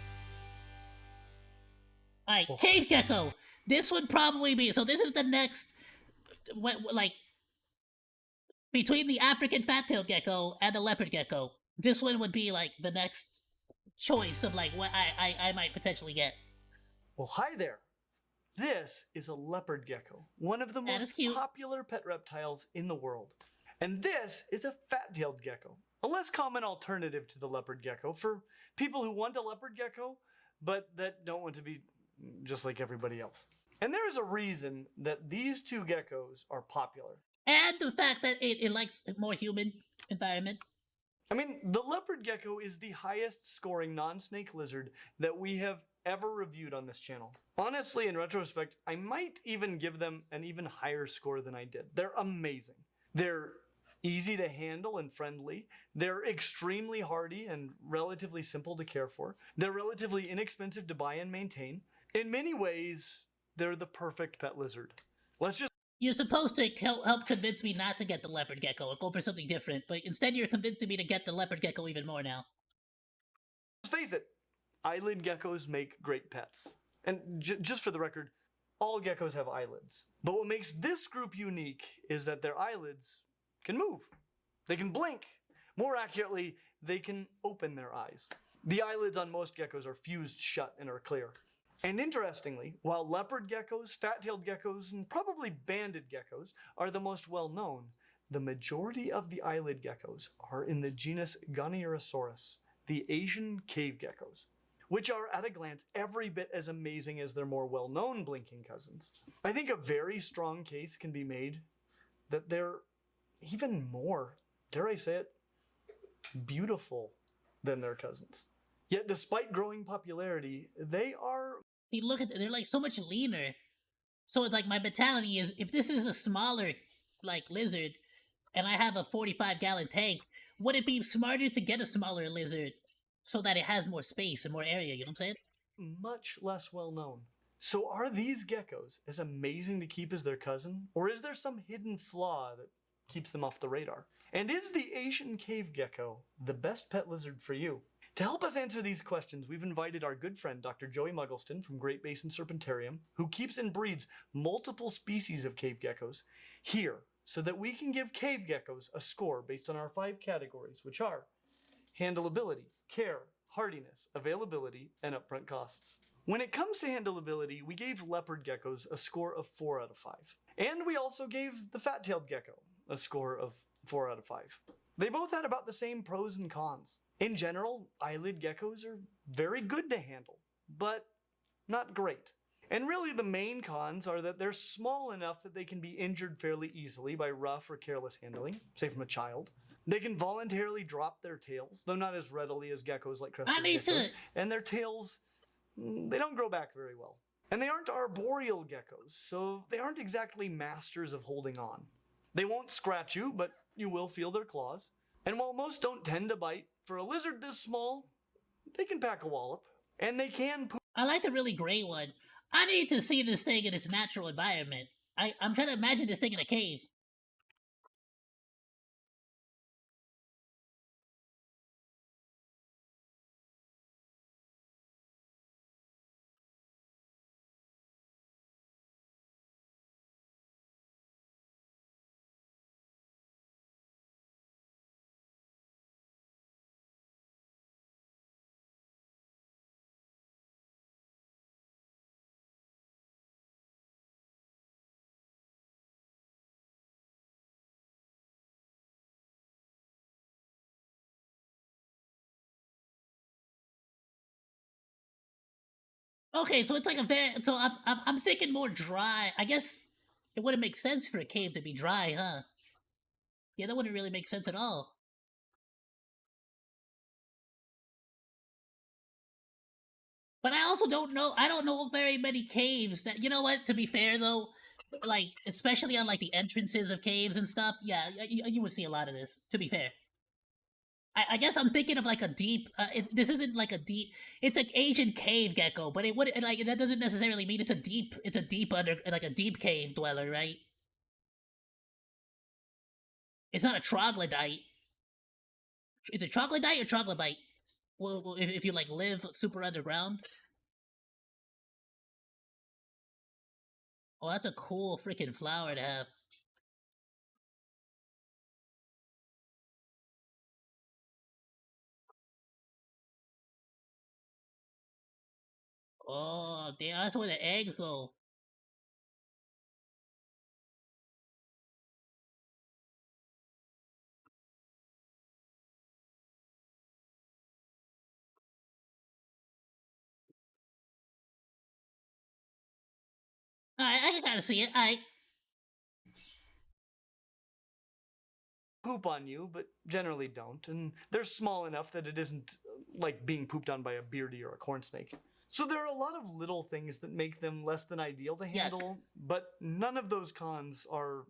All right, cave gecko. This would probably be so. This is the next, like, between the African fat-tailed gecko and the leopard gecko. This one would be like the next choice of like what I might potentially get. Well, hi there. This is a leopard gecko, one of the most popular pet reptiles in the world. And this is a fat-tailed gecko, a less common alternative to the leopard gecko for people who want a leopard gecko, but that don't want to be just like everybody else. And there is a reason that these two geckos are popular. And the fact that it likes a more human environment. I mean, the leopard gecko is the highest scoring non-snake lizard that we have ever reviewed on this channel. Honestly, in retrospect, I might even give them an even higher score than I did. They're amazing. They're easy to handle and friendly. They're extremely hardy and relatively simple to care for. They're relatively inexpensive to buy and maintain. In many ways, they're the perfect pet lizard. You're supposed to help convince me not to get the leopard gecko or go for something different, but instead you're convincing me to get the leopard gecko even more now. Let's face it, eyelid geckos make great pets. And just for the record, all geckos have eyelids. But what makes this group unique is that their eyelids can move. They can blink. More accurately, they can open their eyes. The eyelids on most geckos are fused shut and are clear. And interestingly, while leopard geckos, fat-tailed geckos, and probably banded geckos are the most well-known, the majority of the eyelid geckos are in the genus Goniurosaurus, the Asian cave geckos, which are at a glance every bit as amazing as their more well-known blinking cousins. I think a very strong case can be made that they're even more, dare I say it, beautiful than their cousins. Yet despite growing popularity, they are... See, look at they're like so much leaner. So it's like my mentality is, if this is a smaller like lizard and I have a 45-gallon tank, would it be smarter to get a smaller lizard so that it has more space and more area, you know what I'm saying? Much less well known. So are these geckos as amazing to keep as their cousin? Or is there some hidden flaw that keeps them off the radar? And is the Asian cave gecko the best pet lizard for you? To help us answer these questions, we've invited our good friend Dr. Joey Muggleston from Great Basin Serpentarium, who keeps and breeds multiple species of cave geckos, here so that we can give cave geckos a score based on our 5 categories, which are handleability, care, hardiness, availability, and upfront costs. When it comes to handleability, we gave leopard geckos a score of 4 out of 5. And we also gave the fat-tailed gecko a score of 4 out of 5. They both had about the same pros and cons. In general, eyelid geckos are very good to handle, but not great. And really the main cons are that they're small enough that they can be injured fairly easily by rough or careless handling, say from a child. They can voluntarily drop their tails, though not as readily as geckos like crested geckos. And their tails, they don't grow back very well. And they aren't arboreal geckos, so they aren't exactly masters of holding on. They won't scratch you, but you will feel their claws. And while most don't tend to bite, for a lizard this small, they can pack a wallop. And they can poop. I like the really gray one. I need to see this thing in its natural environment. I'm trying to imagine this thing in a cave. Okay, so it's like a very. So I'm thinking more dry. I guess it wouldn't make sense for a cave to be dry, huh? Yeah, that wouldn't really make sense at all. But I also don't know. I don't know very many caves that. You know what? To be fair though, like especially on like the entrances of caves and stuff. Yeah, you would see a lot of this. To be fair. I guess I'm thinking of like a deep. This isn't like a deep. It's like Asian cave gecko, but it would like that doesn't necessarily mean it's a deep. It's a deep under like a deep cave dweller, right? It's not a troglodyte. Is it troglodyte or troglobite? Well, if you like live super underground. Oh, that's a cool freaking flower to have. Oh, damn, that's where the eggs go. Alright, I can kind of see it. Alright. Poop on you, but generally don't. And they're small enough that it isn't like being pooped on by a beardy or a corn snake. So there are a lot of little things that make them less than ideal to handle, but none of those cons are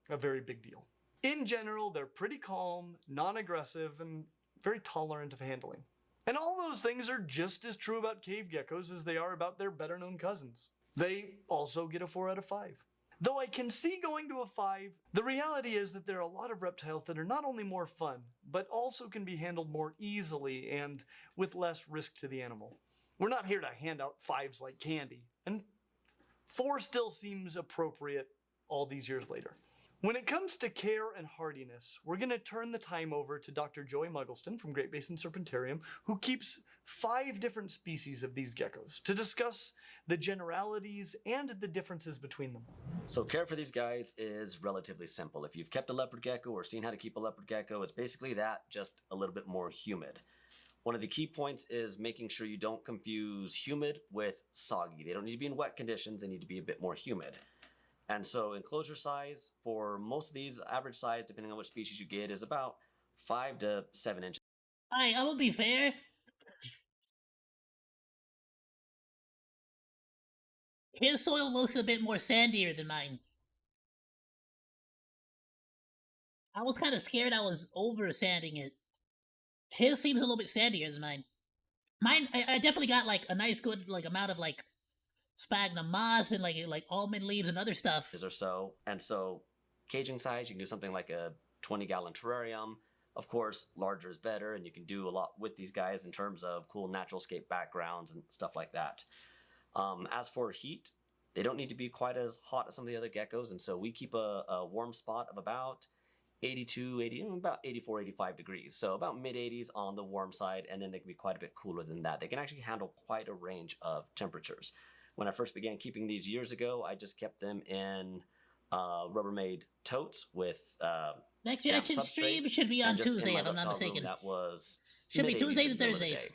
a very big deal. In general, they're pretty calm, non-aggressive, and very tolerant of handling. And all those things are just as true about cave geckos as they are about their better-known cousins. They also get a 4 out of 5. Though I can see going to a 5, the reality is that there are a lot of reptiles that are not only more fun, but also can be handled more easily and with less risk to the animal. We're not here to hand out 5s like candy, and 4 still seems appropriate all these years later. When it comes to care and hardiness, we're going to turn the time over to Dr. Joey Muggleston from Great Basin Serpentarium, who keeps 5 different species of these geckos, to discuss the generalities and the differences between them. So care for these guys is relatively simple. If you've kept a leopard gecko or seen how to keep a leopard gecko, it's basically that, just a little bit more humid. One of the key points is making sure you don't confuse humid with soggy. They don't need to be in wet conditions, they need to be a bit more humid. And so enclosure size for most of these, average size, depending on which species you get, is about 5 to 7 inches. Alright, I will be fair. His soil looks a bit more sandier than mine. I was kind of scared I was over sanding it. His seems a little bit sandier than mine. Mine, I definitely got like a nice good like amount of like sphagnum moss and like almond leaves and other stuff. Or so. And so caging size, you can do something like a 20-gallon terrarium. Of course, larger is better, and you can do a lot with these guys in terms of cool natural scape backgrounds and stuff like that. As for heat, they don't need to be quite as hot as some of the other geckos, and so we keep a warm spot of about about 84, 85 degrees. So about mid-80s on the warm side, and then they can be quite a bit cooler than that. They can actually handle quite a range of temperatures. When I first began keeping these years ago, I just kept them in Rubbermaid totes with Next reaction stream should be on Tuesday, if I'm not mistaken. That was should be Tuesdays and Thursdays.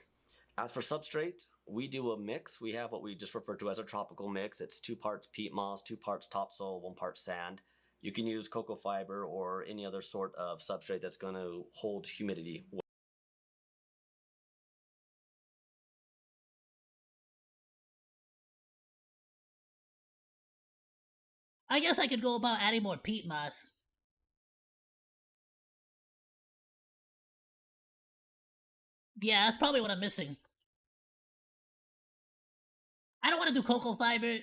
As for substrate, we do a mix. We have what we just refer to as a tropical mix. It's 2 parts peat moss, 2 parts topsoil, 1 part sand. You can use cocoa fiber or any other sort of substrate that's going to hold humidity. I guess I could go about adding more peat moss. Yeah, that's probably what I'm missing. I don't want to do cocoa fiber.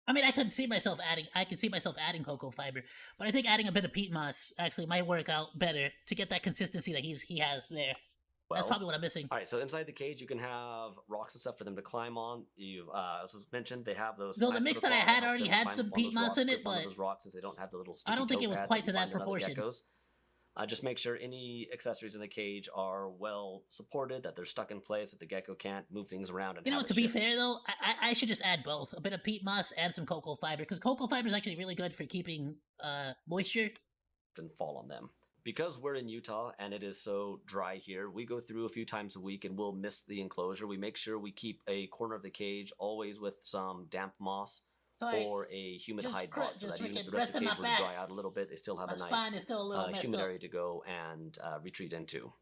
I mean, I could see myself adding. I could see myself adding cocoa fiber, but I think adding a bit of peat moss actually might work out better to get that consistency that he has there. That's probably what I'm missing. All right, so inside the cage, you can have rocks and stuff for them to climb on. You, as was mentioned, they have those. No, the mix that I had already had some peat moss in it, but those rocks, since they don't have the little sticky I don't think it was toe pads quite that to you that find in other proportion. geckos. Just make sure any accessories in the cage are well supported, that they're stuck in place, that the gecko can't move things around. And You know, have to it be shift fair though, I should just add both: a bit of peat moss and some cocoa fiber, because cocoa fiber is actually really good for keeping moisture. and fall on them. Because we're in Utah and it is so dry here, we go through a few times a week and we'll miss the enclosure. We make sure we keep a corner of the cage always with some damp moss or a humid hide box, so that even if the rest of the cage were to dry out a little bit, they still have a nice humid area to go and retreat into.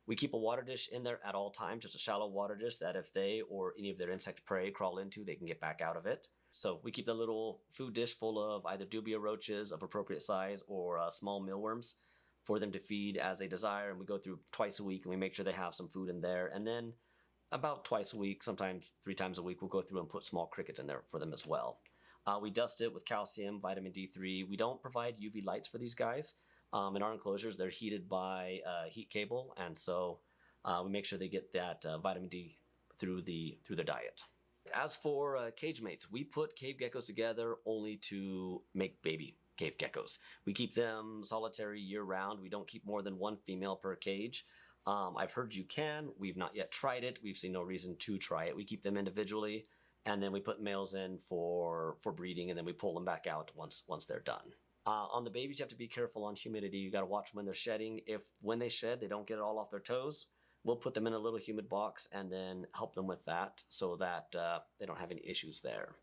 We keep a water dish in there at all times, just a shallow water dish that if they or any of their insect prey crawl into, they can get back out of it. So we keep the little food dish full of either dubia roaches of appropriate size or small mealworms for them to feed as they desire. And we go through twice a week and we make sure they have some food in there. And then about twice a week, sometimes 3 times a week, we'll go through and put small crickets in there for them as well. We dust it with calcium, vitamin D3. We don't provide UV lights for these guys. In our enclosures, they're heated by heat cable, and so we make sure they get that vitamin D through their diet. As for cage mates, we put cave geckos together only to make baby cave geckos. We keep them solitary year-round. We don't keep more than 1 female per cage. I've heard you can. We've not yet tried it. We've seen no reason to try it. We keep them individually, and then we put males in for breeding, and then we pull them back out once they're done. On the babies, you have to be careful on humidity. You got to watch when they're shedding. If when they shed, they don't get it all off their toes, we'll put them in a little humid box and then help them with that so that they don't have any issues there.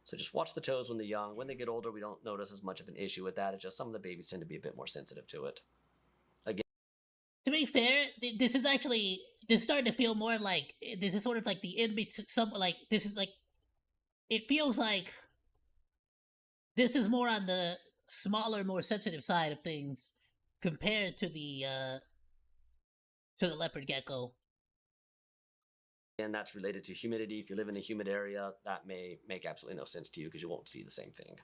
So just watch the toes when they're young. When they get older, we don't notice as much of an issue with that. It's just some of the babies tend to be a bit more sensitive to it. Again, to be fair, this is starting to feel more like this is sort of like the this is like it feels like this is more on the smaller, more sensitive side of things compared to the leopard gecko. And that's related to humidity. If you live in a humid area, that may make absolutely no sense to you because you won't see the same thing.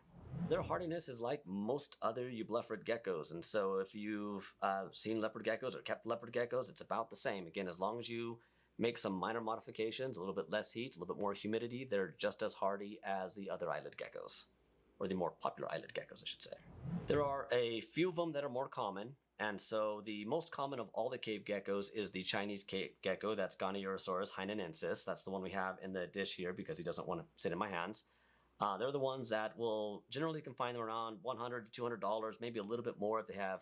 Their hardiness is like most other eublepharid geckos, and so if you've seen leopard geckos or kept leopard geckos, it's about the same. Again, as long as you make some minor modifications, a little bit less heat, a little bit more humidity, they're just as hardy as the other eyelid geckos, or the more popular eyelid geckos, I should say. There are a few of them that are more common, and so the most common of all the cave geckos is the Chinese cave gecko. That's Goniurosaurus hainanensis. That's the one we have in the dish here because he doesn't want to sit in my hands. They're the ones that will generally can find them around $100 to $200, maybe a little bit more if they have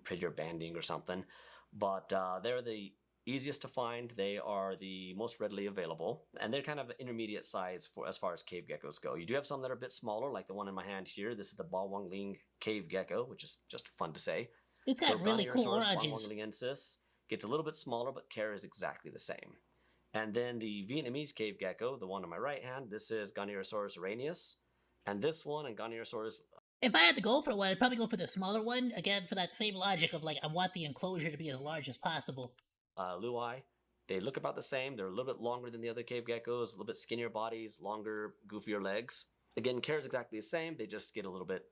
prettier banding or something. But they're the easiest to find. They are the most readily available, and they're kind of intermediate size for as far as cave geckos go. You do have some that are a bit smaller, like the one in my hand here. This is the Bawangling cave gecko, which is just fun to say. It's got really cool oranges. Bawanglingensis gets a little bit smaller, but care is exactly the same. And then the Vietnamese cave gecko, the one on my right hand, this is Goniurosaurus araneus, and this one and Goniurosaurus. If I had to go for one, I'd probably go for the smaller one, again for that same logic of like I want the enclosure to be as large as possible. Luai, they look about the same. They're a little bit longer than the other cave geckos, a little bit skinnier bodies, longer, goofier legs. Again, care is exactly the same. They just get a little bit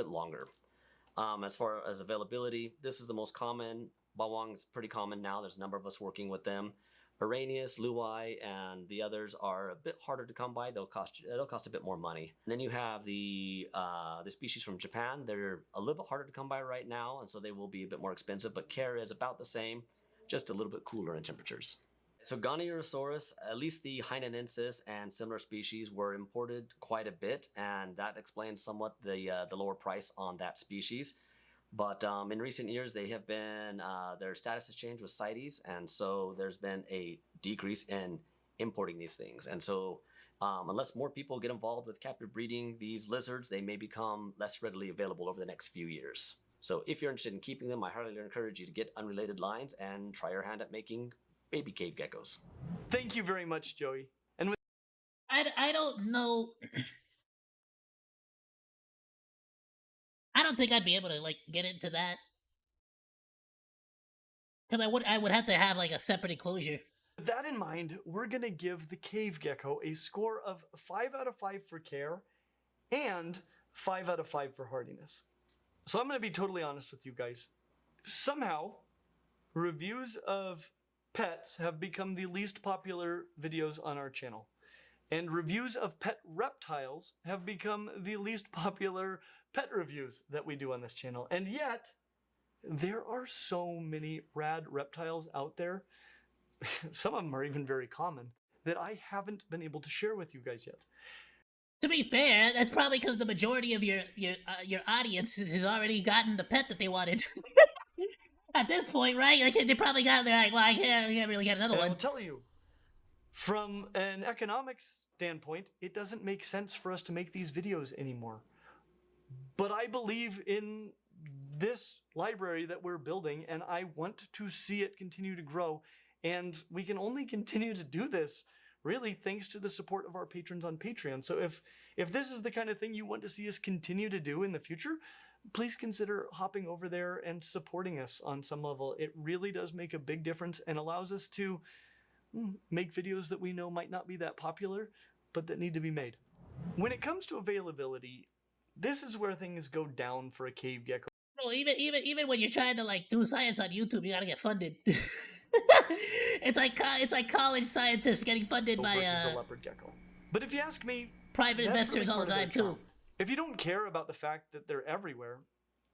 longer. As far as availability, this is the most common. Bawang is pretty common now. There's a number of us working with them. Araneus, Luai, and the others are a bit harder to come by. They'll cost a bit more money. And then you have the species from Japan. They're a little bit harder to come by right now, and so they will be a bit more expensive. But care is about the same, just a little bit cooler in temperatures. So Goniurosaurus, at least the hainanensis and similar species, were imported quite a bit, and that explains somewhat the lower price on that species. But in recent years, they have been their status has changed with CITES, and so there's been a decrease in importing these things. And so unless more people get involved with captive breeding these lizards, they may become less readily available over the next few years. So if you're interested in keeping them, I highly encourage you to get unrelated lines and try your hand at making baby cave geckos. Thank you very much, Joey. And with I don't know. I don't think I'd be able to like get into that because I would have to have like a separate enclosure. With that in mind, we're going to give the cave gecko a score of 5 out of 5 for care and 5 out of 5 for hardiness. So I'm going to be totally honest with you guys. Somehow, reviews of pets have become the least popular videos on our channel. And reviews of pet reptiles have become the least popular pet reviews that we do on this channel. And yet, there are so many rad reptiles out there, some of them are even very common, that I haven't been able to share with you guys yet. To be fair, that's probably because the majority of your audience has already gotten the pet that they wanted. At this point, right? Like they probably got there. Like, well, I can't really get another And one. I'll tell you, from an economics standpoint, it doesn't make sense for us to make these videos anymore. But I believe in this library that we're building, and I want to see it continue to grow. And we can only continue to do this, really, thanks to the support of our patrons on Patreon. So if this is the kind of thing you want to see us continue to do in the future, please consider hopping over there and supporting us on some level. It really does make a big difference and allows us to make videos that we know might not be that popular, but that need to be made. When it comes to availability, this is where things go down for a cave gecko. No, even when you're trying to like do science on YouTube, you gotta get funded. it's like college scientists getting funded by versus a leopard gecko. But if you ask me, private that's investors really all part the of their time too. charm. If you don't care about the fact that they're everywhere,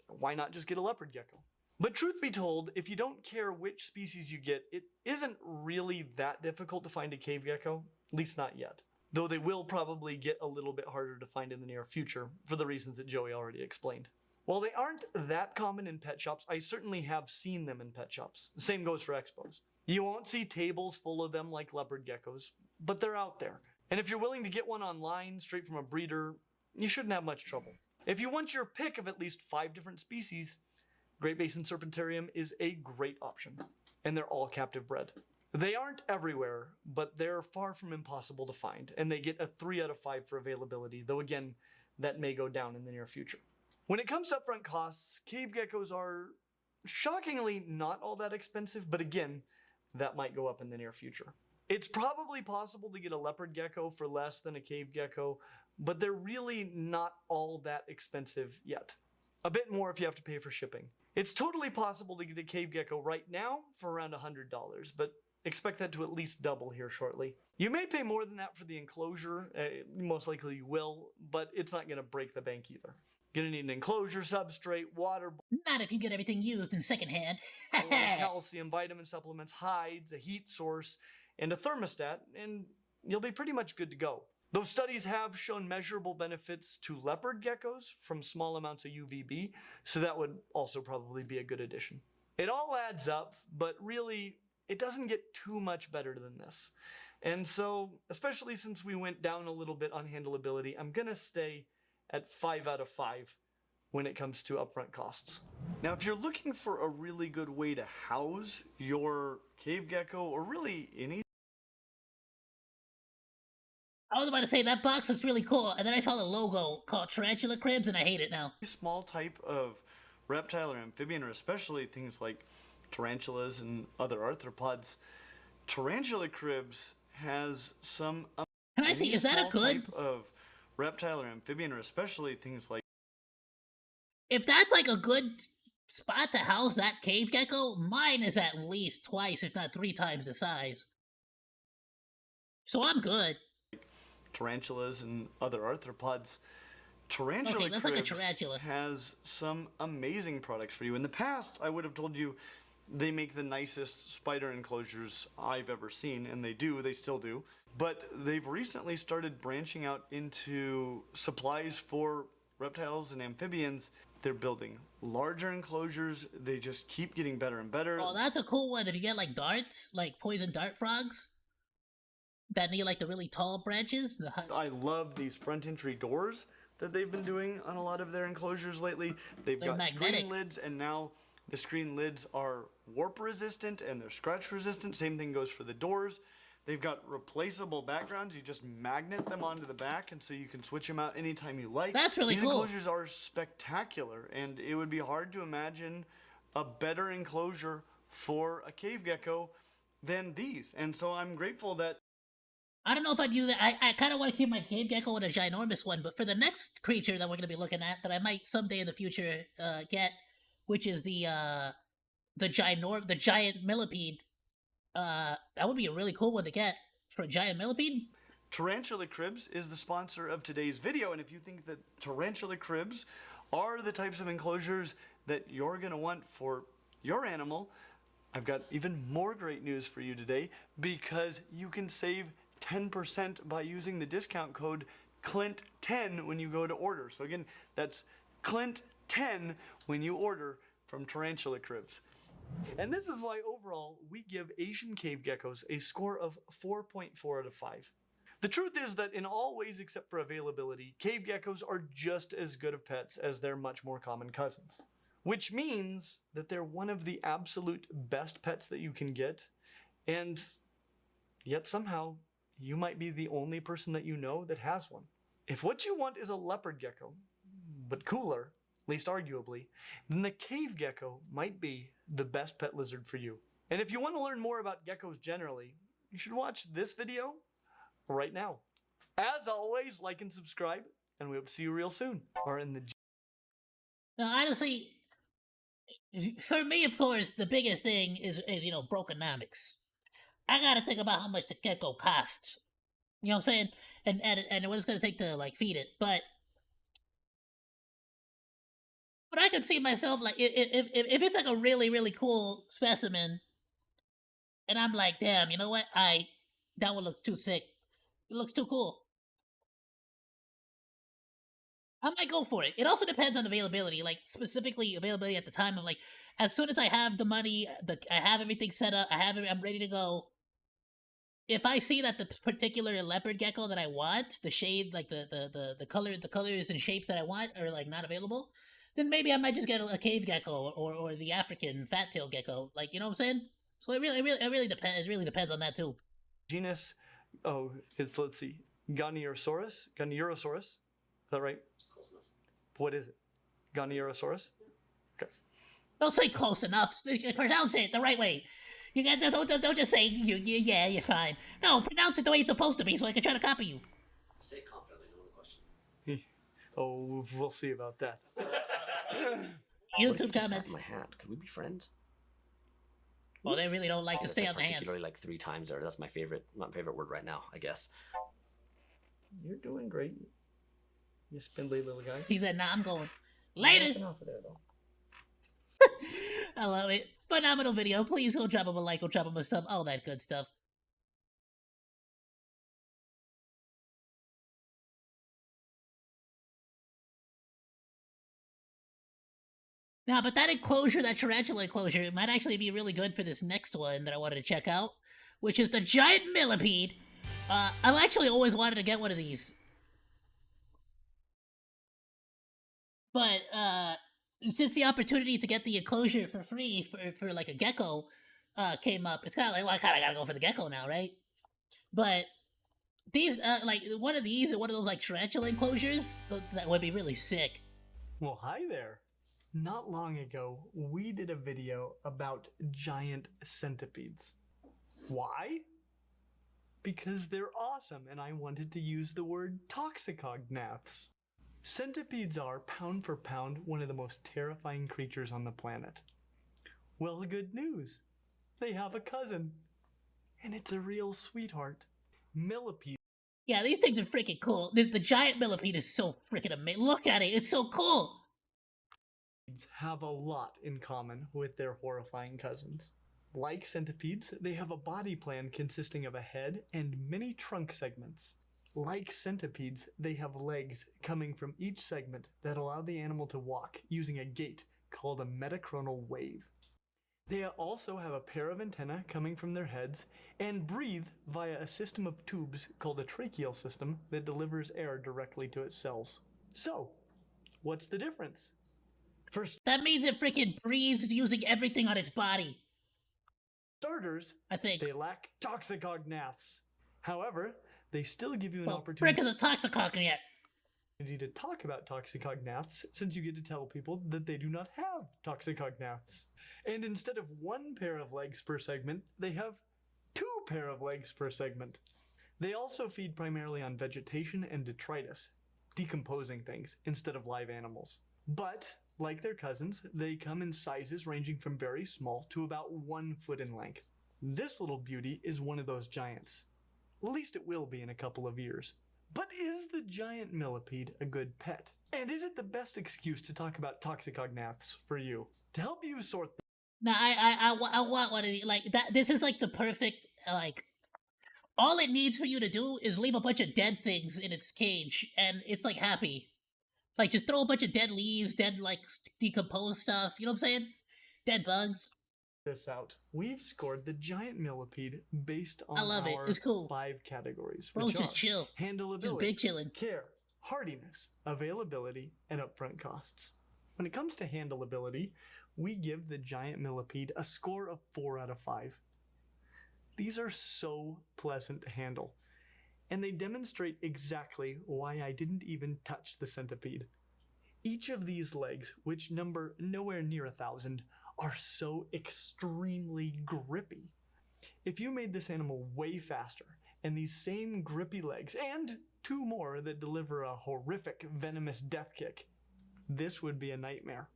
why not just get a leopard gecko? But truth be told, if you don't care which species you get, it isn't really that difficult to find a cave gecko, at least not yet. Though they will probably get a little bit harder to find in the near future, for the reasons that Joey already explained. While they aren't that common in pet shops, I certainly have seen them in pet shops. The same goes for expos. You won't see tables full of them like leopard geckos, but they're out there. And if you're willing to get one online, straight from a breeder, you shouldn't have much trouble. If you want your pick of at least 5 different species, Great Basin Serpentarium is a great option. And they're all captive bred. They aren't everywhere, but they're far from impossible to find, and they get a 3 out of 5 for availability, though again, that may go down in the near future. When it comes to upfront costs, cave geckos are shockingly not all that expensive, but again, that might go up in the near future. It's probably possible to get a leopard gecko for less than a cave gecko, but they're really not all that expensive yet. A bit more if you have to pay for shipping. It's totally possible to get a cave gecko right now for around $100, but expect that to at least double here shortly. You may pay more than that for the enclosure, most likely you will, but it's not going to break the bank either. You're going to need an enclosure, substrate, water, Not if you get everything used in secondhand. calcium, vitamin supplements, hides, a heat source, and a thermostat, and you'll be pretty much good to go. Those studies have shown measurable benefits to leopard geckos from small amounts of UVB, so that would also probably be a good addition. It all adds up, but really, it doesn't get too much better than this. And so, especially since we went down a little bit on handleability, I'm gonna stay at 5 out of 5 when it comes to upfront costs. Now, if you're looking for a really good way to house your cave gecko, or really any I was about to say that box looks really cool, and then I saw the logo called Tarantula Cribs, and I hate it now. small type of reptile or amphibian, or especially things like tarantulas and other arthropods, tarantula cribs has some Can I see, is that a small good? type of reptile or amphibian, or especially things like If that's like a good spot to house that cave gecko, mine is at least twice, if not 3 times the size. So I'm good. tarantulas and other arthropods, tarantula Okay, that's like a cribs tarantula. has some amazing products for you. In the past, I would have told you they make the nicest spider enclosures I've ever seen, and they still do. But they've recently started branching out into supplies for reptiles and amphibians. They're building larger enclosures. They just keep getting better and better. Oh, that's a cool one if you get like darts, like poison dart frogs that need like the really tall branches. I love these front entry doors that they've been doing on a lot of their enclosures lately. They've They're got magnetic. screen lids, and now the screen lids are warp resistant and they're scratch resistant. Same thing goes for the doors. They've got replaceable backgrounds. You just magnet them onto the back, and so you can switch them out anytime you like. That's really These cool. enclosures are spectacular, and it would be hard to imagine a better enclosure for a cave gecko than these. And so I'm grateful that I don't know if I'd use it. I kind of want to keep my cave gecko in a ginormous one, but for the next creature that we're going to be looking at, that I might someday in the future get, which is the giant millipede. That would be a really cool one to get for a giant millipede. Tarantula Cribs is the sponsor of today's video, and if you think that Tarantula Cribs are the types of enclosures that you're going to want for your animal, I've got even more great news for you today, because you can save 10% by using the discount code CLINT10 when you go to order. So again, that's CLINT10 when you order from Tarantula Cribs. And this is why overall we give Asian cave geckos a score of 4.4 out of 5. The truth is that in all ways except for availability, cave geckos are just as good of pets as their much more common cousins. Which means that they're one of the absolute best pets that you can get, and yet somehow you might be the only person that you know that has one. If what you want is a leopard gecko, but cooler, at least arguably, then the cave gecko might be the best pet lizard for you. And if you want to learn more about geckos generally, you should watch this video right now. As always, like and subscribe, and we hope to see you real soon. Or in the... Now, honestly, for me, of course, the biggest thing is brokenomics. I gotta think about how much the gecko costs. You know what I'm saying? And what it's gonna take to like feed it. But I could see myself like if it's like a really, really cool specimen, and I'm like, damn, you know what? That one looks too sick. It looks too cool. I might go for it. It also depends on availability, like specifically availability at the time. Of like, as soon as I have the money, I have everything set up, I'm ready to go. If I see that the particular leopard gecko that I want, the shade, like the colors and shapes that I want are like not available, then maybe I might just get a cave gecko or the African fat-tailed gecko. Like, you know what I'm saying? So it really depends. It really depends on that too. Genus, let's see, Goniurosaurus. Is that right? Close enough. What is it? Goniurosaurus? Okay. Don't say close enough. Pronounce it the right way. You got don't just say yeah, you're fine. No, pronounce it the way it's supposed to be, so I can try to copy you. Say it confidently, no one question. Oh, we'll see about that. YouTube comments. My hat. Could we be friends? Well, they really don't like to stay on the hands. Particularly like 3 times there. That's my favorite word right now, I guess. You're doing great. You spindly little guy. He said, nah, I'm going. Later! I love it. Phenomenal video. Please go drop him a like, go drop him a sub, all that good stuff. Now, but that enclosure, that tarantula enclosure, it might actually be really good for this next one that I wanted to check out, which is the giant millipede. I've actually always wanted to get one of these. But, since the opportunity to get the enclosure for free for like a gecko, came up, it's kind of like, well, I kind of gotta go for the gecko now, right? But these, like, one of these, one of those, like, tarantula enclosures, that would be really sick. Well, hi there. Not long ago, we did a video about giant centipedes. Why? Because they're awesome, and I wanted to use the word toxicognaths. Centipedes are, pound for pound, one of the most terrifying creatures on the planet. Well, good news. They have a cousin. And it's a real sweetheart. Millipede. Yeah, these things are freaking cool. The giant millipede is so freaking amazing. Look at it, it's so cool. Have a lot in common with their horrifying cousins. Like centipedes, they have a body plan consisting of a head and many trunk segments. Like centipedes, they have legs coming from each segment that allow the animal to walk using a gait called a metachronal wave. They also have a pair of antennae coming from their heads and breathe via a system of tubes called a tracheal system that delivers air directly to its cells. So, what's the difference? First, that means it freaking breathes using everything on its body. Starters, I think. they lack toxicognaths. However, they still give you an Well, opportunity frick is a toxicognath yet. to talk about toxicognaths, since you get to tell people that they do not have toxicognaths. And instead of 1 pair of legs per segment, they have 2 pair of legs per segment. They also feed primarily on vegetation and detritus, decomposing things, instead of live animals. But, like their cousins, they come in sizes ranging from very small to about 1 foot in length. This little beauty is one of those giants. At least it will be in a couple of years. But is the giant millipede a good pet? And is it the best excuse to talk about toxicognaths for you? To help you sort Nah, I want one of these. Like, that. This is like the perfect, like, all it needs for you to do is leave a bunch of dead things in its cage, and it's like happy. Like, just throw a bunch of dead leaves, dead, like, decomposed stuff, you know what I'm saying? Dead bugs. this out. We've scored the giant millipede based on I love it. our It's cool. 5 categories, Bro's which just are chill. handleability, Just big chillin'. care, hardiness, availability, and upfront costs. When it comes to handleability, we give the giant millipede a score of 4 out of 5. These are so pleasant to handle, and they demonstrate exactly why I didn't even touch the centipede. Each of these legs, which number nowhere near 1,000, are so extremely grippy. If you made this animal way faster, and these same grippy legs, and 2 more that deliver a horrific venomous death kick, this would be a nightmare.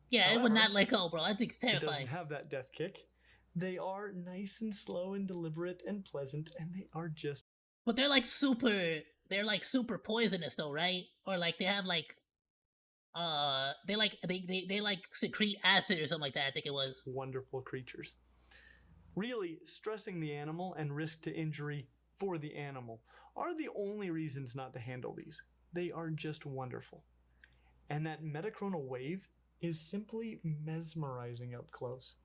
Yeah, it would However, not let go, bro. I think it's It doesn't terrifying. have that death kick. They are nice and slow and deliberate and pleasant, and they are just But they're like super poisonous though, right? Or like they have like, they like secrete acid or something like that, I think it was. wonderful creatures. Really, stressing the animal and risk to injury for the animal are the only reasons not to handle these. They are just wonderful. And that metachronal wave is simply mesmerizing up close.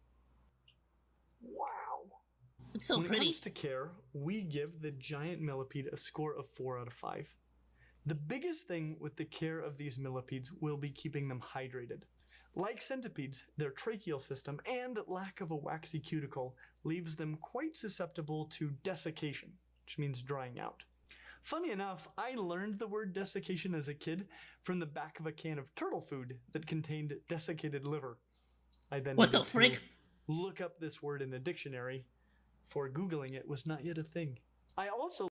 Wow! It's so when pretty. it comes to care, we give the giant millipede a score of 4 out of 5. The biggest thing with the care of these millipedes will be keeping them hydrated. Like centipedes, their tracheal system and lack of a waxy cuticle leaves them quite susceptible to desiccation, which means drying out. Funny enough, I learned the word desiccation as a kid from the back of a can of turtle food that contained desiccated liver. I then What the needed to frick? look up this word in a dictionary, for Googling it was not yet a thing. I also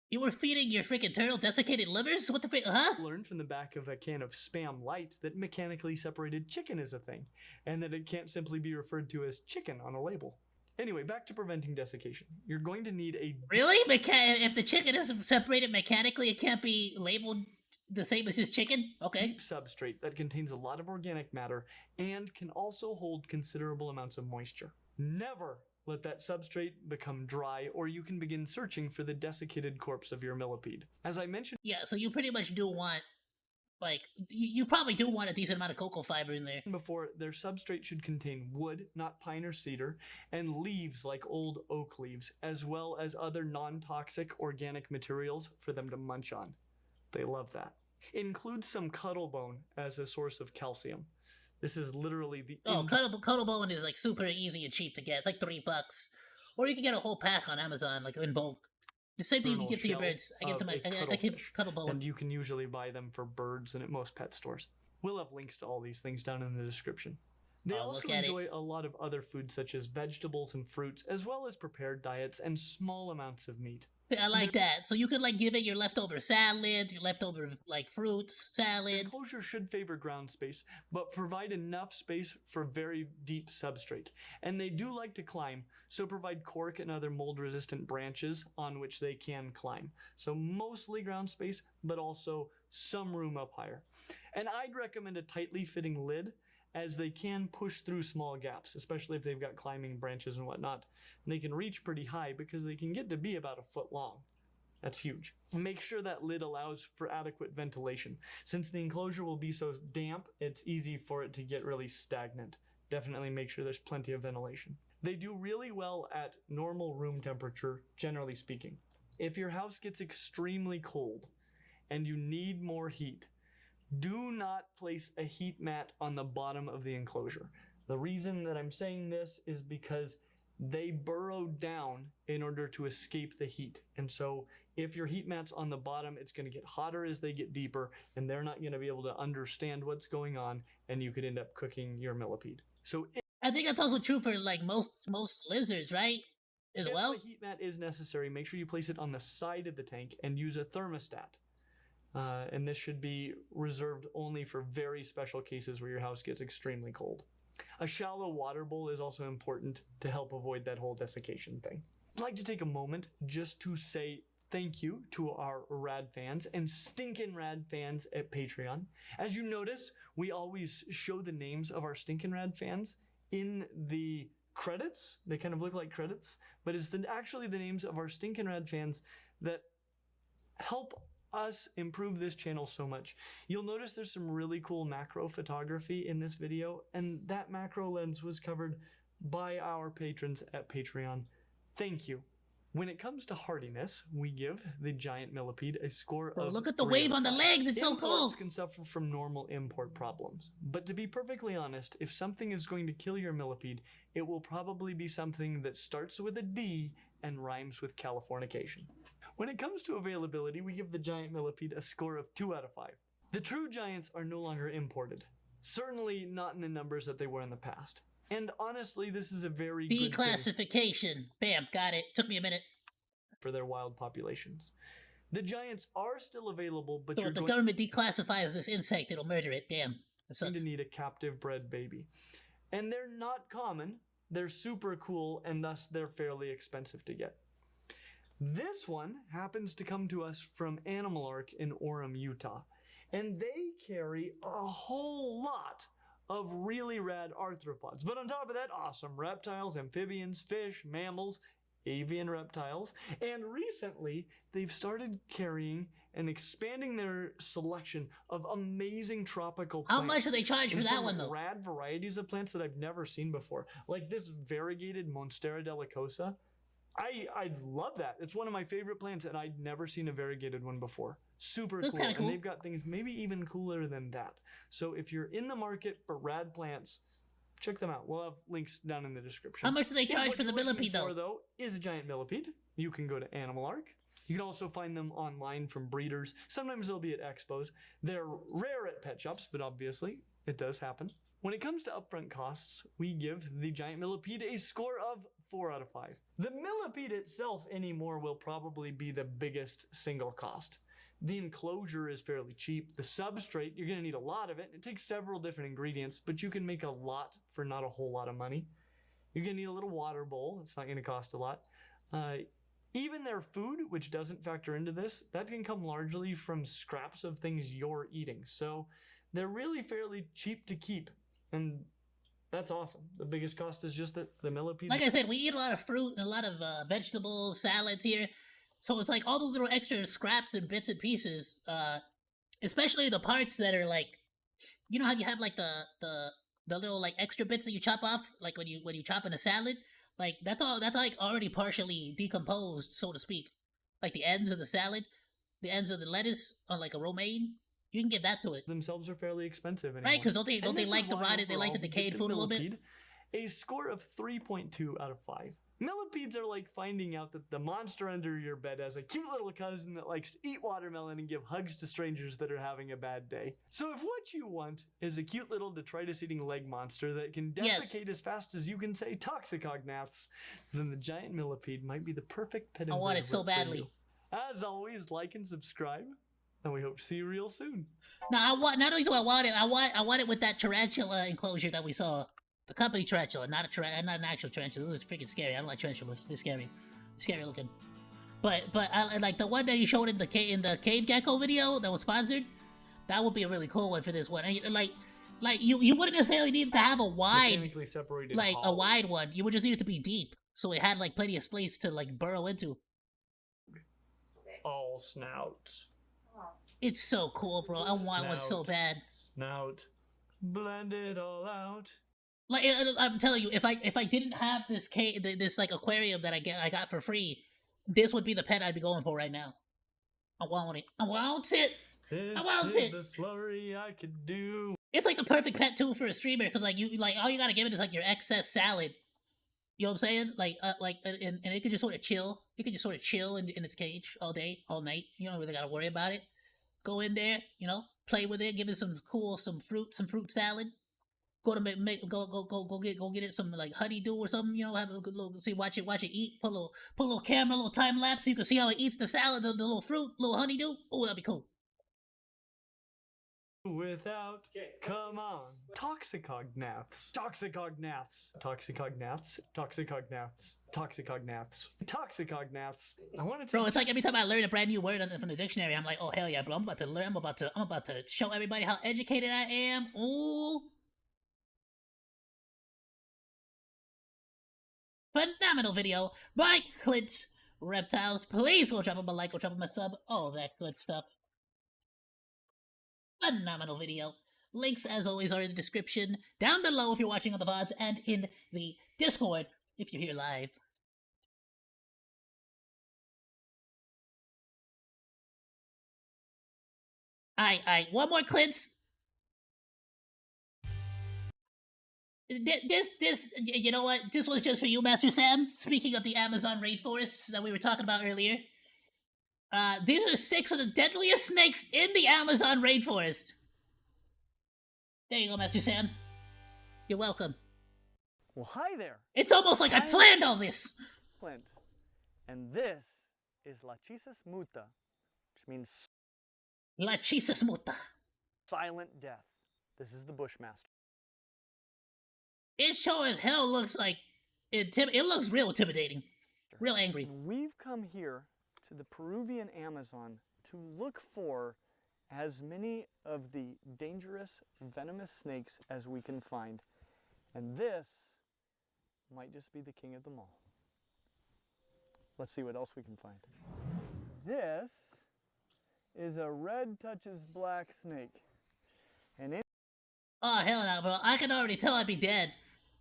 You were feeding your freaking turtle desiccated livers? What the frick? Huh? learned from the back of a can of Spam Light that mechanically separated chicken is a thing, and that it can't simply be referred to as chicken on a label. Anyway, back to preventing desiccation. You're going to need a Really? If the chicken is separated mechanically, it can't be labeled the same as just chicken? Okay. deep substrate that contains a lot of organic matter and can also hold considerable amounts of moisture. Never let that substrate become dry, or you can begin searching for the desiccated corpse of your millipede. As I mentioned Yeah, so you pretty much do want, like, you probably do want a decent amount of cocoa fiber in there. before, their substrate should contain wood, not pine or cedar, and leaves like old oak leaves, as well as other non-toxic organic materials for them to munch on. They love that. Include some cuttle bone as a source of calcium. This is literally the Oh, Cuddle Bone is like super easy and cheap to get. It's like $3. Or you can get a whole pack on Amazon, like in bulk. The same thing you can internal give to your shell birds. I give to of my a I give cuttlefish, Cuddle Bone. and you can usually buy them for birds and at most pet stores. We'll have links to all these things down in the description. They Oh, also look at it. enjoy a lot of other foods such as vegetables and fruits, as well as prepared diets and small amounts of meat. I like that. So you could like give it your leftover salad, your leftover like fruits, The salad. enclosure should favor ground space, but provide enough space for very deep substrate. And they do like to climb, so provide cork and other mold-resistant branches on which they can climb. So mostly ground space, but also some room up higher. And I'd recommend a tightly fitting lid, as they can push through small gaps, especially if they've got climbing branches and whatnot. And they can reach pretty high because they can get to be about 1 foot long. That's huge. Make sure that lid allows for adequate ventilation. Since the enclosure will be so damp, it's easy for it to get really stagnant. Definitely make sure there's plenty of ventilation. They do really well at normal room temperature, generally speaking. If your house gets extremely cold and you need more heat, do not place a heat mat on the bottom of the enclosure. The reason that I'm saying this is because they burrow down in order to escape the heat. And so if your heat mat's on the bottom, it's going to get hotter as they get deeper, and they're not going to be able to understand what's going on, and you could end up cooking your millipede. So I think that's also true for like most lizards, right? As if well. a heat mat is necessary, make sure you place it on the side of the tank and use a thermostat. And this should be reserved only for very special cases where your house gets extremely cold. A shallow water bowl is also important to help avoid that whole desiccation thing. I'd like to take a moment just to say thank you to our rad fans and stinkin' rad fans at Patreon. As you notice, we always show the names of our stinkin' rad fans in the credits. They kind of look like credits, but it's actually the names of our stinkin' rad fans that help us improve this channel so much. You'll notice there's some really cool macro photography in this video, and that macro lens was covered by our patrons at Patreon. Thank you. When it comes to hardiness, we give the giant millipede a score of Look at the 3 wave out of on the 5. leg, that's so cool. Imports can suffer from normal import problems. But to be perfectly honest, if something is going to kill your millipede, it will probably be something that starts with a D and rhymes with Californication. When it comes to availability, we give the giant millipede a score of 2 out of 5. The true giants are no longer imported. Certainly not in the numbers that they were in the past. And honestly, this is a very good thing Declassification. Bam, got it. Took me a minute. for their wild populations. The giants are still available, but So you're if the going government declassifies this insect, it'll murder it. Damn. That to sucks. need a captive bred baby. And they're not common, they're super cool, and thus they're fairly expensive to get. This one happens to come to us from Animal Ark in Orem, Utah. And they carry a whole lot of really rad arthropods. But on top of that, awesome reptiles, amphibians, fish, mammals, avian reptiles. And recently, they've started carrying and expanding their selection of amazing tropical How plants. much do they charge for And that some one, though? rad varieties of plants that I've never seen before. Like this variegated Monstera delicosa. I love that. It's one of my favorite plants, and I'd never seen a variegated one before. Super Looks cool. kinda cool. And they've got things maybe even cooler than that. So if you're in the market for rad plants, check them out. We'll have links down in the description. How much do they If charge what for the you're looking millipede, for, though, is a giant millipede. You can go to Animal Ark. You can also find them online from breeders. Sometimes they'll be at expos. They're rare at pet shops, but obviously it does happen. When it comes to upfront costs, we give the giant millipede a score of 4 out of 5. The millipede itself anymore will probably be the biggest single cost. The enclosure is fairly cheap. The substrate, you're going to need a lot of it. It takes several different ingredients, but you can make a lot for not a whole lot of money. You're going to need a little water bowl. It's not going to cost a lot. Even their food, which doesn't factor into this, that can come largely from scraps of things you're eating. So they're really fairly cheap to keep. And that's awesome. The biggest cost is just that the millipede. Like I said, we eat a lot of fruit and a lot of vegetables, salads here. So it's like all those little extra scraps and bits and pieces, especially the parts that are like, you know how you have like the little like extra bits that you chop off, like when you chop in a salad, like that's like already partially decomposed, so to speak. Like the ends of the salad, the ends of the lettuce on like a romaine, you can give that to it. Themselves are fairly expensive anymore. Right, because don't And they this like is the why rotted, they like the overall we decayed give food a little bit? millipede a score of 3.2 out of 5. Millipedes are like finding out that the monster under your bed has a cute little cousin that likes to eat watermelon and give hugs to strangers that are having a bad day. So if what you want is a cute little detritus-eating leg monster that can desiccate as fast as you can say toxicognaths, then the giant millipede might be the perfect pet I want it so invertebrate for badly. you. As always, like and subscribe, and we hope to see you real soon. Now, not only do I want it, I want it with that tarantula enclosure that we saw. The company tarantula, not an actual tarantula. This is freaking scary. I don't like tarantulas. They're scary. Scary looking. But I like the one that you showed in the cave gecko video that was sponsored. That would be a really cool one for this one. And, like you wouldn't necessarily need to have a wide, Mechanically separated like a hollow. wide one. You would just need it to be deep, so it had like plenty of space to like burrow into. All snouts. It's so cool, bro. I want one so Snout. bad. Snout. Blend it all out. Like I'm telling you, if I didn't have this like aquarium that I got for free, this would be the pet I'd be going for right now. I want it. I want it. This want is it. the slurry I could do. It's like the perfect pet too for a streamer because like you like all you gotta give it is like your excess salad. You know what I'm saying? And it could just sort of chill. It could just sort of chill in its cage all day, all night. You don't really gotta worry about it. Go in there, you know, play with it, give it some fruit salad. Go to go get it some like honeydew or something. You know, have a good little watch it eat. Put a little camera, a little time lapse so you can see how it eats the salad, the little fruit, little honeydew. Oh, that'd be cool. Without, come on. Toxicognaths. Toxicognaths. Toxicognaths. Toxicognaths. Toxicognaths. Toxicognaths. I want to. Bro, it's like every time I learn a brand new word from the dictionary, I'm like, oh hell yeah, bro! I'm about to learn. I'm about to show everybody how educated I am. Ooh. Phenomenal video by Clint Reptiles. Please go drop him a like, go drop him a sub, all that good stuff. Phenomenal video. Links, as always, are in the description down below if you're watching on the VODs, and in the Discord if you're here live. Alright, one more Clint's. This, you know what? This was just for you, Master Sam. Speaking of the Amazon rainforests that we were talking about earlier. These are 6 of the deadliest snakes in the Amazon rainforest. There you go, Master Sam. You're welcome. Well, hi there. It's almost like I planned all this. Clint. And this is Lachesis muta, which means Lachesis muta. Silent death. This is the Bushmaster. It sure as hell looks like it looks real intimidating. Real angry. We've come here to the Peruvian Amazon to look for as many of the dangerous, venomous snakes as we can find. And this might just be the king of them all. Let's see what else we can find. This is a red touches black snake. And it Oh hell no, bro! I can already tell I'd be dead.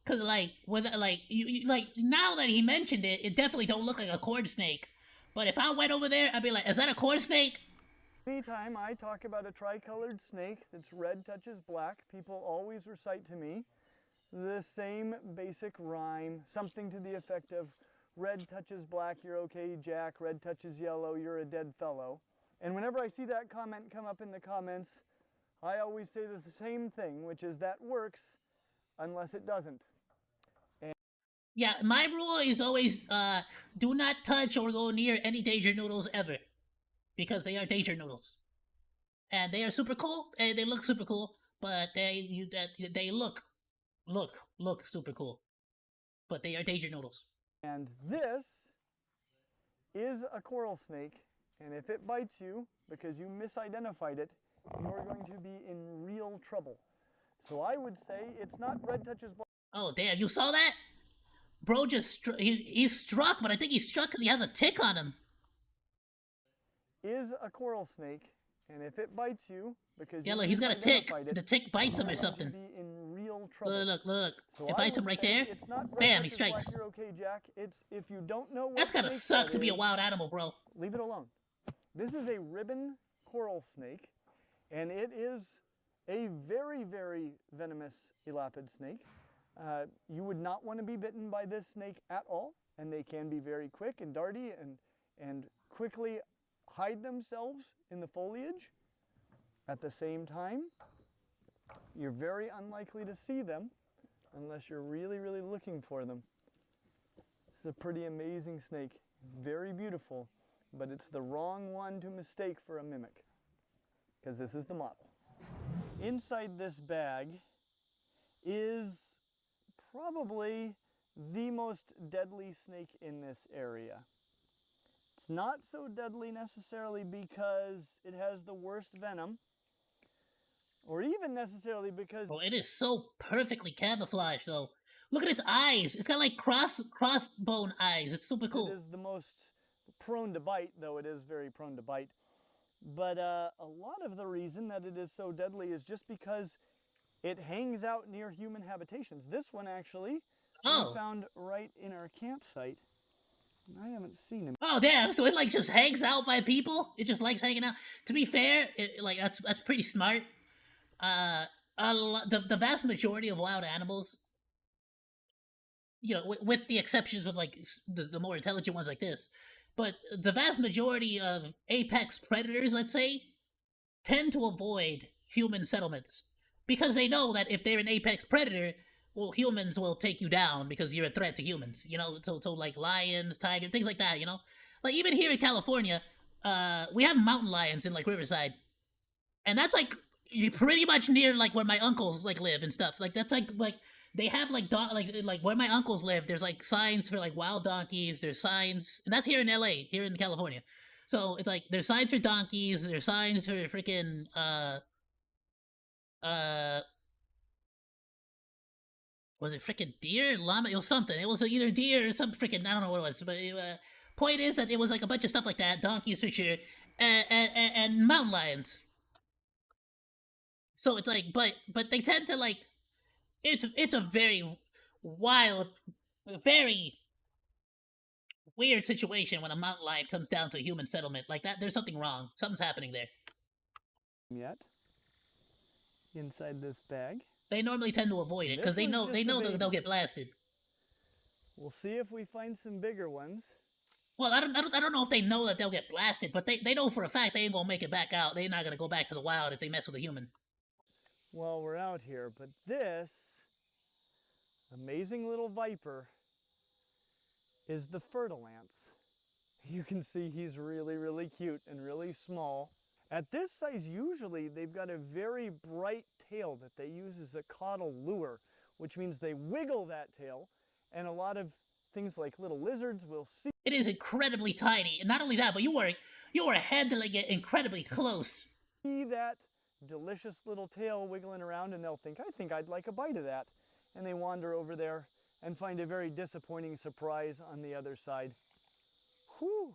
Cause like with you like now that he mentioned it, it definitely don't look like a corn snake. But if I went over there, I'd be like, is that a corn snake? anytime I talk about a tricolored snake that's red touches black, people always recite to me the same basic rhyme, something to the effect of red touches black, you're okay, Jack, red touches yellow, you're a dead fellow. And whenever I see that comment come up in the comments, I always say the same thing, which is that works unless it doesn't. Yeah, my rule is always do not touch or go near any danger noodles ever, because they are danger noodles, and they are super cool and they look super cool, but they look super cool, but they are danger noodles. And this is a coral snake, and if it bites you because you misidentified it, you're going to be in real trouble. So I would say it's not red touches black. Oh damn! You saw that? Bro just he's struck, but I think he's struck because he has a tick on him. Is a coral snake, and if it bites you because Yeah, you look, he's got a tick. misidentified it, The tick bites him or you're going to something. be in real trouble. Look. So It I bites him would right say there. it's not red Bam, he touches black, strikes. you're okay, Jack. It's if you don't know what That's gotta snake suck that to be a is, wild animal, bro. leave it alone. This is a ribbon coral snake, and it is a very, very venomous elapid snake. You would not want to be bitten by this snake at all, and they can be very quick and darty and quickly hide themselves in the foliage. At the same time, you're very unlikely to see them unless you're really, really looking for them. It's a pretty amazing snake, very beautiful, but it's the wrong one to mistake for a mimic, because this is the model. Inside this bag is probably the most deadly snake in this area. It's not so deadly necessarily because it has the worst venom, or even necessarily because Bro, it is so perfectly camouflaged, though. Look at its eyes. It's got like crossbone eyes. It's super cool. it is the most prone to bite, though it is very prone to bite. But a lot of the reason that it is so deadly is just because it hangs out near human habitations. This one actually we found right in our campsite. I haven't seen him. Oh damn! So it like just hangs out by people. It just likes hanging out. To be fair, like that's pretty smart. The vast majority of wild animals, you know, with the exceptions of like the more intelligent ones like this, but the vast majority of apex predators, let's say, tend to avoid human settlements because they know that if they're an apex predator, well, humans will take you down because you're a threat to humans. You know, so like lions, tigers, things like that. You know, like even here in California, we have mountain lions in like Riverside, and that's like pretty much near like where my uncles like live and stuff. Like that's like they have like like where my uncles live. There's like signs for like wild donkeys. There's signs, and that's here in LA, here in California. So it's like there's signs for donkeys. There's signs for freaking uh was it freaking deer, llama? It was something. It was either deer or some freaking I don't know what it was. But point is that it was like a bunch of stuff like that. Donkeys for sure, and mountain lions. So it's like, but they tend to like it's a very wild, very weird situation when a mountain lion comes down to a human settlement like that. There's something wrong. Something's happening there. Yet inside this bag. They normally tend to avoid it because they know they'll get blasted. We'll see if we find some bigger ones. Well, I don't know if they know that they'll get blasted, but they know for a fact they ain't gonna make it back out. They're not gonna go back to the wild if they mess with a human. While we're out here, but this amazing little viper is the fertilance. You can see he's really, really cute and really small. At this size, usually they've got a very bright tail that they use as a caudal lure, which means they wiggle that tail, and a lot of things like little lizards will see. It is incredibly tiny, and not only that, but you are ahead to like get incredibly close. See that delicious little tail wiggling around, and they'll think, I think I'd like a bite of that. And they wander over there and find a very disappointing surprise on the other side. Whew!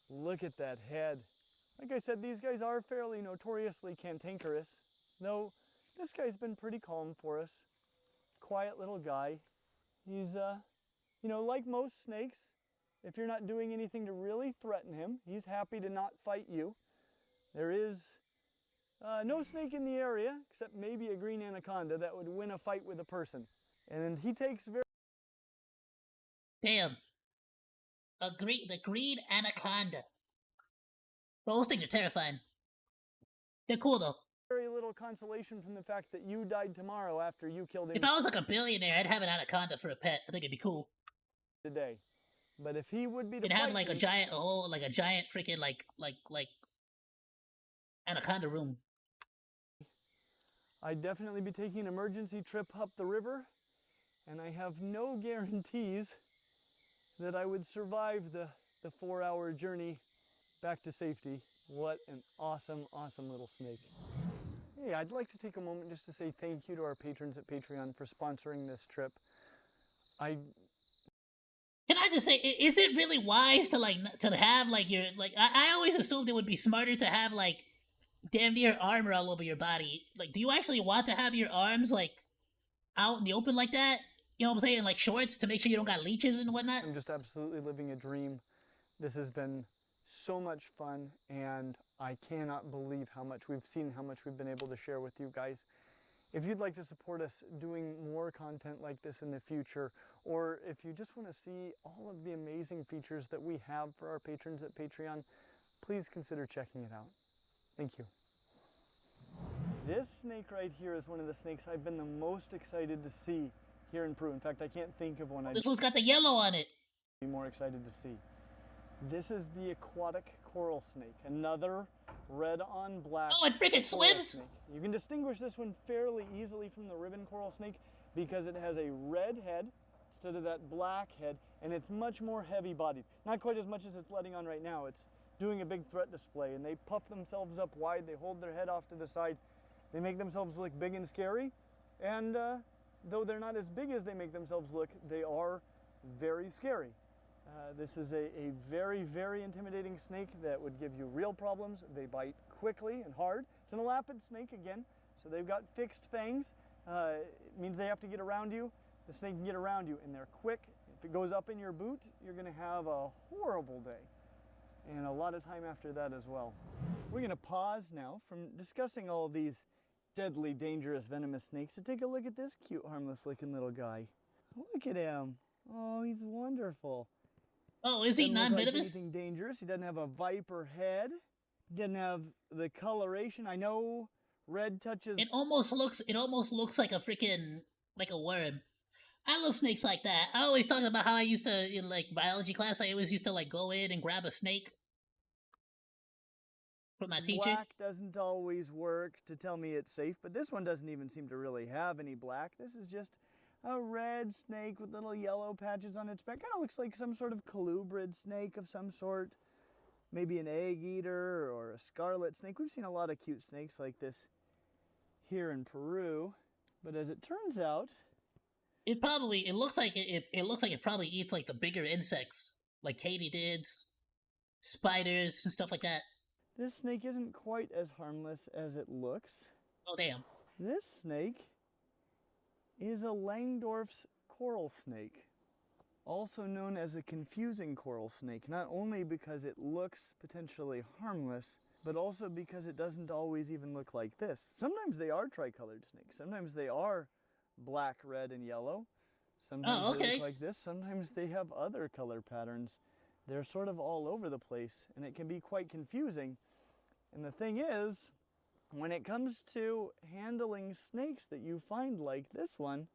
Look at that head. Like I said, these guys are fairly notoriously cantankerous, though this guy's been pretty calm for us. Quiet little guy. He's, you know, like most snakes, if you're not doing anything to really threaten him, he's happy to not fight you. There is no snake in the area, except maybe a green anaconda that would win a fight with a person. And he takes very... Damn. The green anaconda. Bro, those things are terrifying. They're cool though. Very little consolation from the fact that you died tomorrow after you killed him. If I was like a billionaire, I'd have an anaconda for a pet. I think it'd be cool. Today. But if he would be to it'd have fight like a giant freaking like anaconda room. I'd definitely be taking an emergency trip up the river, and I have no guarantees that I would survive the 4-hour journey back to safety. What an awesome, awesome little snake. Hey, I'd like to take a moment just to say thank you to our patrons at Patreon for sponsoring this trip. Can I just say, is it really wise to to have like your I always assumed it would be smarter to have like damn near armor all over your body. Like, do you actually want to have your arms like out in the open like that? You know what I'm saying? Like shorts to make sure you don't got leeches and whatnot? I'm just absolutely living a dream. This has been so much fun, and I cannot believe how much we've been able to share with you guys. If you'd like to support us doing more content like this in the future, or if you just want to see all of the amazing features that we have for our patrons at Patreon, please consider checking it out. Thank you. This snake right here is one of the snakes I've been the most excited to see here in Peru. In fact, I can't think of one This one's got the yellow on it. Be more excited to see. This is the aquatic coral snake, another red on black. Oh, it freaking swims! Snake. You can distinguish this one fairly easily from the ribbon coral snake because it has a red head instead of that black head, and it's much more heavy bodied. Not quite as much as it's letting on right now. It's doing a big threat display, and they puff themselves up wide, they hold their head off to the side, they make themselves look big and scary, and though they're not as big as they make themselves look, they are very scary. This is a very, very intimidating snake that would give you real problems. They bite quickly and hard. It's an elapid snake again, so they've got fixed fangs. It means they have to get around you. The snake can get around you, and they're quick, If it goes up in your boot, you're going to have a horrible day and a lot of time after that as well. We're going to pause now from discussing all these deadly, dangerous, venomous snakes to take a look at this cute, harmless-looking little guy. Look at him. Oh, he's wonderful. Oh, is he Doesn't look like non-venomous? anything dangerous. He doesn't have a viper head. He doesn't have the coloration. I know red touches. It almost looks like a freaking like a worm. I love snakes like that. I always talk about how I used to in like biology class. I always used to like go in and grab a snake from my teacher. Black doesn't always work to tell me it's safe, but this one doesn't even seem to really have any black. This is just a red snake with little yellow patches on its back. Kind of looks like some sort of colubrid snake of some sort. Maybe an egg eater or a scarlet snake. We've seen a lot of cute snakes like this here in Peru, but as it turns out, it looks like it probably eats like the bigger insects, like katydids, spiders, and stuff like that. This snake isn't quite as harmless as it looks. Oh damn! This snake is a Langdorf's coral snake, also known as a confusing coral snake, not only because it looks potentially harmless, but also because it doesn't always even look like this. Sometimes they are tricolored snakes. Sometimes they are black, red, and yellow. Sometimes they look like this. Sometimes they have other color patterns. They're sort of all over the place, and it can be quite confusing. And the thing is, when it comes to handling snakes that you find like this one,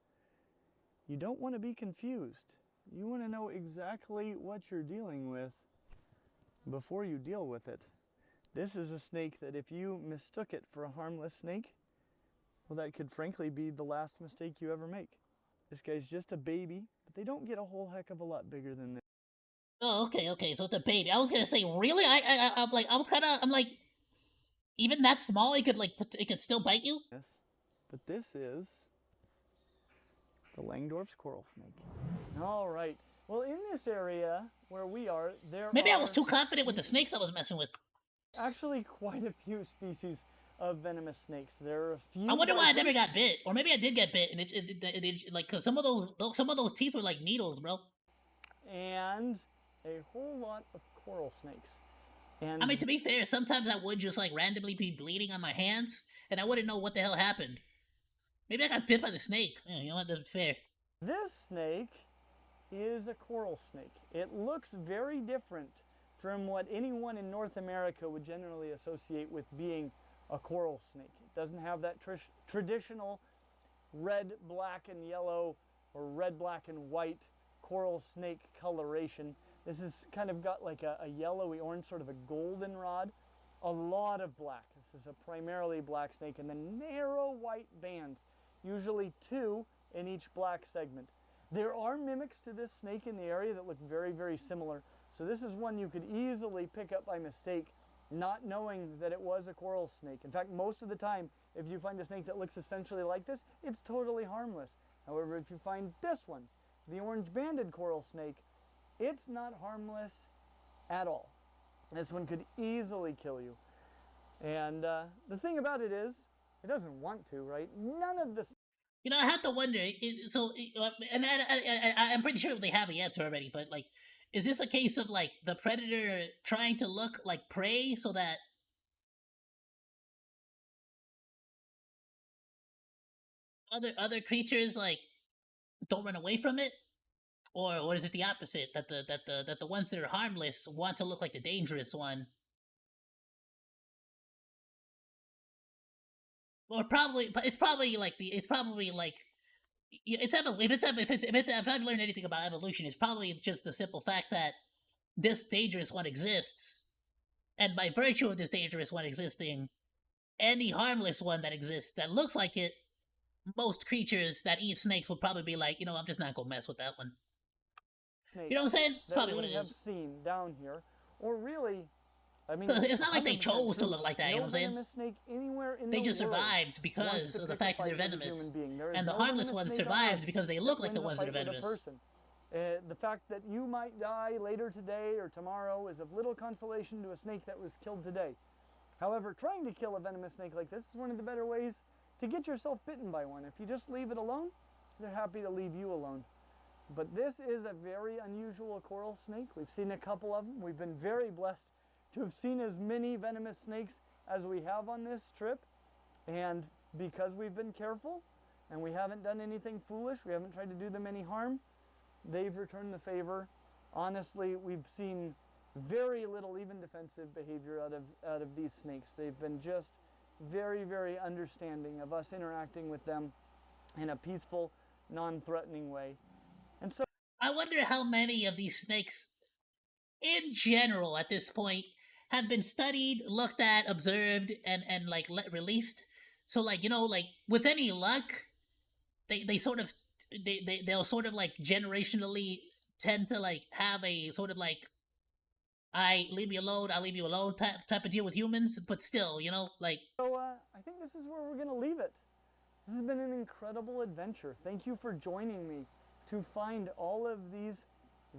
you don't want to be confused. You want to know exactly what you're dealing with before you deal with it. This is a snake that if you mistook it for a harmless snake, well, that could frankly be the last mistake you ever make. This guy's just a baby, but they don't get a whole heck of a lot bigger than this. Oh, okay, so it's a baby. I was gonna say, really? I'm like, even that small, it could still bite you? Yes, but this is the Langdorf's coral snake. All right. Well, in this area where we are, Maybe I was too confident with the snakes I was messing with. Actually quite a few species of venomous snakes. There are a few. I wonder why I never got bit, or maybe I did get bit, and it like because some of those teeth were like needles, bro. And a whole lot of coral snakes. And I mean, to be fair, sometimes I would just like randomly be bleeding on my hands, and I wouldn't know what the hell happened. Maybe I got bit by the snake. Yeah, you know what? That's fair. This snake is a coral snake. It looks very different from what anyone in North America would generally associate with being a coral snake. It doesn't have that traditional red, black, and yellow, or red, black, and white coral snake coloration. This has kind of got like a yellowy orange, sort of a goldenrod. A lot of black. This is a primarily black snake, and then narrow white bands, usually 2 in each black segment. There are mimics to this snake in the area that look very, very similar. So this is one you could easily pick up by mistake, not knowing that it was a coral snake. In fact, most of the time, if you find a snake that looks essentially like this, it's totally harmless. However, if you find this one, the orange-banded coral snake, it's not harmless at all. This one could easily kill you. And the thing about it is, it doesn't want to, right? None of this. You know, I have to wonder. And I'm pretty sure they have the answer already. But like, is this a case of like the predator trying to look like prey so that other creatures like don't run away from it, or is it the opposite that the ones that are harmless want to look like the dangerous one? Or probably, but it's probably like if I've learned anything about evolution, it's probably just the simple fact that this dangerous one exists, and by virtue of this dangerous one existing, any harmless one that exists that looks like it, most creatures that eat snakes would probably be like, I'm just not gonna mess with that one. You know what I'm saying? It's probably what it is. Seen down here, or really, I mean, it's not like they chose to look like that. You know what I'm saying? Snake anywhere in they the just world survived because of the fact that they're venomous, and the no harmless ones survived because they look like the ones that are venomous. The fact that you might die later today or tomorrow is of little consolation to a snake that was killed today. However, trying to kill a venomous snake like this is one of the better ways to get yourself bitten by one. If you just leave it alone, they're happy to leave you alone. But this is a very unusual coral snake. We've seen a couple of them. We've been very blessed to have seen as many venomous snakes as we have on this trip. And because we've been careful and we haven't done anything foolish, we haven't tried to do them any harm, they've returned the favor. Honestly, we've seen very little even defensive behavior out of these snakes. They've been just very, very understanding of us interacting with them in a peaceful, non-threatening way. And so I wonder how many of these snakes, in general, at this point, have been studied, looked at, observed, and like released. So like, you know, like with any luck, they'll sort of like generationally tend to like have a sort of like leave me alone, I'll leave you alone type of deal with humans, but still, you know, like. So I think this is where we're gonna leave it. This has been an incredible adventure. Thank you for joining me to find all of these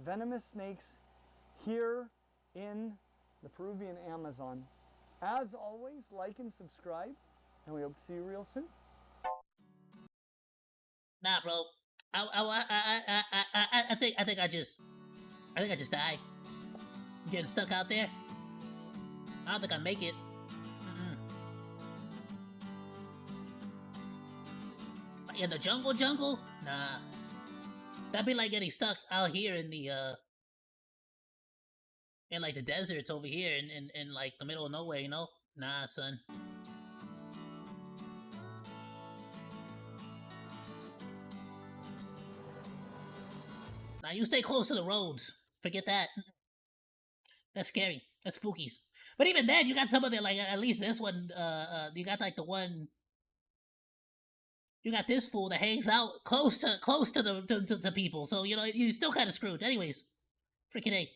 venomous snakes here in the Peruvian Amazon. As always, like and subscribe, and we hope to see you real soon. Nah, bro. I think I just died. Getting stuck out there. I don't think I make it. In the jungle? Nah. That'd be like getting stuck out here in the in like the deserts over here in like the middle of nowhere, you know? Nah, son. Now you stay close to the roads. Forget that. That's scary. That's spookies. But even then, you got some of the, like, at least this one, you got like the one. You got this fool that hangs out close to the people. So, you know, you're still kind of screwed. Anyways, freaking A.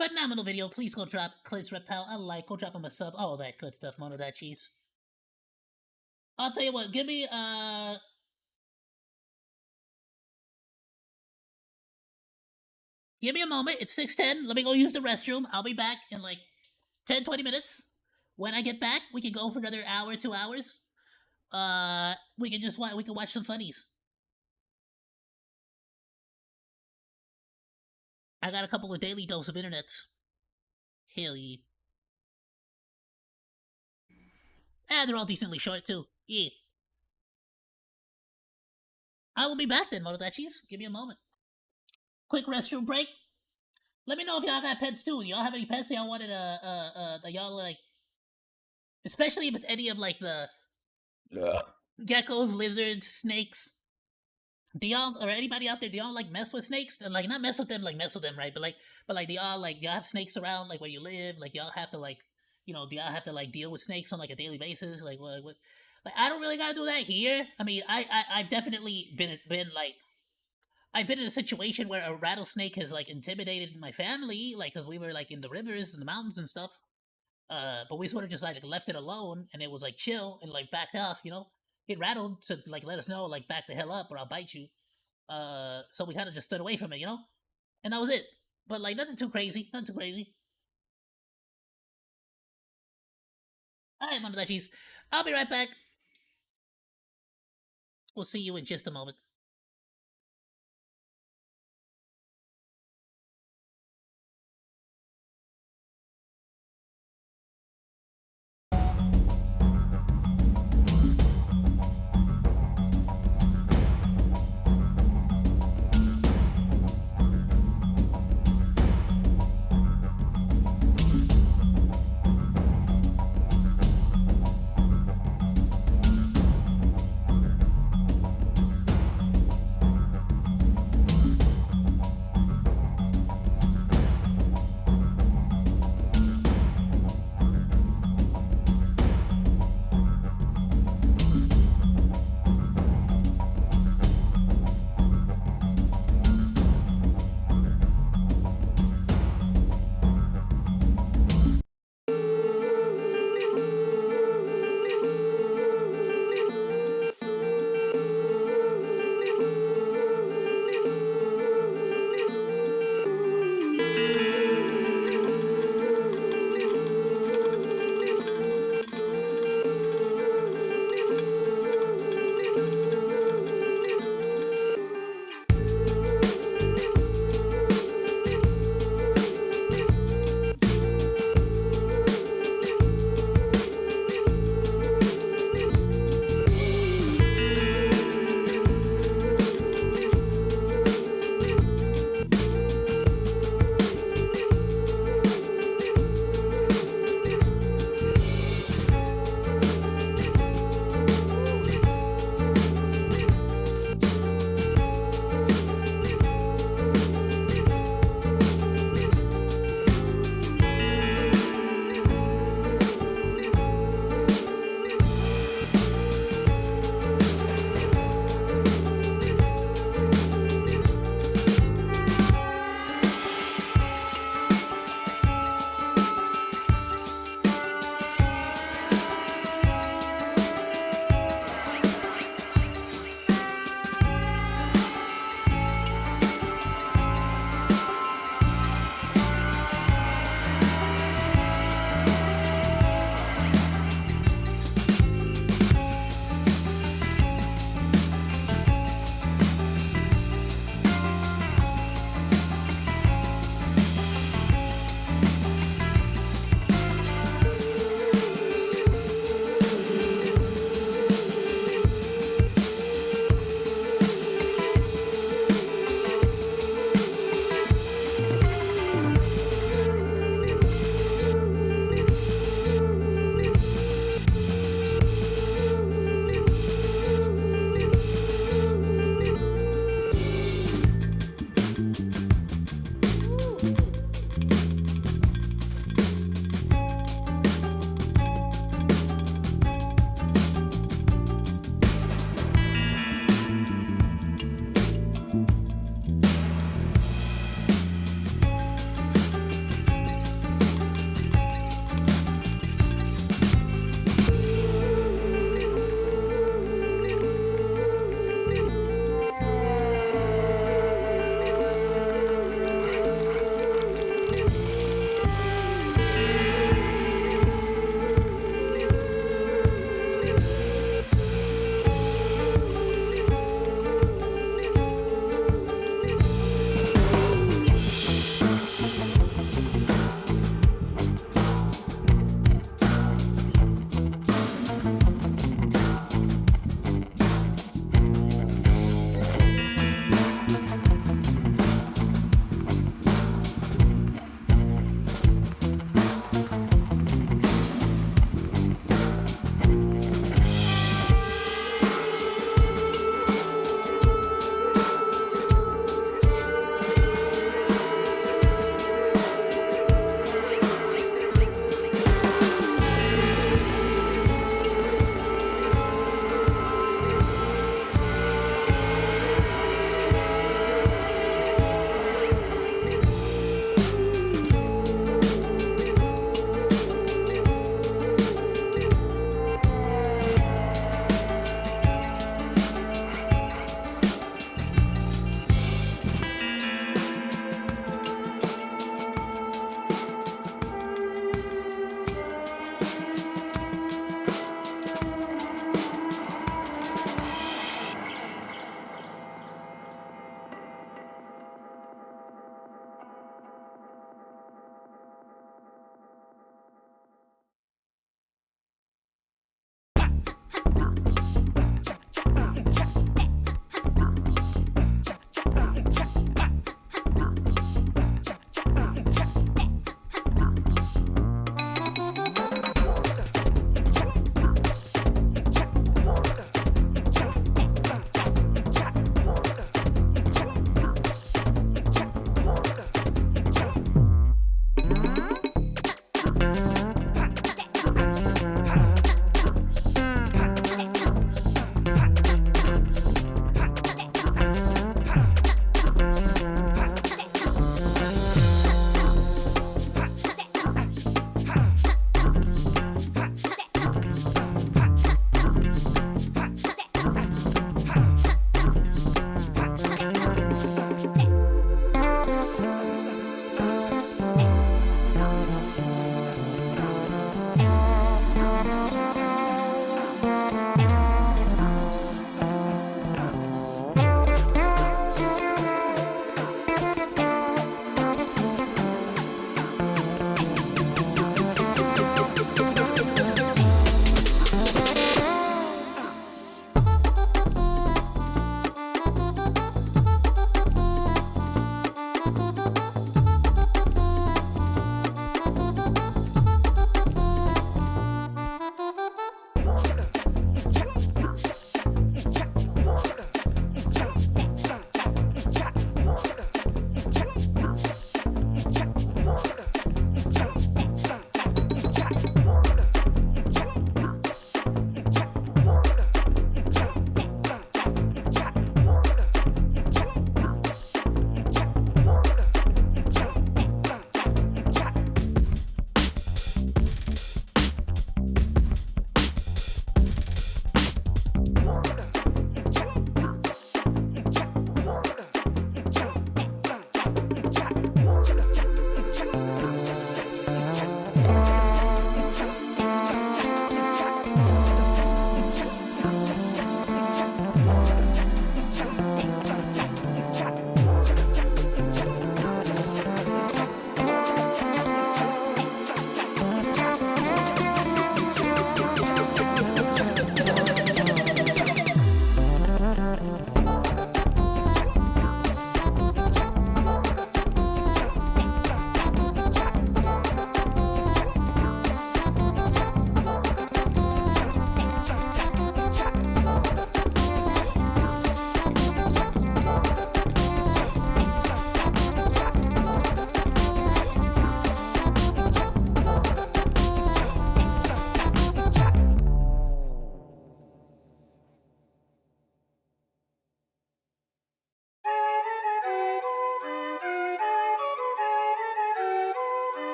Phenomenal video. Please go drop Clint's Reptile a like. Go drop him a sub. All that good stuff. Mono that cheese. I'll tell you what. Give me a moment. It's 6:10. Let me go use the restroom. I'll be back in like 10-20 minutes. When I get back, we can go for another hour, 2 hours. We can watch some funnies. I got a couple of daily dose of internets. Hell yeah. And they're all decently short too. Yeah. I will be back then, Motodachi's. Give me a moment. Quick restroom break. Let me know if y'all got pets too. Y'all have any pets y'all wanted that y'all like, especially if it's any of like the geckos, lizards, snakes. Do y'all, or anybody out there, do y'all like mess with snakes? And like not mess with them, like mess with them, right? But like do y'all have snakes around like where you live? Like y'all have to like, you know, do y'all have to like deal with snakes on like a daily basis? Like what? Like I don't really gotta do that here. I mean, I've definitely been like. I've been in a situation where a rattlesnake has like intimidated my family, like because we were like in the rivers and the mountains and stuff. But we sort of just like left it alone, and it was like chill and like backed off. You know, it rattled to like let us know like back the hell up or I'll bite you. So we kind of just stood away from it, you know, and that was it. But like nothing too crazy, nothing too crazy. All right, Mama Cheese. I'll be right back. We'll see you in just a moment.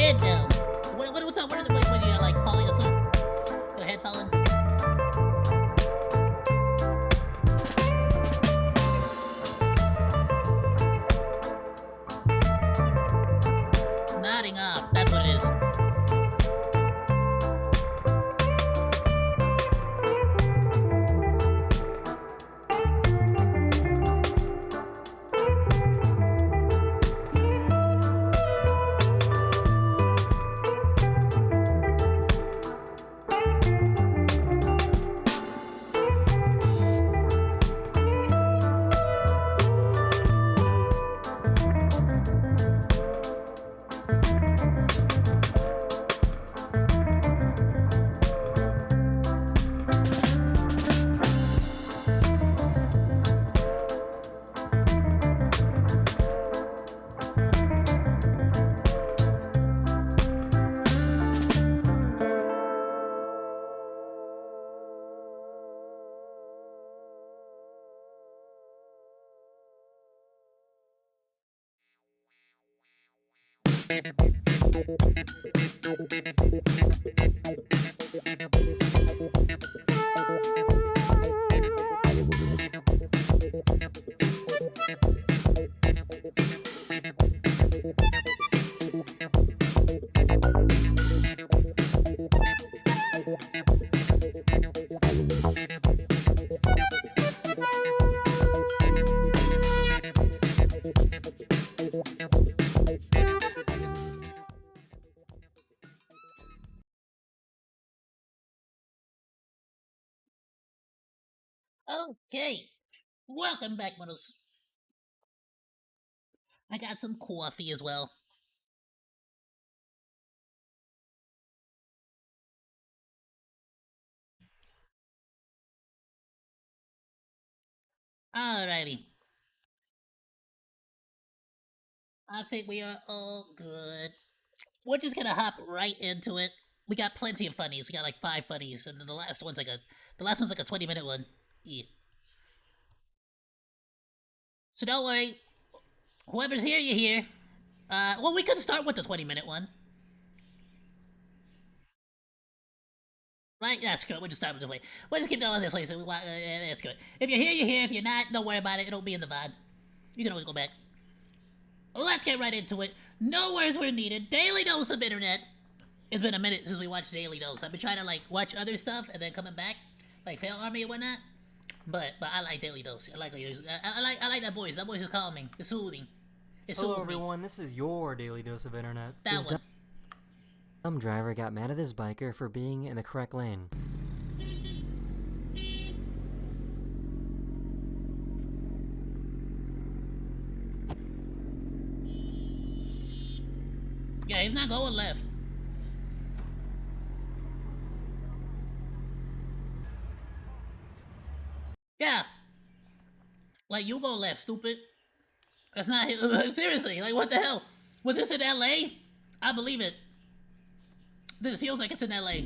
head down. What's up? What are you like falling asleep? Your head falling? Nodding off. That's what it is. Okay, welcome back, Muddles. I got some coffee as well. Alrighty. I think we are all good. We're just gonna hop right into it. We got plenty of funnies. We got like 5 funnies, and then the last one's like a 20-minute one. Yeah. So don't worry. Whoever's here, you're here. Well, we could start with the 20-minute one. Right? That's good. We'll just start with the way. We'll just keep going this way. So that's good. If you're here, you're here. If you're not, don't worry about it. It'll be in the VOD. You can always go back. Let's get right into it. No words were needed. Daily dose of internet. It's been a minute since we watched Daily Dose. I've been trying to like watch other stuff and then coming back, like Fail Army and whatnot. But I like Daily Dose. I like that voice. That voice is calming. It's soothing. Hello everyone, this is your daily dose of internet. That one. Some driver got mad at this biker for being in the correct lane. Yeah, he's not going left. Yeah. Like, you go left, stupid. That's not seriously, like, what the hell? Was this in LA? I believe it. This feels like it's in LA.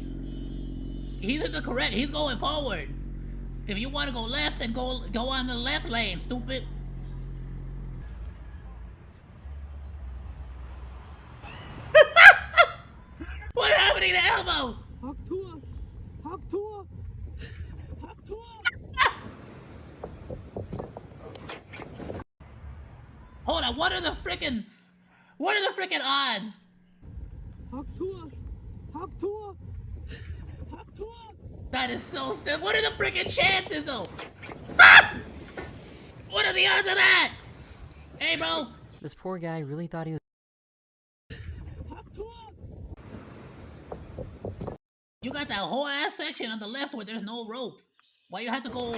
He's in the correct, he's going forward. If you want to go left, then go on the left lane, stupid. What's happening to Elmo? Hold on, what are the frickin' odds? That is so still. What are the frickin' chances though? Ah! What are the odds of that? Hey, bro. This poor guy really thought he was. You got that whole ass section on the left where there's no rope. Why you had to go?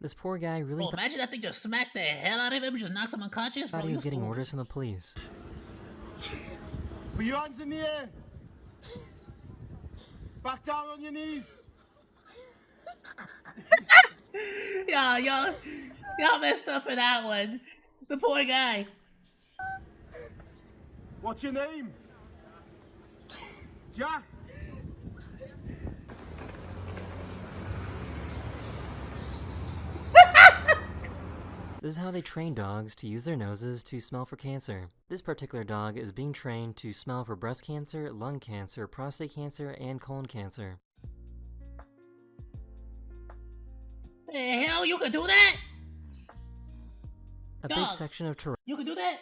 This poor guy really. Oh, imagine that thing just smacked the hell out of him and just knocks him unconscious. Thought he was getting orders from the police. Put your hands in the air. Back down on your knees. Y'all messed up for that one. The poor guy. What's your name? Jack. This is how they train dogs to use their noses to smell for cancer. This particular dog is being trained to smell for breast cancer, lung cancer, prostate cancer, and colon cancer. The hell, you can do that? A Dog, big section of Toronto. you can do that?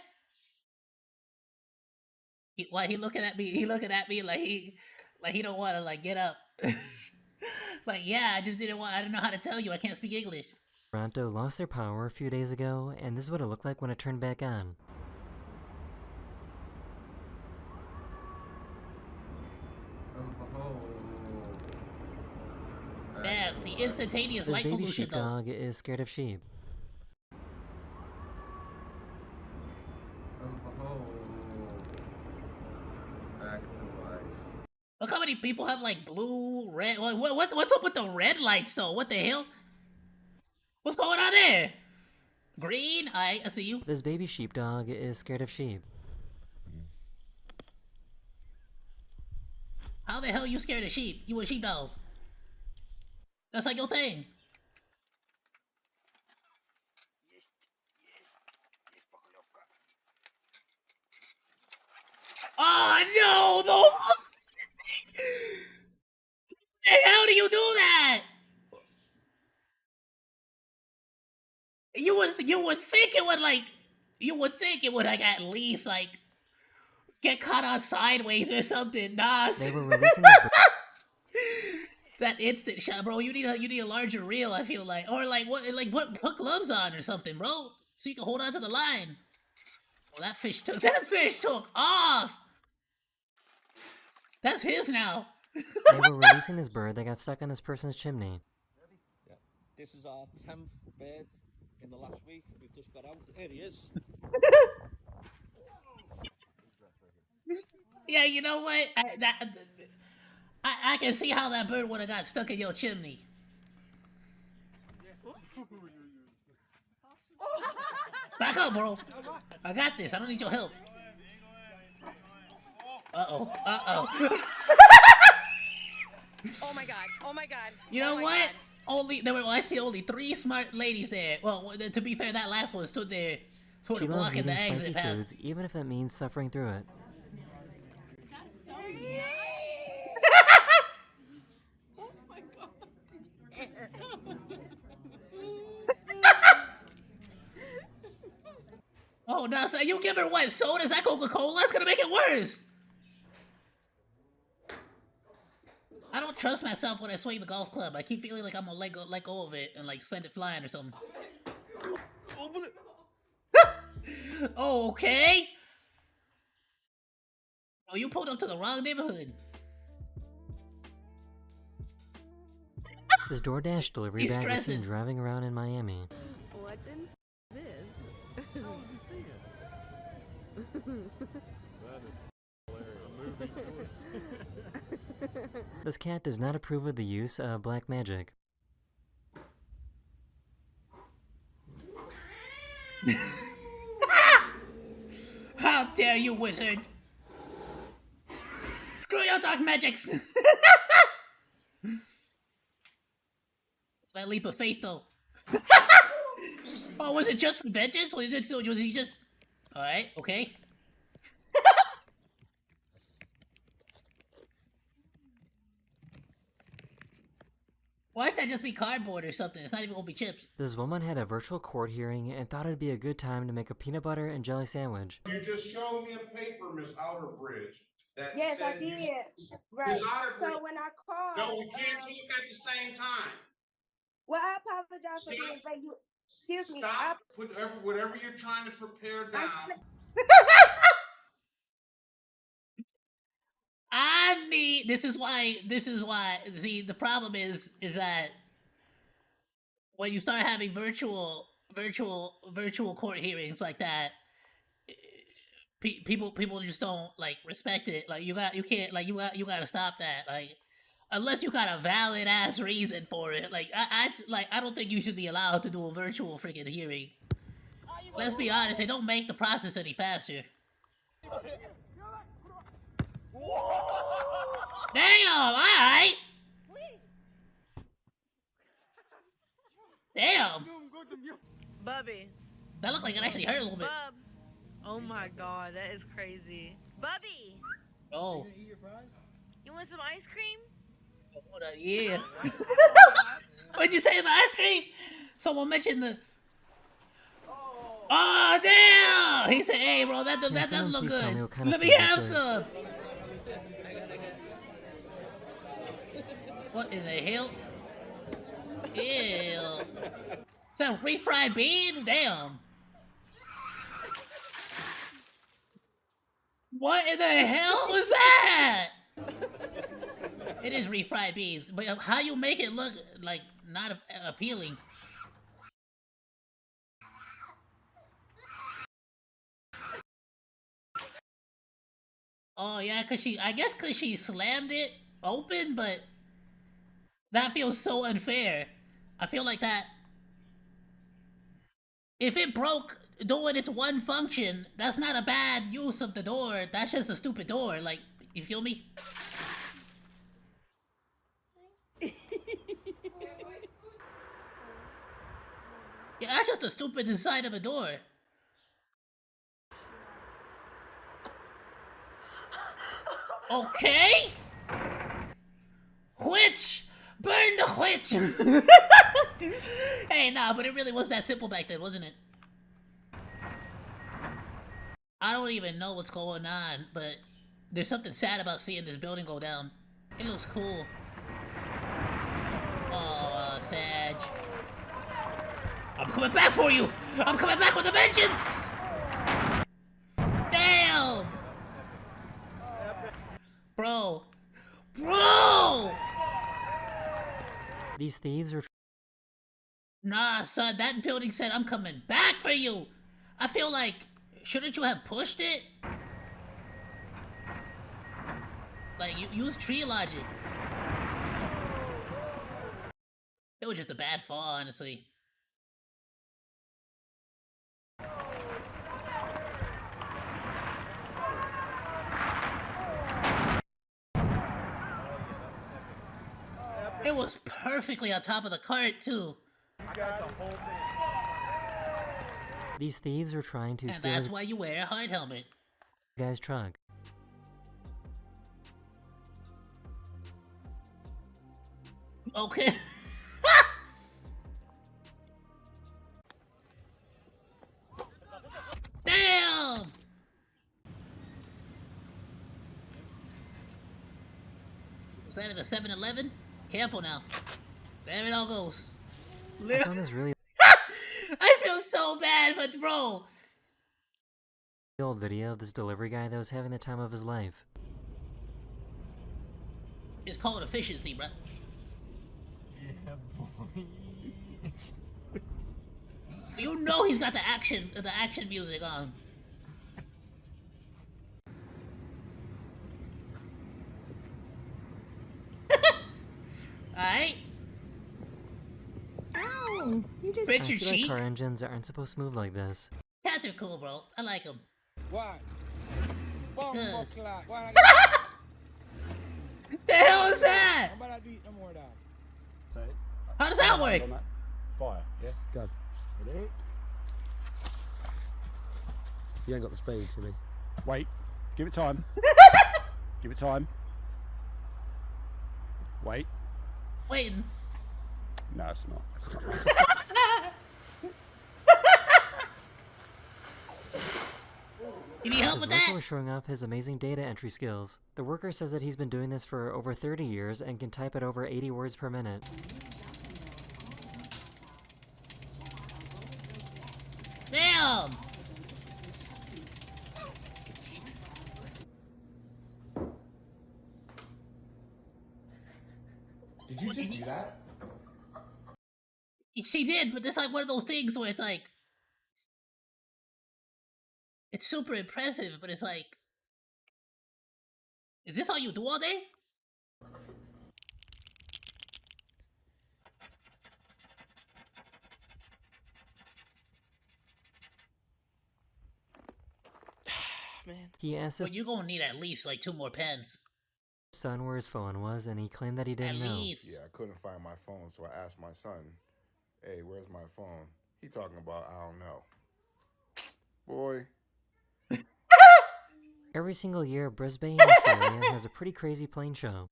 Why he looking at me? He looking at me like he don't want to like get up. Like, yeah, I just didn't want. I don't know how to tell you. I can't speak English. Toronto lost their power a few days ago, and this is what it looked like when it turned back on. Damn, the instantaneous This light baby pollution though. sheepdog is scared of sheep. Look how many people have like blue, red. What's up with the red lights though? What the hell? What's going on there? Green? I see you. This baby sheepdog is scared of sheep. How the hell you scared of sheep? You a sheepdog. That's like your thing. Oh no! The hell do you do that? You would think it would like at least like get caught on sideways or something. Nah. They were releasing the that instant shot, bro. You need a larger reel. I feel like, or put gloves on or something, bro, so you can hold on to the line. Well, that fish took off. That's his now. They were releasing this bird that got stuck on this person's chimney. Yeah. This is our 10th bird in the last week. We've just got out. Here he is. Yeah, you know what? I can see how that bird would have got stuck in your chimney. Back up, bro. I got this. I don't need your help. Uh-oh. Uh-oh. Oh my god. Oh my god. You know what? I see only 3 smart ladies there. Well, to be fair, that last one stood there sort She of loves blocking the eating exit spicy path. foods, even if it means suffering through it. Oh no, so you give her what? Soda? Is that Coca-Cola? That's gonna make it worse. I don't trust myself when I swing the golf club. I keep feeling like I'm gonna let go of it and like send it flying or something. Open it. Oh, okay. Oh, you pulled up to the wrong neighborhood. This DoorDash delivery He's bag was stressing. seen driving around in Miami. What in this? This cat does not approve of the use of black magic. How dare you, wizard! Screw your dark magics! That leap of faith, though. Oh, was it just for vengeance? Was he just... Alright, okay. Why should that just be cardboard or something? It's not even gonna be chips. This woman had a virtual court hearing and thought it'd be a good time to make a peanut butter and jelly sandwich. You just showed me a paper, Miss Outerbridge. That Yes, I said did. you- Right. Miss Outerbridge. So when I called, No, we can't talk at the same time. well, I apologize for being late. You, excuse me. Stop. Put whatever you're trying to prepare down. I mean, this is why, see, the problem is that when you start having virtual court hearings like that, people just don't, like, respect it. Like, you gotta stop that. Like, unless you got a valid ass reason for it. Like, I don't think you should be allowed to do a virtual freaking hearing. Let's be honest, they don't make the process any faster. Damn, alright! Damn! Bubby, That looked like it actually hurt a little bit. Bub. Oh my god, that is crazy. Bubby! Oh. You want some ice cream? Hold on, yeah. What'd you say about ice cream? Someone mentioned the. Oh damn! He said, "Hey, bro, that doesn't look good. Let me have some." What in the hell? Ew. Some refried beans? Damn. What in the hell was that? It is refried beans, but how you make it look like not appealing? Oh yeah, I guess cause she slammed it open, but that feels so unfair. I feel like that if it broke doing its one function, that's not a bad use of the door. That's just a stupid door. Like, you feel me? Yeah, that's just a stupid design of a door. Okay? Witch! Burn the witch! Hey, nah, but it really was that simple back then, wasn't it? I don't even know what's going on, but there's something sad about seeing this building go down. It looks cool. Oh, Sag. I'm coming back for you! I'm coming back with a vengeance! Damn! Bro. Bro! These thieves are... Nah, son, that building said I'm coming back for you! I feel like, shouldn't you have pushed it? Like, you use tree logic. It was just a bad fall, honestly. It was perfectly on top of the cart, too. These thieves are trying to And steal that's why you wear a hard helmet. the guy's truck. Okay. Damn! Was that at a 7-Eleven? Careful now. There it all goes. I found this really I feel so bad, but bro. old video of this delivery guy that was having the time of his life. It's called efficiency, bruh. Yeah, boy. You know he's got the action music on. Alright. Ow! You just I bit your feel like cheek. car engines aren't supposed to move like this. Cats are cool, bro. I like them. Why? Bomb Yes. clock. Why The hell is that? I'm about to eat no more dog. How does that work? Fire, yeah? Go. Ready? You ain't got the speed to me. Wait. Give it time. Give it time. Wait. Waiting. No, it's not. You need help His with worker that? was showing off his amazing data entry skills. The worker says that he's been doing this for over 30 years and can type at over 80 words per minute. Damn! Did you just do that? She did, but it's like one of those things where it's like... It's super impressive, but it's like... Is this all you do all day? Man. He asked his But you're gonna need at least like 2 more pens. son where his phone was, and he claimed that he didn't know. Yeah, I couldn't find my phone, so I asked my son, "Hey, where's my phone?" He talking about I don't know. Boy. Every single year, Brisbane, Australia has a pretty crazy plane show.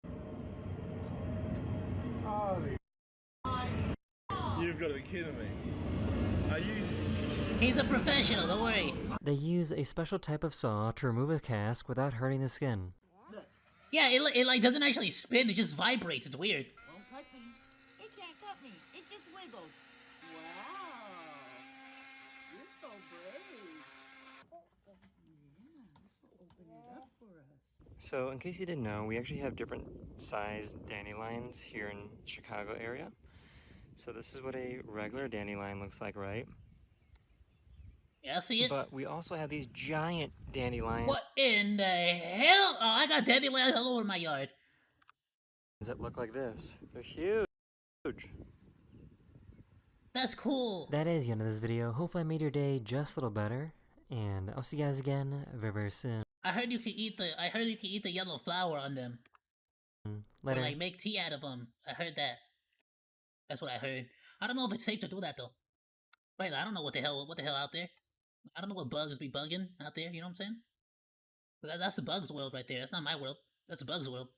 You've got to be kidding me. Are you? He's a professional, don't worry. They use a special type of saw to remove a cask without hurting the skin. Yeah, it like doesn't actually spin, it just vibrates. It's weird. Won't cut me. It can't cut me. It just wiggles. Wow. You're so brave. Yeah, this will open it up for us. So, in case you didn't know, we actually have different sized dandelions here in Chicago area. So this is what a regular dandelion looks like, right? Yeah, I see it. But we also have these giant dandelions. What in the hell? Oh, I got dandelions all over my yard. That look like this. They're huge. That's cool. That is the end of this video. Hopefully I made your day just a little better. And I'll see you guys again very, very soon. I heard you can eat the yellow flower on them. Later. Or like make tea out of them. I heard that. That's what I heard. I don't know if it's safe to do that though. Right, I don't know what the hell out there. I don't know what bugs be bugging out there, you know what I'm saying? But that's the bugs world right there. That's not my world. That's the bugs world.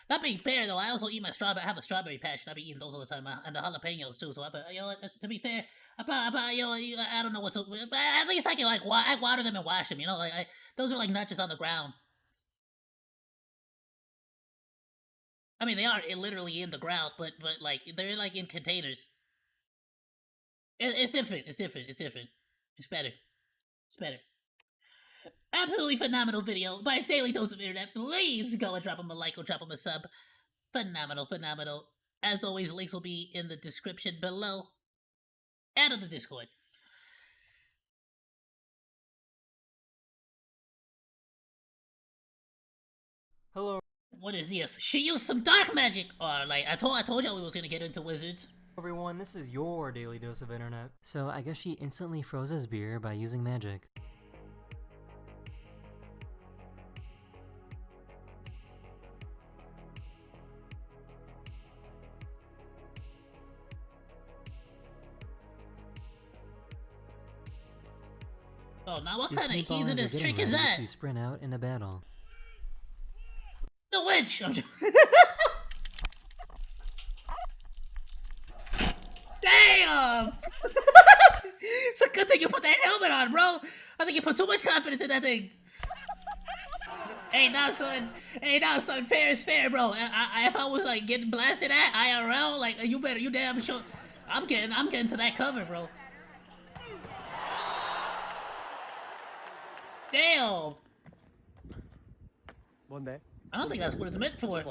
That being fair though, I also eat my strawberry. I have a strawberry patch and I be eating those all the time, and the jalapenos too. So you know, to be fair, I don't know what's up, but at least I can like I water them and wash them. You know, like those are like not just on the ground. I mean, they are literally in the ground, but like they're like in containers. It's different. It's different. It's different. It's better. It's better. Absolutely phenomenal video by Daily Dose of Internet. Please go and drop him a like or drop him a sub. Phenomenal, phenomenal. As always, links will be in the description below and on the Discord. Hello. What is this? She used some dark magic, or like I told y'all we was gonna get into wizards. Everyone, this is your Daily Dose of Internet. So I guess she instantly froze his beer by using magic. Oh, now what These kind of paintballs heathenous are getting trick is ready that? to sprint out into battle. The witch! Damn! It's a good thing you put that helmet on, bro. I think you put too much confidence in that thing. Hey, now, son. Hey, now, son. Fair is fair, bro. If I was like getting blasted at IRL, like you damn sure. I'm getting to that cover, bro. Damn. One day. I don't think that's what it's meant for.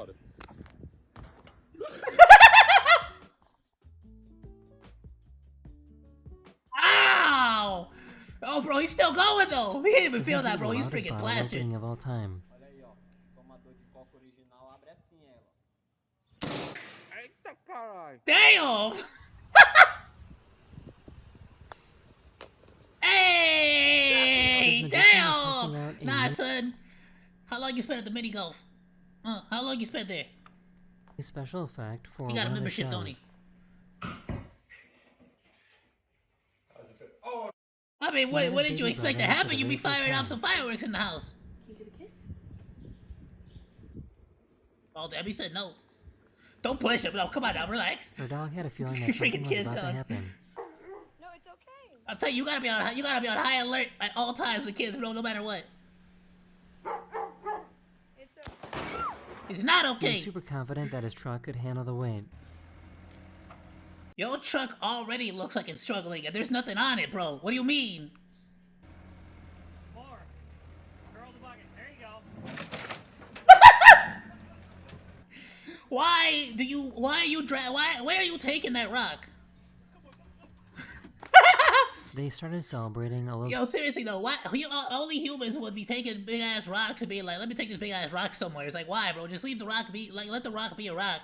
Ow! Oh, bro, he's still going though. He didn't even feel that, bro. He's freaking plastered. Opening of all time. Damn! Hey! Damn! Nah, son. How long you spent at the mini golf? How long you spent there? A special effect for You got a one of the membership, don't shows. he? I mean, what did you expect to happen? You be firing off some fireworks in the house. Can you give a kiss? Oh, Debbie said no. Don't push him. No, come on now, relax. Her dog had a feeling Your that something freaking was kids, about to son. happen. No, it's okay. I'm telling you, you gotta be on high alert at all times with kids, bro, no matter what. It's okay. It's not He okay. was super confident that his truck could handle the weight. Your truck already looks like it's struggling, and there's nothing on it, bro. What do you mean? More. Curl the bucket. There you go. Where are you taking that rock? They started celebrating a little. Yo, seriously though, why only humans would be taking big ass rocks and being like, let me take this big ass rock somewhere. It's like, why, bro? Just leave the rock be, like, let the rock be a rock.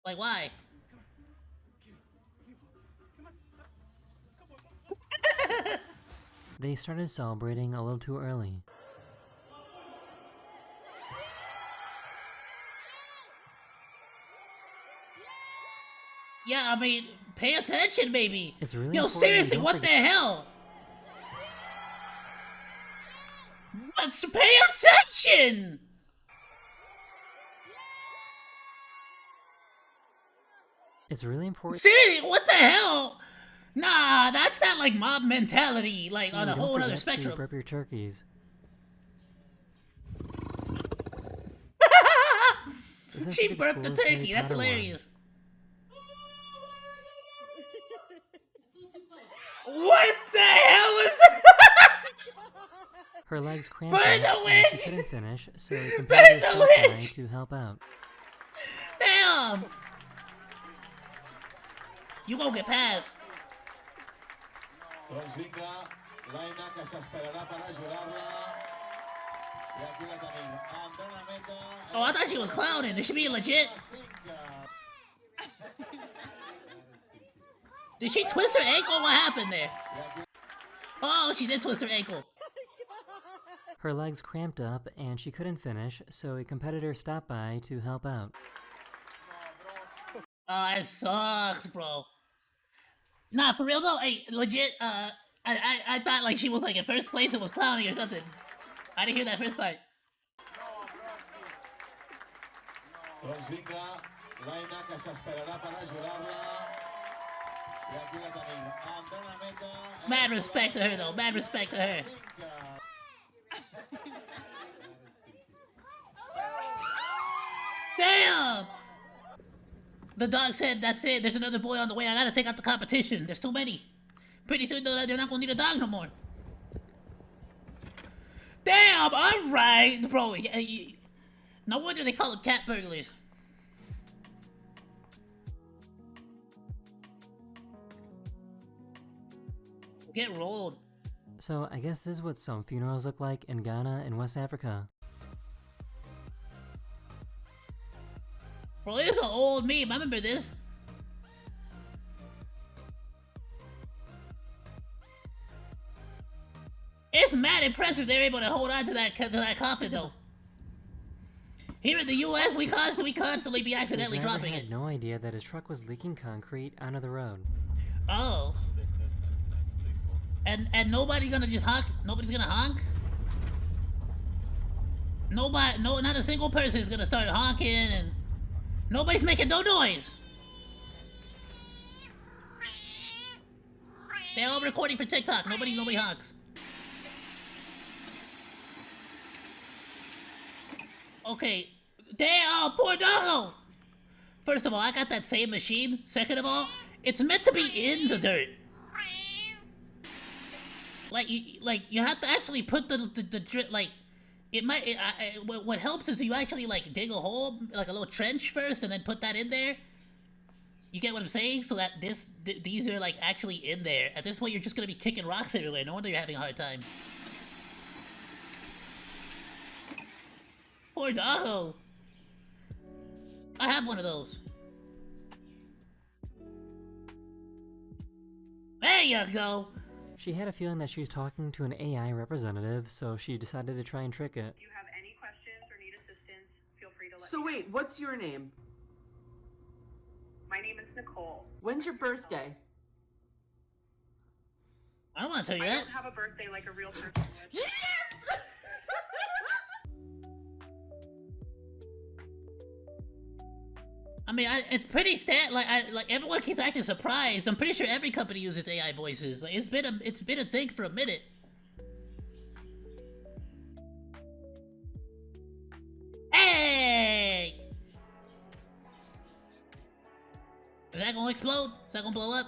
Like, why? They started celebrating a little too early. Yeah, I mean, Pay attention, baby. It's really Yo, important you seriously, don't what the hell? Let's pay attention. It's really important. Seriously, what the hell? Nah, that's not like mob mentality, like on a Don't whole other forget to spectrum. prep your turkeys. This has to She be burped the coolest Harry turkey. That's Potter one. hilarious. What the hell is that? Her legs cramped Burn up the and she witch! couldn't finish, so a Burn competitor the stopped by witch! to help out. Damn! You won't get past. Doncs vinga, l'Aina que s'esperarà per ajudar-la. I aquí la tenim. Entrant a meta. Oh, I thought she was clowning. Is she being legit? Did she twist her ankle? What happened there? Oh, she did twist her ankle. Her legs cramped up and she couldn't finish, so a competitor stopped by to help out. Oh, that sucks, bro. Nah, for real though, hey, legit, I thought like she was like in first place and was clowning or something. I didn't hear that first part. Doncs vinga, l'Aina que s'esperarà per ajudar-la. I aquí la tenim. Entrant a meta. Mad respect to her though, mad respect to her. Damn! The dog said, that's it, there's another boy on the way, I gotta take out the competition, there's too many. Pretty soon they're not gonna need a dog no more. Damn, alright, bro. No wonder they call them cat burglars. Get rolled. So I guess this is what some funerals look like in Ghana and West Africa. Bro, it's an old meme, I remember this. It's mad impressive they're able to hold on to that coffin though. Here in the US, we constantly be accidentally the driver dropping had it. no idea that his truck was leaking concrete onto the road. Oh. And nobody's gonna just honk? Nobody's gonna honk? Nobody, not a single person is gonna start honking and nobody's making no noise. They're all recording for TikTok. Nobody honks. Okay. Damn, poor doggo! First of all, I got that same machine. Second of all, it's meant to be in the dirt. Like you have to actually put the like, it might, what helps is you actually like dig a hole, like a little trench first and then put that in there. You get what I'm saying? So that these are like actually in there. At this point, you're just gonna be kicking rocks everywhere. No wonder you're having a hard time. Poor doggo. I have one of those. There you go. She had a feeling that she was talking to an AI representative, so she decided to try and trick it. If you have any questions or need assistance, feel free to let me know. So wait, what's your name? My name is Nicole. When's your birthday? I don't want to tell you I that. don't have a birthday like a real person would. I mean, it's pretty like everyone keeps acting surprised. I'm pretty sure every company uses AI voices. Like, it's been a thing for a minute. Hey! Is that gonna explode? Is that gonna blow up?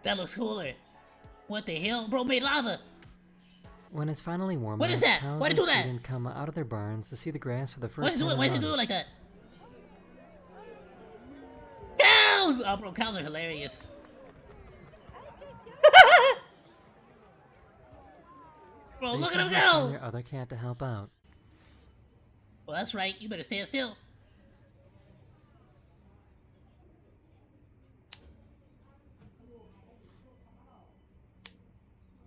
That looks cooler. What the hell? Bro made lava. When it's finally warm What enough, is that? cows Why'd it and do that? students come out of their barns to see the grass for the first Why's time in he do it months. like that? Cows! Oh, bro, cows are hilarious. Bro, They look at sent him her son go! their other cat to help out. Well, that's right. You better stand still.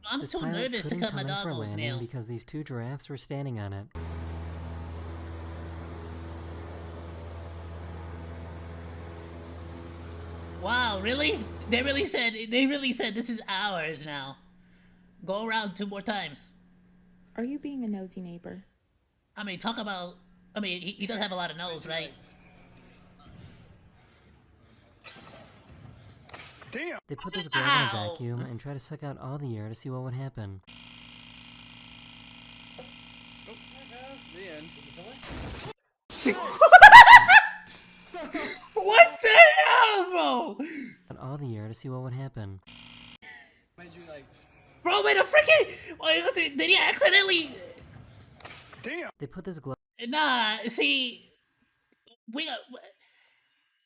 I'm This too pilot nervous to couldn't cut my come in for a doggo's landing nail. because these two giraffes were standing on it. Wow, really? They really said this is ours now. Go around 2 more times. Are you being a nosy neighbor? I mean, talk about. I mean, he does have a lot of nose, right? Damn. They put this glove in a vacuum and try to suck out all the air to see what would happen. What the hell, bro? Out all the air to see what would happen. Bro, made a freaking. Did he accidentally? Damn. They put this glove. Nah, see, we.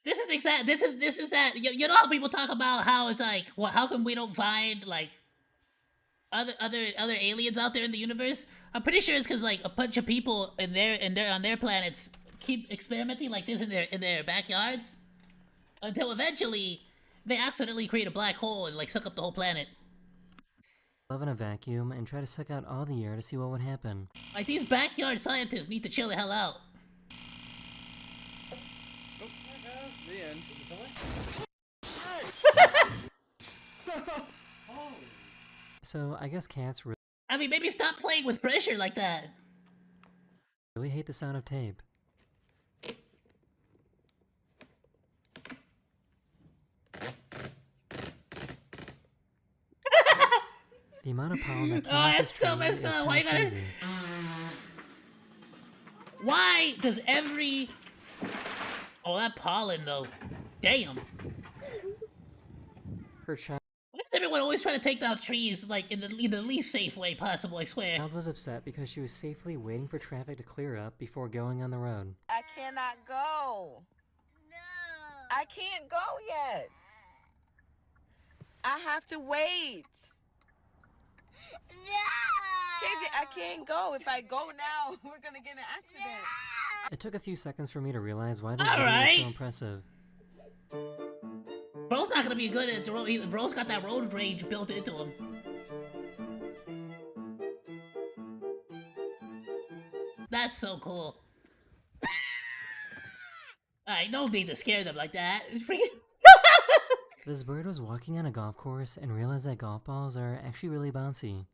This is that. You know how people talk about how it's like, well, how come we don't find like other aliens out there in the universe? I'm pretty sure it's because like a bunch of people on their planets keep experimenting like this in their backyards until eventually they accidentally create a black hole and like suck up the whole planet. Glove in a vacuum and try to suck out all the air to see what would happen. Like these backyard scientists need to chill the hell out. So I guess cats I mean, maybe stop playing with pressure like that. really hate the sound of tape. The amount of pollen that came out that's this so tree messed is up. Why you kinda gotta? crazy. Why does every? Oh, that pollen though. Damn. Her child Why does everyone always try to take down trees like in the least safe way possible? I swear. was upset because she was safely waiting for traffic to clear up before going on the road. I cannot go. No. I can't go yet. I have to wait. No. KJ, I can't go. If I go now, we're gonna get in an accident. It took a few seconds for me to realize why this All video right. was so impressive. Bro's not gonna be good at the road. Bro's got that road rage built into him. That's so cool. Alright, no need to scare them like that. It's freaking. This bird was walking on a golf course and realized that golf balls are actually really bouncy.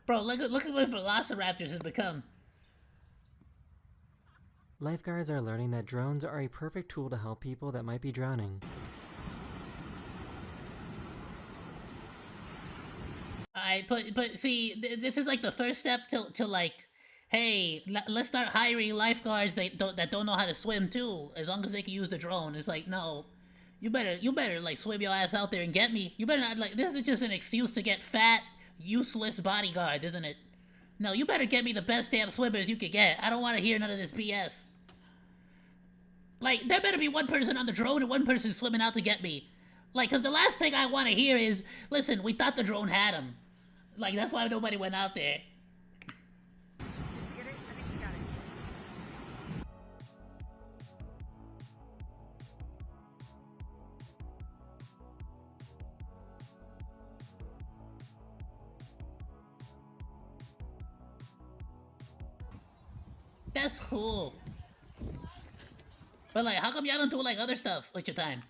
Bro, look at what velociraptors have become. Lifeguards are learning that drones are a perfect tool to help people that might be drowning. Alright, but see, this is like the first step to like, hey, let's start hiring lifeguards that don't know how to swim too, as long as they can use the drone. It's like, no, you better like swim your ass out there and get me. You better not like, this is just an excuse to get fat, useless bodyguards, isn't it? No, you better get me the best damn swimmers you could get. I don't want to hear none of this BS. Like, there better be one person on the drone and one person swimming out to get me. Like, cause the last thing I want to hear is, listen, we thought the drone had him. Like, that's why nobody went out there. That's cool. But like, how come y'all don't do like other stuff with your time?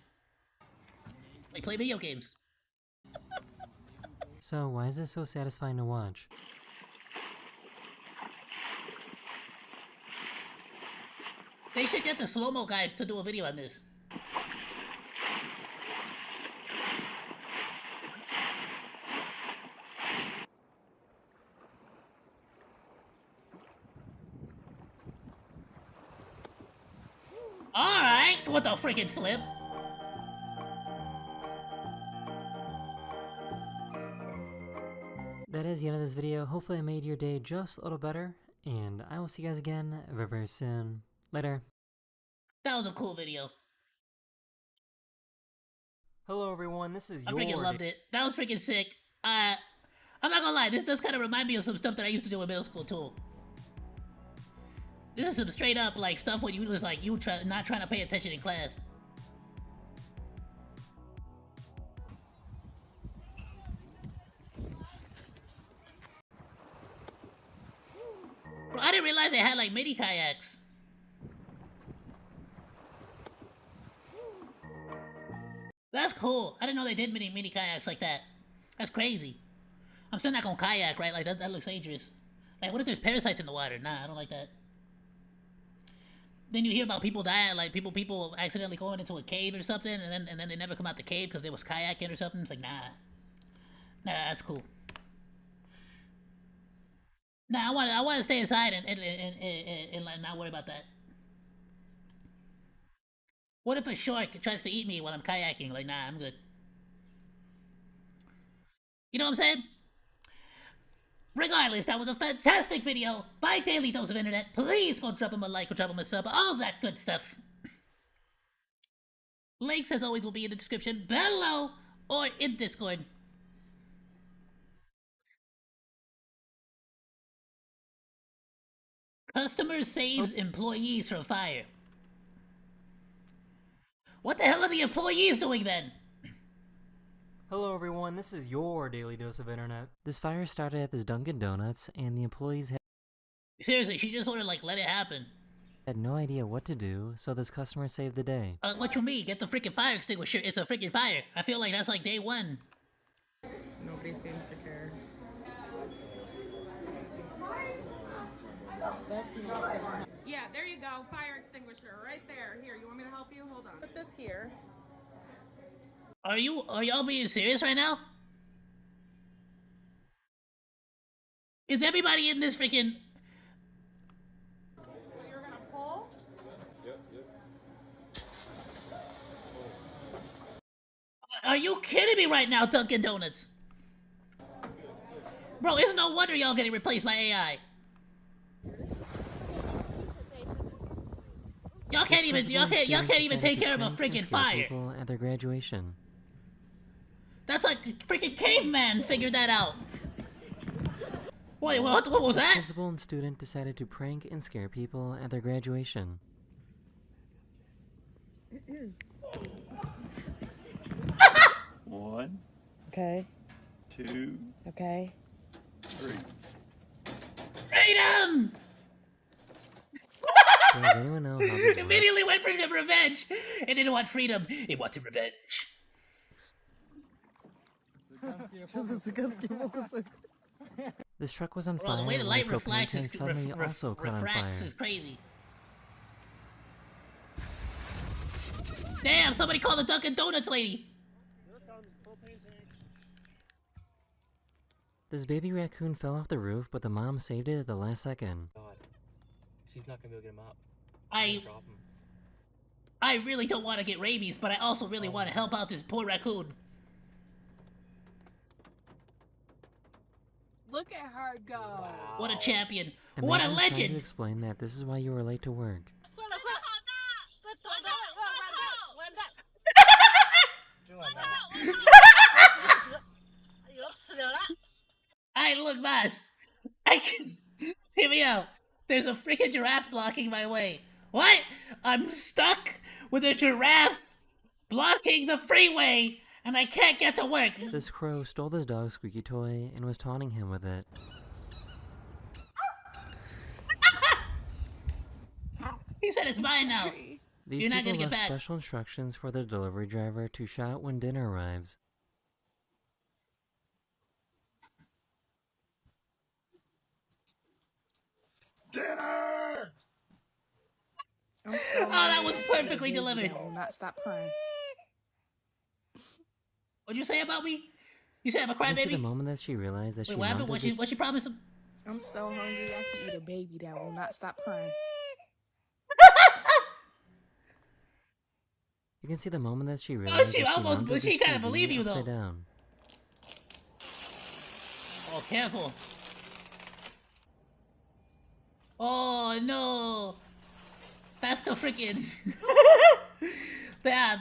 Like play video games. So why is this so satisfying to watch? They should get the slow-mo guys to do a video on this. Alright, what the freaking flip? That is the end of this video. Hopefully I made your day just a little better, and I will see you guys again very, very soon. Later. That was a cool video. Hello everyone, this is I freaking loved it. That was freaking sick. I'm not gonna lie, this does kind of remind me of some stuff that I used to do in middle school too. This is some straight up like stuff when you was like not trying to pay attention in class. Bro, I didn't realize they had like mini kayaks. that's cool. I didn't know they did mini kayaks like that. That's crazy. I'm still not gonna kayak, right? Like that looks dangerous. Like, what if there's parasites in the water? Nah, I don't like that. Then you hear about people dying, like people accidentally going into a cave or something, and then they never come out the cave because they was kayaking or something. It's like, nah, that's cool. Nah, I want to stay inside and not worry about that. What if a shark tries to eat me while I'm kayaking? Like, nah, I'm good. You know what I'm saying? Regardless, that was a fantastic video by Daily Dose of Internet. Please go drop him a like or drop him a sub, all that good stuff. Links, as always, will be in the description below or in Discord. Customer saves employees from fire. What the hell are the employees doing then? Hello everyone, this is your Daily Dose of Internet. This fire started at this Dunkin' Donuts, and the employees Seriously, she just sort of like let it happen. had no idea what to do, so this customer saved the day. What you mean? Get the freaking fire extinguisher. It's a freaking fire. I feel like that's like day one. Nobody seems to care. Yeah, there you go. Fire extinguisher right there. Here, you want me to help you? Hold on. Put this here. Are y'all being serious right now? Is everybody in this freaking... So you're gonna pull? Yep. Are you kidding me right now, Dunkin' Donuts? Bro, it's no wonder y'all getting replaced by AI. Y'all can't even take care of a freaking fire. People at their graduation. That's like freaking caveman figured that out. Wait, what was that? The principal and student decided to prank and scare people at their graduation. One. Okay. 2. Okay. 3. Freedom! Does anyone know how this works? Immediately went for revenge. It didn't want freedom. It wanted revenge. This truck was on Bro, fire. the way the when light a propane reflects tank suddenly also caught on refracts fire. is crazy. Damn! Somebody call the Dunkin' Donuts lady. This baby raccoon fell off the roof, but the mom saved it at the last second. God, she's not gonna be able to get him up. Drop him. I really don't want to get rabies, but I also really want to help out this poor raccoon. Look at her go. Wow. What a champion. Imagine What a trying legend. to explain that this is why you were late to work. Hey, look, Mas. I can... Hear me out. There's a freaking giraffe blocking my way. What? I'm stuck with a giraffe blocking the freeway, and I can't get to work. This crow stole this dog's squeaky toy and was taunting him with it. He said it's mine now. These You're not people gonna get left back. special instructions for their delivery driver to shout when dinner arrives. Dinner! Oh, that was perfectly delivered. I will not stop crying. What'd you say about me? You said I'm a You can see the crybaby? moment that she realized that Wait, she what happened? wanted What she promised him? I'm so hungry I can eat a baby that will not stop crying. You can see the moment that she realized she that almost- wanted she this kinda TV believed you, though. upside down. Oh, careful. Oh, no. That's the freaking... yeah,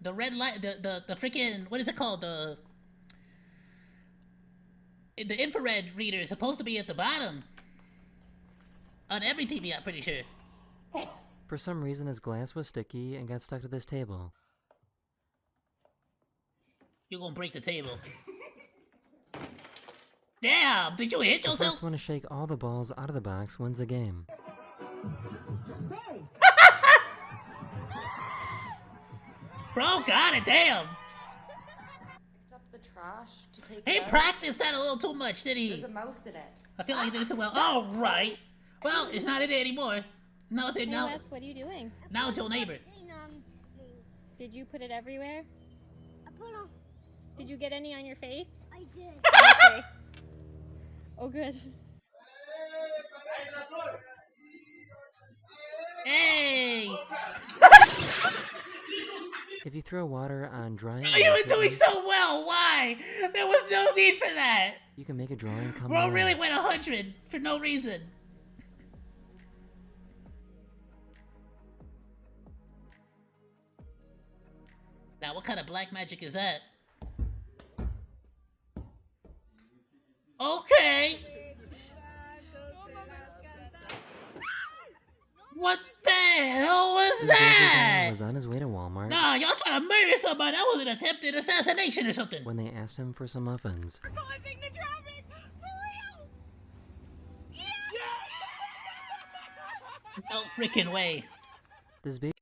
the red light, the freaking, what is it called? The infrared reader is supposed to be at the bottom. On every TV, I'm pretty sure. For some reason, his glass was sticky and got stuck to this table. You're gonna break the table. Damn! Did you hit The yourself? first one to shake all the balls out of the box wins the game. Bro, got it, damn. Picked up the trash to take He it out. practiced that a little too much, did he? There's a mouse in it. I feel like he did it too well. All right. Well, it's not in there anymore. No, it's in now. Wes, what are you doing? Now it's your neighbor. Did you put it everywhere? Did you get any on your face? I did. Okay. Oh, good. Hey! If you throw water on drying You were doing items, so well. Why? There was no need for that. you can make a drawing come Bro alive. really went 100 for no reason. Now, what kind of black magic is that? Okay. What the hell was This that? guy was on his way to Walmart Nah, y'all trying to murder somebody. That was an attempted assassination or something. when they asked him for some muffins. Causing the traffic! For real! No freaking way. This big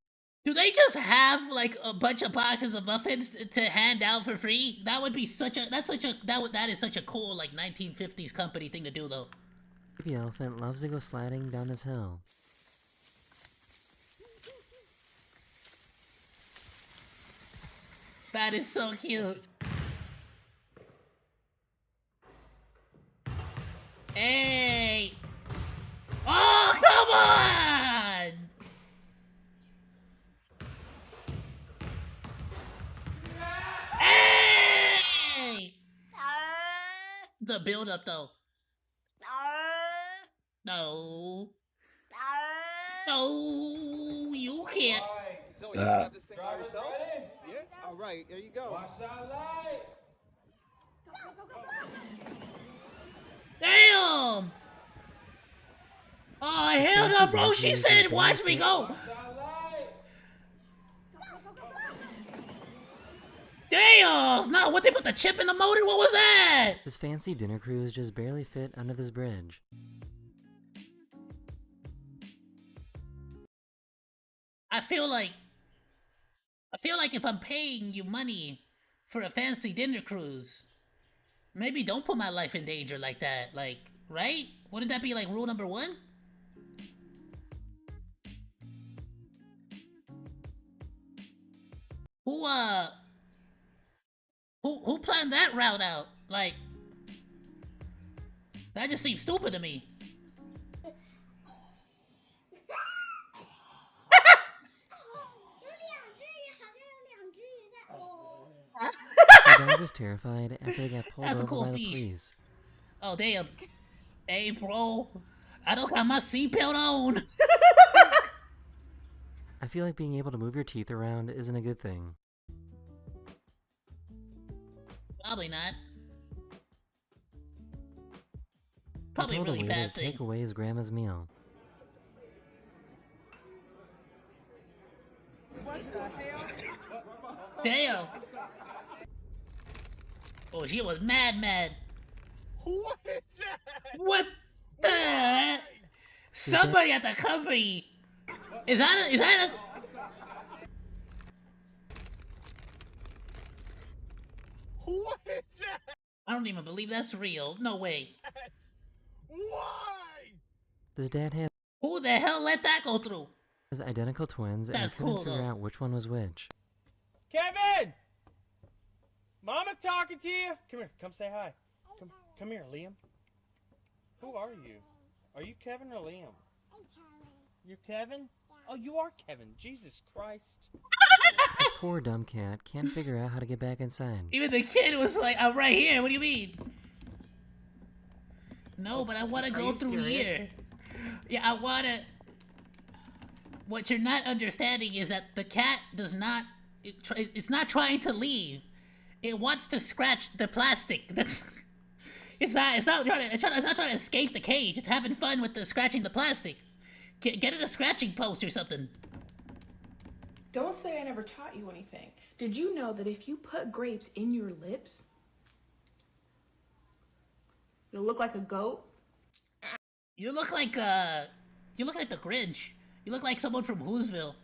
Do they just have like a bunch of boxes of muffins to hand out for free? That would be that is such a cool like 1950s company thing to do though. baby elephant loves to go sliding down this hill. That is so cute. Hey! Oh, come on! Hey! It's a build up though. No. No, you can't. So you got this thing by yourself? Yeah. All right, there you go. Watch that light. Damn! Oh, hell no, bro. She said, watch me go. Damn! No, what, they put the chip in the motor? What was that? This fancy dinner cruise just barely fit under this bridge. I feel like if I'm paying you money for a fancy dinner cruise, maybe don't put my life in danger like that. Like, right? Wouldn't that be like rule number 1? Who planned that route out? Like, that just seems stupid to me. The dog was terrified after they got pulled That's a over cool by the fish. police. Oh, damn. Hey, bro. I don't got my seatbelt on. I feel like being able to move your teeth around isn't a good thing. Probably not. He Probably a told the really waiter bad to thing. take away his grandma's meal. What the hell? Damn. Oh, she was mad. What is that? What the? Somebody at the company. Is that a? What is that? I don't even believe that's real. No way. Why? This dad had Who the hell let that go through? his identical twins and he That's couldn't cool, figure though. out which one was which. Kevin! Mama's talking to you. Come here. Come say hi. Come here, Liam. Who are you? Are you Kevin or Liam? You're Kevin? Oh, you are Kevin. Jesus Christ. This poor dumb cat can't figure out how to get back inside. Even the kid was like, I'm right here. What do you mean? No, but I want to go you through serious? here. Yeah, I want to. What you're not understanding is that the cat does not. It's not trying to leave. It wants to scratch the plastic. That's. It's not trying to escape the cage. It's having fun with the scratching the plastic. Get it a scratching post or something. Don't say I never taught you anything. Did you know that if you put grapes in your lips, you'll look like a goat? You look like the Grinch. You look like someone from Whoville.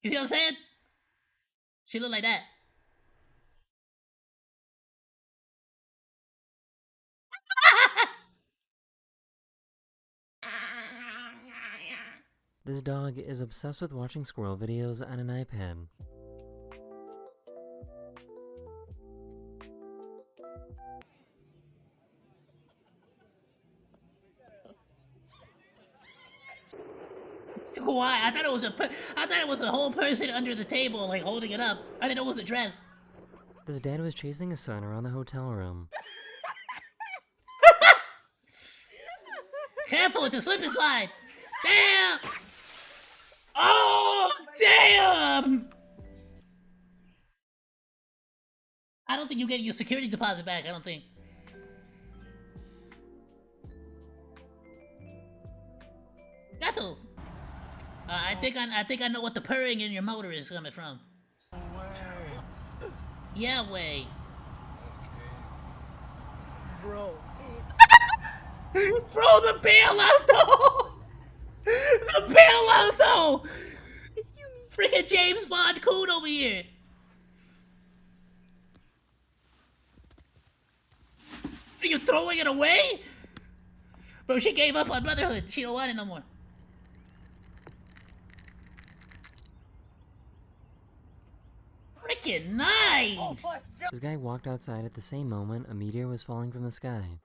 You see what I'm saying? She look like that. This dog is obsessed with watching squirrel videos on an iPad. Why? I thought it was a whole person under the table, like holding it up. I didn't know it was a dress. This dad was chasing his son around the hotel room. Careful, it's a slip and slide. Damn! Oh, damn! I don't think you get your security deposit back. I don't think. Got to. I think I know what the purring in your motor is coming from. Yeah, way. Bro. Bro, the bailout though! The bailout though! Freaking James Bond coon over here! Are you throwing it away? Bro, she gave up on motherhood. She don't want it no more. Freaking nice! This guy walked outside at the same moment a meteor was falling from the sky.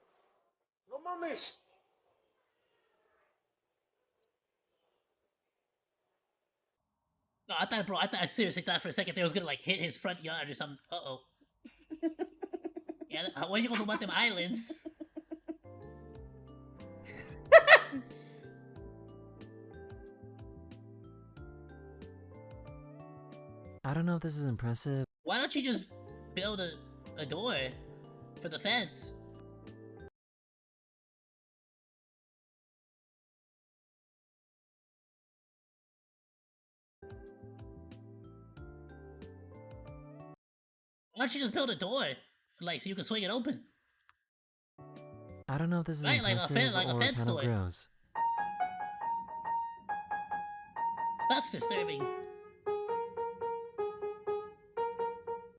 No mames. No, I seriously thought for a second they was gonna like hit his front yard or something. Uh-oh. Yeah, what are you gonna do about them islands? I don't know if this is impressive. Why don't you just build a door for the fence? Why don't you just build a door? Like, so you can swing it open? I don't know if this is Right, impressive like a or fence kind of door. gross. That's disturbing.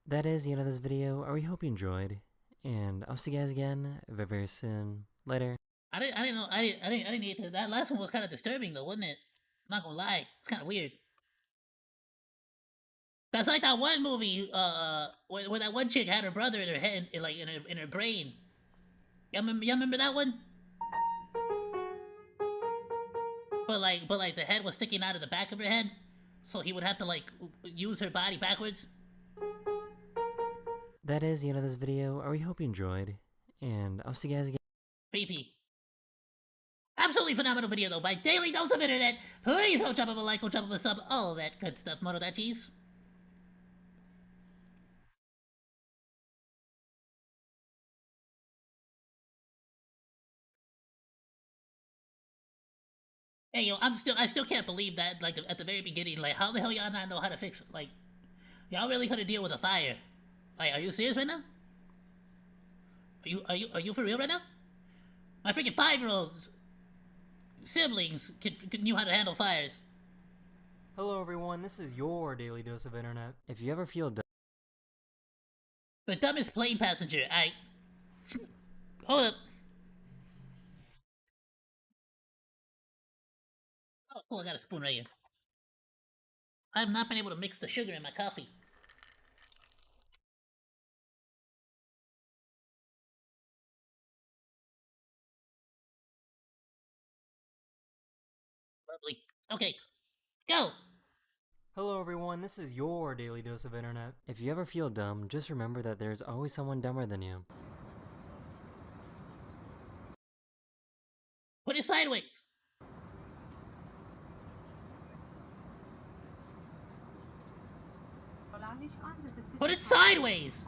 That is the end of this video. I hope you enjoyed, and I'll see you guys again very, very soon. Later. I didn't know. I didn't need to. That last one was kind of disturbing though, wasn't it? I'm not gonna lie. It's kind of weird. That's like that one movie, where that one chick had her brother in her head, in her brain. Y'all remember that one? But like the head was sticking out of the back of her head, so he would have to like use her body backwards. That is the end of this video. I hope you enjoyed, and I'll see you guys again. Creepy. Absolutely phenomenal video though, by Daily Dose of Internet. Please go drop him a like, go drop him a sub, all that good stuff. Moto that cheese. Hey yo, I still can't believe that like at the very beginning, like how the hell y'all not know how to fix like y'all really couldn't deal with a fire. Like, are you serious right now? Are you for real right now? My freaking 5-year-olds siblings knew how to handle fires. Hello everyone, this is your Daily Dose of Internet. If you ever feel The dumbest plane passenger, hold up. Oh cool, I got a spoon right here. I have not been able to mix the sugar in my coffee. Lovely. Okay, go! Hello everyone, this is your Daily Dose of Internet. If you ever feel dumb, just remember that there's always someone dumber than you. Put it sideways. Put it sideways.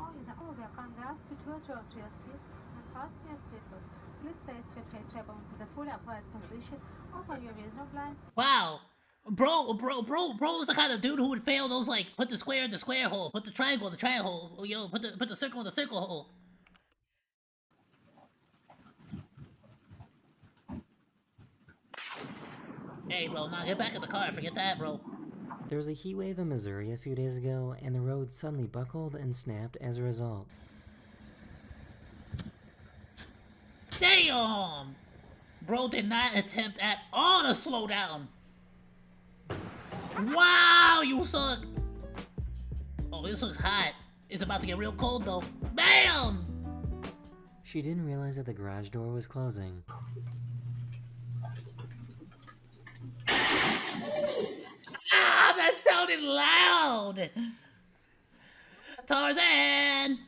Wow. Bro's the kind of dude who would fail those like put the square in the square hole, put the triangle in the triangle hole, you know, put the circle in the circle hole. Hey bro, nah, get back in the car, forget that, bro. There was a heat wave in Missouri a few days ago, and the road suddenly buckled and snapped as a result. Damn! Bro did not attempt at all to slow down. Wow, you suck. Oh, this looks hot. It's about to get real cold though. Bam! She didn't realize that the garage door was closing. Ah, that sounded loud! Tarzan!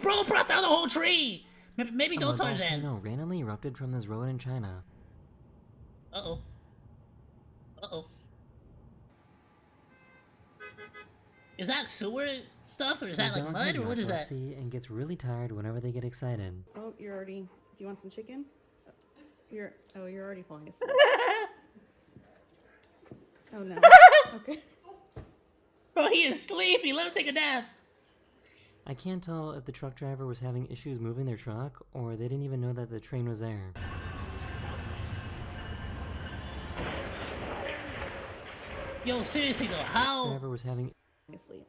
Bro brought down the whole tree! Maybe don't Tarzan. A volcano randomly erupted from this road in China. Uh-oh. Uh-oh. Is that sewer stuff, or is that like mud, or what is that? And gets really tired whenever they get excited. Oh, you're already... Do you want some chicken? You're already falling asleep. Oh no. Okay. Bro, he is sleepy. Let him take a nap. I can't tell if the truck driver was having issues moving their truck, or they didn't even know that the train was there. Yo, seriously though, how? The driver was having asleep.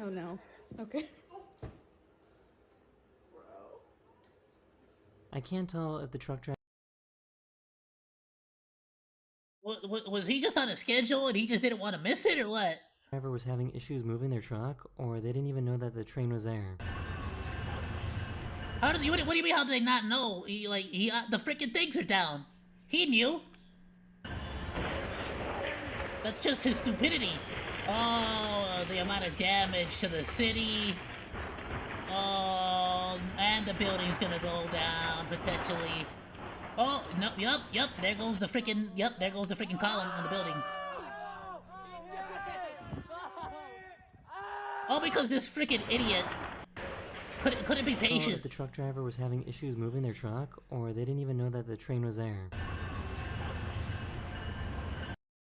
Oh no. Okay. I can't tell if the truck driver was he just on a schedule and he just didn't want to miss it, or what? Driver was having issues moving their truck, or they didn't even know that the train was there. How did what do you mean? How did they not know? The freaking things are down. He knew. That's just his stupidity. Oh, the amount of damage to the city. Oh, and the building's gonna go down potentially. Oh no! Yep. There goes the freaking. Yep, there goes the freaking column on the building. All because this freaking idiot couldn't be patient. The truck driver was having issues moving their truck, or they didn't even know that the train was there.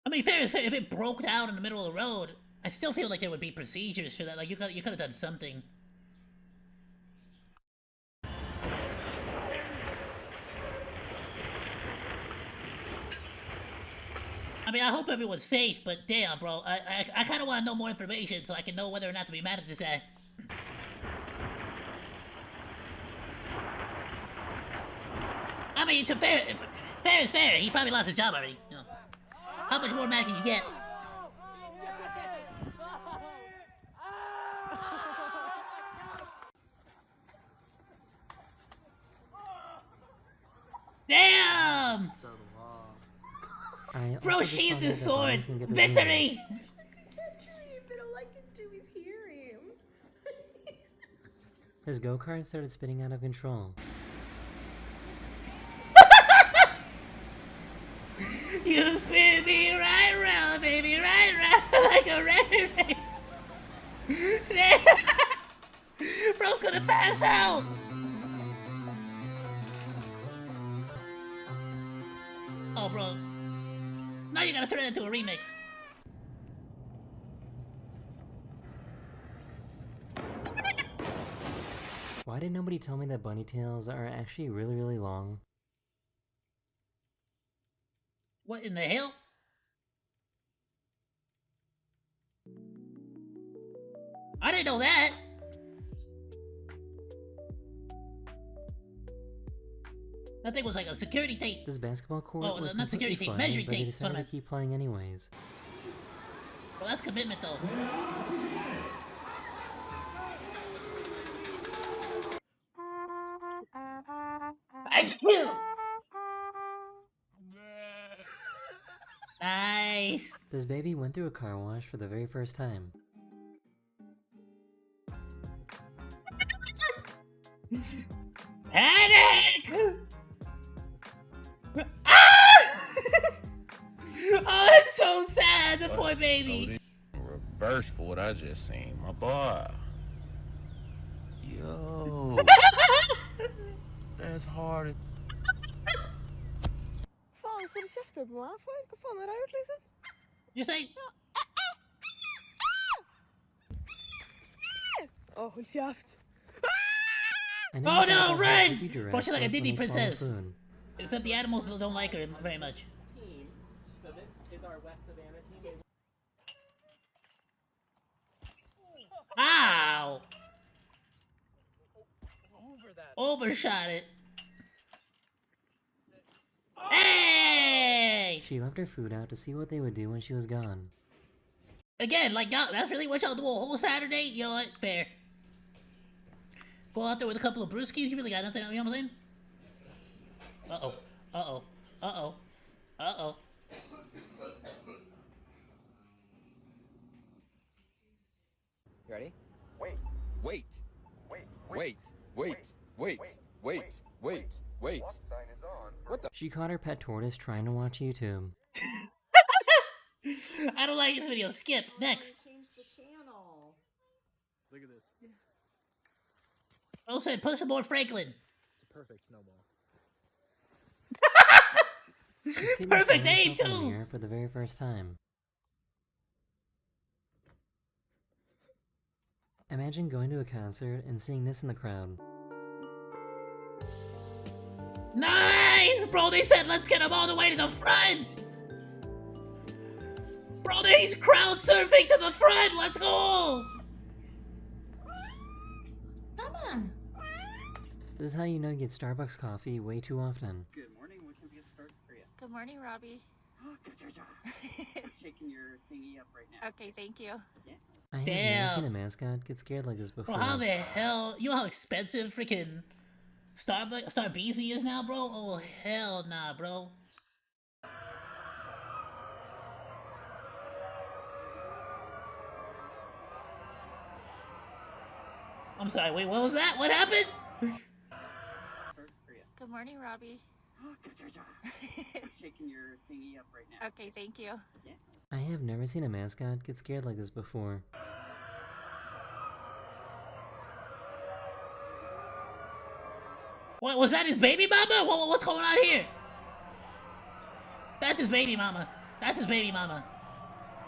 I mean, fair is fair. If it broke down in the middle of the road, I still feel like there would be procedures for that. Like you could have done something. I mean, I hope everyone's safe, but damn, bro, I kind of want to know more information so I can know whether or not to be mad at this guy. I mean, fair is fair. He probably lost his job already. You know. How much more mad can you get? Damn! Bro, sheathed his sword! Victory! His go-kart started spinning out of control. You spin me right round, baby, right round like a record. Bro's gonna pass out! Oh, bro. Now you gotta turn it into a remix. Why did nobody tell me that bunny tails are actually really, really long? What in the hell? I didn't know that! That thing was like a security tape. This basketball court was not security tape, fine, measuring but tape. they decided to keep playing anyways. Well, that's commitment, though. Nice. This baby went through a car wash for the very first time. Panic! Ah! Oh, that's so sad, the poor baby. Reverse for what I just seen, my boy. Yo. That's hard. Fan, så du kjefter på meg for? Hva faen har jeg gjort, liksom? You say? Åh, hold kjeft. Oh no, run! Bro, she's like a Disney princess. Except the animals don't like her very much. Ow! Overshot it. Hey! She left her food out to see what they would do when she was gone. Again, like, y'all, that's really what y'all do a whole Saturday? You know what? Fair. Go out there with a couple of brewskis, you really got nothing, you know what I'm saying? Uh-oh. Uh-oh. Uh-oh. Uh-oh. You ready? Wait. Wait. Wait. Wait. Wait. Wait. Wait. Wait. What the? She caught her pet tortoise trying to watch YouTube. I don't like this video. Skip. Next. Change the channel. Look at this. Oh, said, put some more Franklin. It's a perfect snowball. Perfect aim, herself in the too. mirror for the very first time. Imagine going to a concert and seeing this in the crowd. Nice! Bro, they said let's get him all the way to the front! Bro, he's crowd surfing to the front! Let's go! Come on. This is how you know you get Starbucks coffee way too often. Good morning. What can we get started for you? Good morning, Robbie. Shaking your thingy up right now. Okay, thank you. Yeah. I have never seen a mascot get scared like this before. Bro, how the hell? You know how expensive freaking Starbucks is now, bro? Oh, hell nah, bro. I'm sorry, wait, what was that? What happened? Good morning, Robbie. Shaking your thingy up right now. Okay, thank you. Yeah. I have never seen a mascot get scared like this before. What, was that his baby mama? What's going on here? That's his baby mama. That's his baby mama.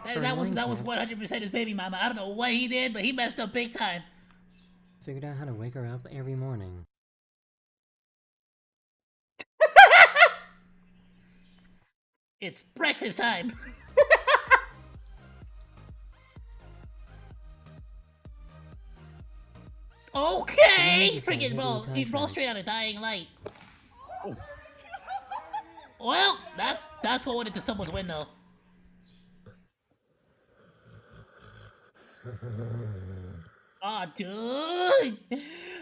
That was 100% his baby mama. I don't know what he did, but he messed up big time. Figured out how to wake her up every morning. It's breakfast time. Okay, freaking bro, he rolled straight out a dying light. Oh. Well, that's what went into someone's window. Oh, dude,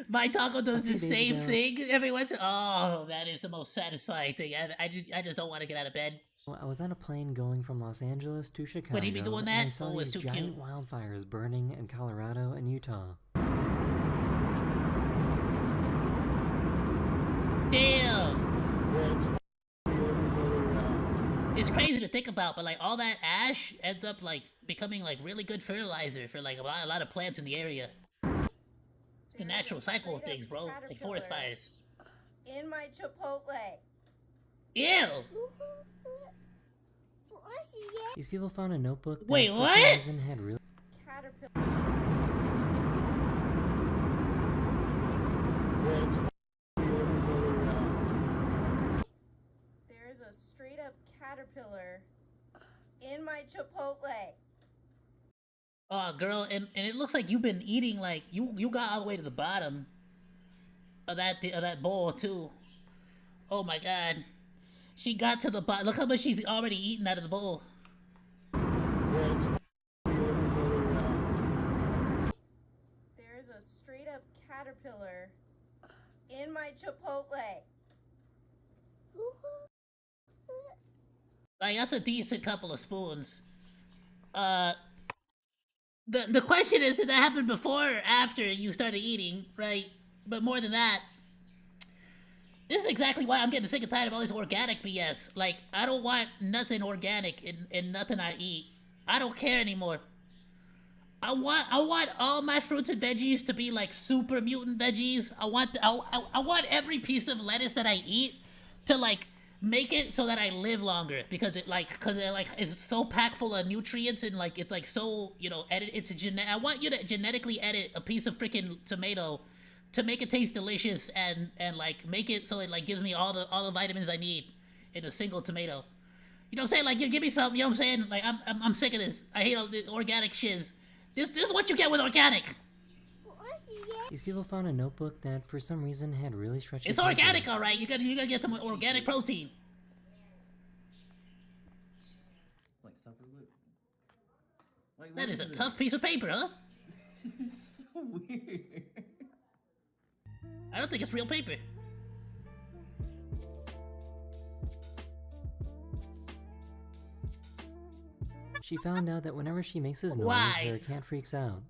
my taco does the same thing every once. Oh, that is the most satisfying thing. I just don't want to get out of bed. Well, I was on a plane going from Los Angeles to Chicago. Would he be doing that? And I saw these too giant cute. wildfires burning in Colorado and Utah. Damn. It's crazy to think about, but like all that ash ends up like becoming like really good fertilizer for like a lot of plants in the area. It's the natural cycle of things, bro. Like forest fires. In my Chipotle. Ew. These people found a notebook that Wait, for what? some reason had really There's a straight up caterpillar in my Chipotle. Oh, girl, and it looks like you've been eating like you got all the way to the bottom of that bowl too. Oh my god, she got to the bottom. Look how much she's already eaten out of the bowl. There's a straight up caterpillar in my Chipotle. Like that's a decent couple of spoons. The question is, did that happen before or after you started eating, right? But more than that, this is exactly why I'm getting sick and tired of all this organic BS. Like, I don't want nothing organic in nothing I eat. I don't care anymore. I want all my fruits and veggies to be like super mutant veggies. I want every piece of lettuce that I eat to like make it so that I live longer because it is so packed full of nutrients and like it's like so, you know, I want you to genetically edit a piece of freaking tomato to make it taste delicious and like make it so it like gives me all the vitamins I need in a single tomato. You know what I'm saying? Like, you give me something, you know what I'm saying? Like, I'm sick of this. I hate all the organic shiz. This is what you get with organic. These people found a notebook that, for some reason, had really stretchy It's paper. organic, alright. You gotta get some organic protein. That is a tough piece of paper, huh? It's so weird. I don't think it's real paper. She found out that whenever she makes this noise, Why? her cat freaks out.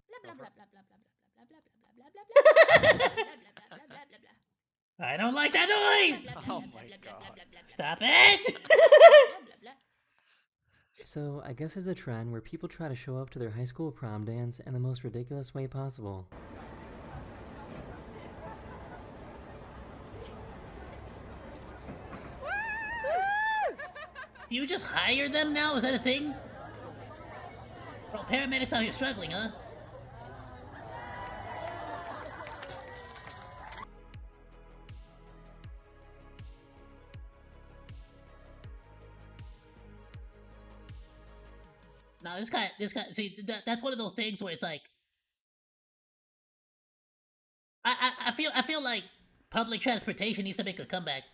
I don't like that noise! Oh my god. Stop it! So, I guess there's a trend where people try to show up to their high school prom dance in the most ridiculous way possible. You just hire them now? Is that a thing? Bro, paramedics out here struggling, huh? No, this guy, see, that's one of those things where it's like, I feel like public transportation needs to make a comeback.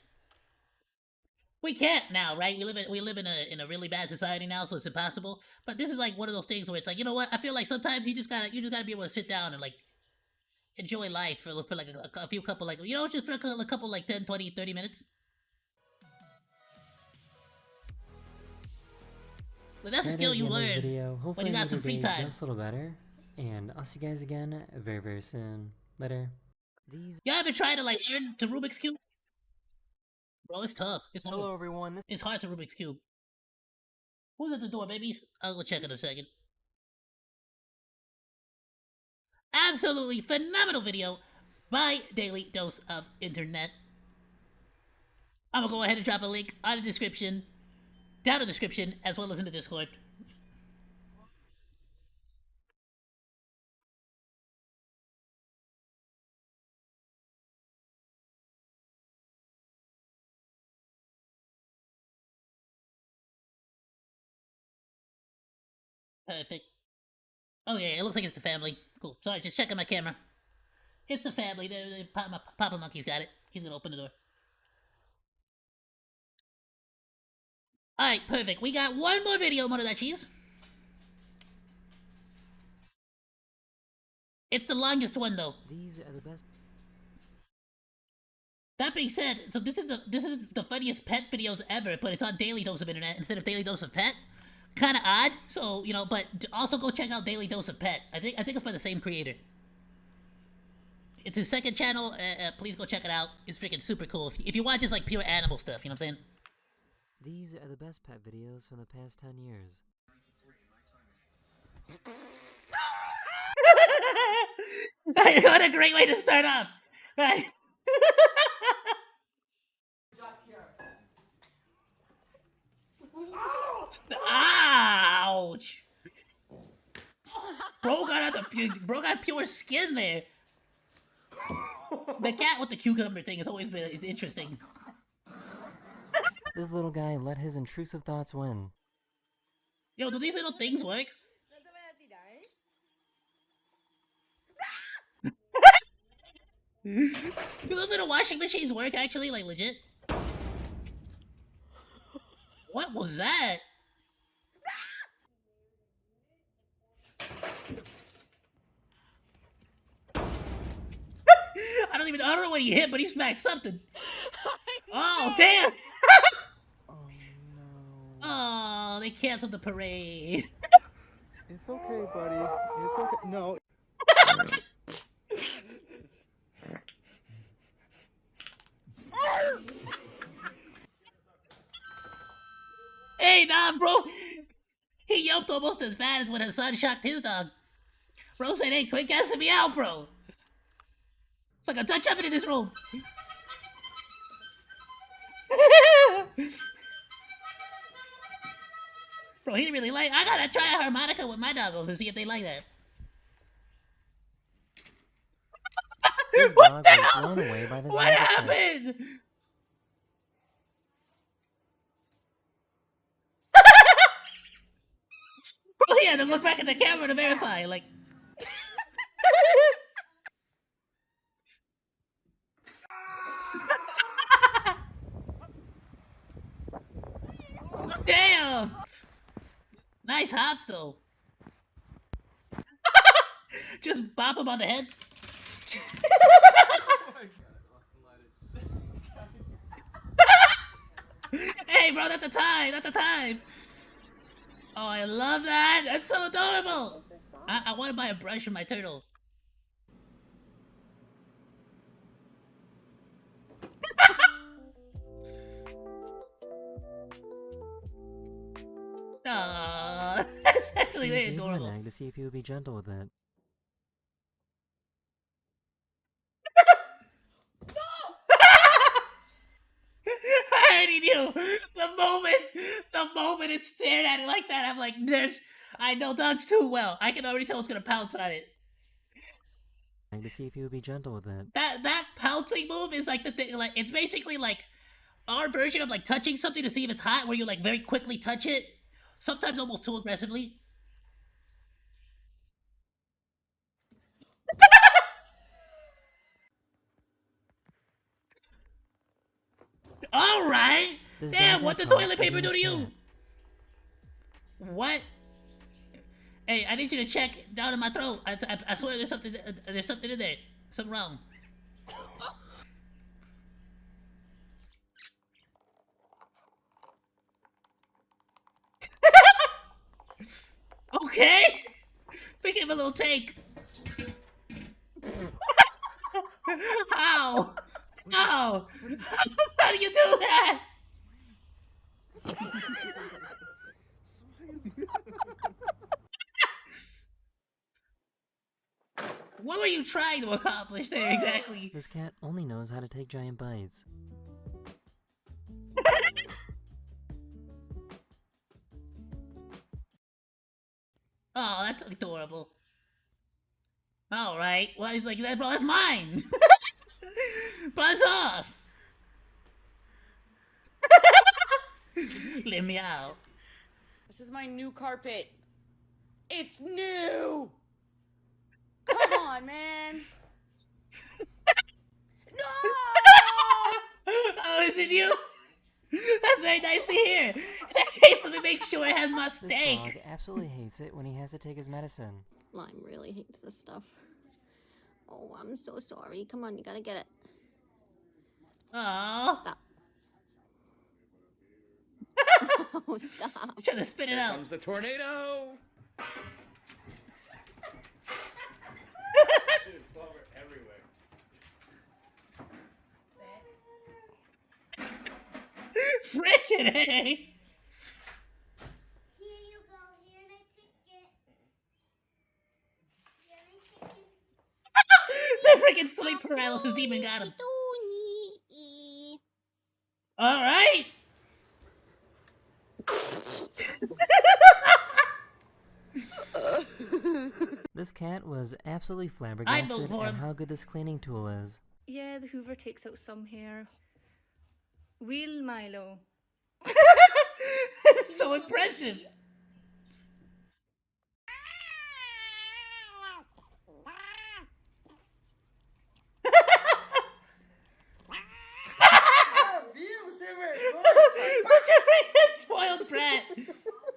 We can't now, right? We live in a really bad society now, so it's impossible. But this is like one of those things where it's like, you know what? I feel like sometimes you just gotta be able to sit down and like enjoy life for like a few couple, like, you know, just for a couple like 10, 20, 30 minutes. But that's a skill you learn when you got some free time. Just a little better, and I'll see you guys again very, very soon. Later. Y'all ever tried to like learn the Rubik's Cube? Bro, it's tough. It's hard. Hello, everyone. It's hard to Rubik's Cube. Who's at the door, babies? I'll go check in a second. Absolutely phenomenal video by Daily Dose of Internet. I'm gonna go ahead and drop a link on the description, down in the description, as well as in the Discord. Perfect. Oh yeah, it looks like it's the family. Cool. Sorry, just checking my camera. It's the family. Papa Monkey's got it. He's gonna open the door. Alright, perfect. We got one more video, Motodachi's. It's the longest one though. These are the best. That being said, so this is the funniest pet videos ever, but it's on Daily Dose of Internet instead of Daily Dose of Pet. Kind of odd, so you know, but also go check out Daily Dose of Pet. I think it's by the same creator. It's his second channel. Please go check it out. It's freaking super cool. If you want just like pure animal stuff, you know what I'm saying? These are the best pet videos from the past 10 years. What a great way to start off. Right. Ouch! Bro got pure skin there. The cat with the cucumber thing has always been interesting. This little guy let his intrusive thoughts win. Yo, do these little things work? Do those little washing machines work actually, like legit? What was that? I don't know what he hit, but he smacked something. Oh, damn! Oh no. Oh, they canceled the parade. It's okay, buddy. It's okay. No. Hey, nah, bro. He yelped almost as bad as when his son shocked his dog. Bro said, hey, quit gassing me out, bro. It's like a Dutch oven in this room. Bro, he didn't really like. I gotta try a harmonica with my doggos and see if they like that. This dog was blown away by this. What happened? Oh yeah, to look back at the camera to verify, like. Damn! Nice hops though. Just bop him on the head. Hey, bro, not the time, not the time. Oh, I love that. That's so adorable. I want to buy a brush for my turtle. Aww, that's actually very Gave him adorable. an egg to see if he would be gentle with it. I already knew. The moment it stared at it like that, I'm like, I know dogs too well. I can already tell it's gonna pounce on it. To see if he would be gentle with it. That pouncing move is like the thing. Like it's basically like our version of like touching something to see if it's hot, where you like very quickly touch it, sometimes almost too aggressively. All right. Damn, what the toilet paper do to you? What? Hey, I need you to check down in my throat. I swear there's something in there. Something wrong. Okay. We give him a little take. How? How? How do you do that? What were you trying to accomplish there exactly? This cat only knows how to take giant bites. Oh, that's adorable. All right. Well, he's like, bro, that's mine. Buzz off. Let me out. This is my new carpet. It's new. Come on, man. No! Oh, is it you? That's very nice to hear. That case, let me make sure it has my steak. This dog absolutely hates it when he has to take his medicine. Lime really hates this stuff. Oh, I'm so sorry. Come on, you gotta get it. Aww. Stop. Oh, stop. He's trying to spit it out. Here comes the tornado. Frickin' A! Here you go. Here and I take it. Here and I take it. The freaking sleep paralysis demon got him. Alright! This cat was absolutely flabbergasted at how good this cleaning tool is. Yeah, the Hoover takes out some hair. Wheel Milo. So impressive! Such a freaking spoiled brat!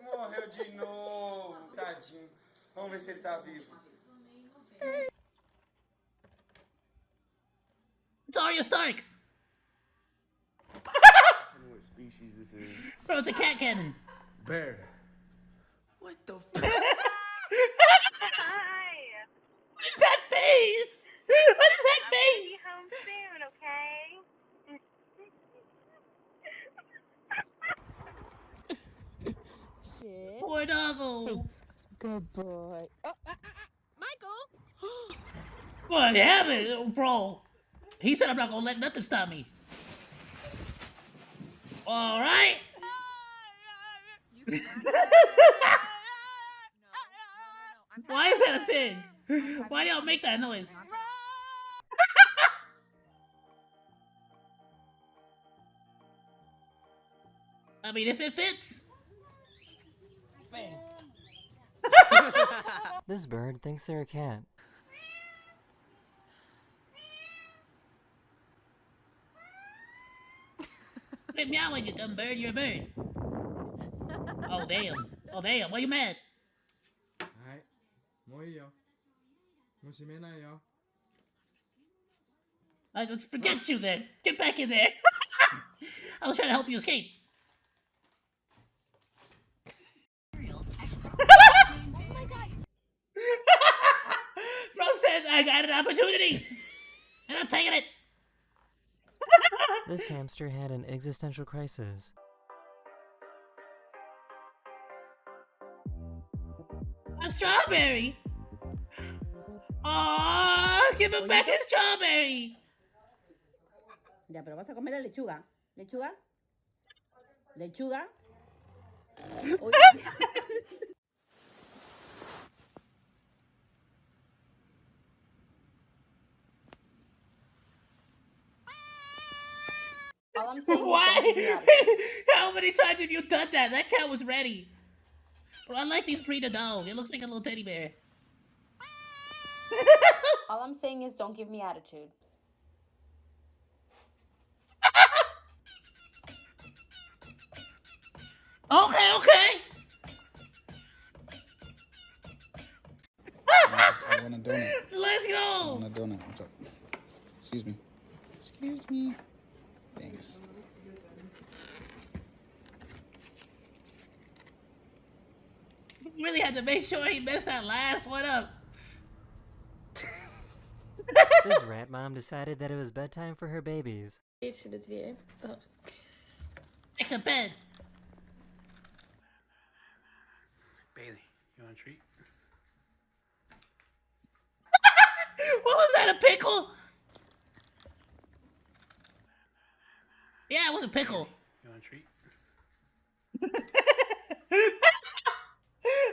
Morreu de novo, tadinho. Vamos ver se ele tá vivo. It's Arya Stark! Tell me what species this is. Bro, it's a cat cannon. Bear. What the fuck? Hi. What is that face? What is that I'll face? be home soon, okay? Shit. Poor doggo. Good boy. Oh, Michael! What happened, bro? He said I'm not gonna let nothing stop me. Alright? Why is that a thing? Why do y'all make that noise? I mean, if it fits. Bam. This bird thinks they're a cat. Quit meowing, you dumb bird. You're a bird. Oh, damn. Oh, damn. Why you mad? Alright. 뭐예요? 무심해나요? Let's forget you then. Get back in there. I was trying to help you escape. Oh my god. Bro said I got an opportunity. And I'm taking it. This hamster had an existential crisis. A strawberry. Oh, give him back his strawberry. Ya, pero vas a comer la lechuga. ¿Lechuga? ¿Lechuga? All I'm saying Why? How many times have you done that? That cat was ready. Bro, I like these breed of dog. It looks like a little teddy bear. All I'm saying is don't give me attitude. Okay. I want a donut. Let's go. I want a donut. Excuse me. Excuse me. Thanks. Really had to make sure he messed that last one up. This rat mom decided that it was bedtime for her babies. Take the bed. Bailey, you want a treat? What was that, a pickle? Yeah, it was a pickle. You want a treat?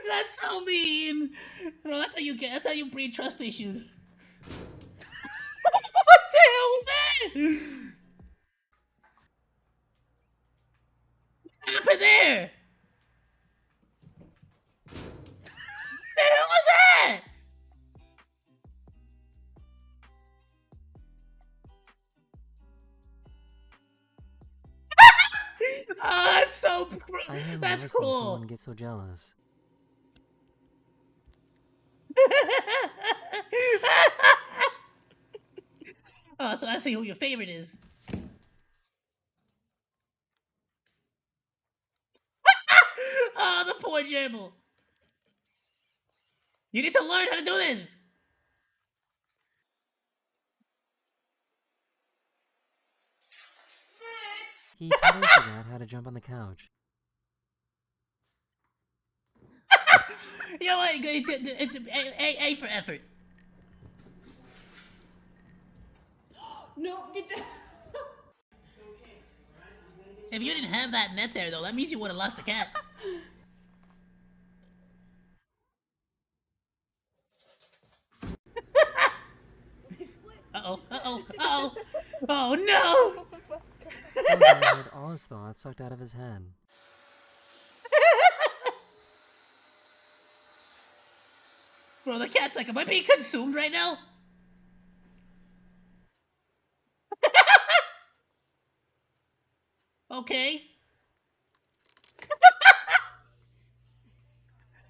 That's so mean. Bro, that's how you breed trust issues. What the hell was that? What happened there? What the hell was that? Oh, that's so. I have That's never seen cruel. someone get so jealous. Oh, so I see who your favorite is. Oh, the poor gerbil. You need to learn how to do this. He totally forgot how to jump on the couch. You know what? A for effort. No, get down. If you didn't have that net there, though, that means you would have lost the cat. Uh-oh. Oh, no! Poor guy had all his thoughts sucked out of his head. Bro, the cat's like, am I being consumed right now? Okay.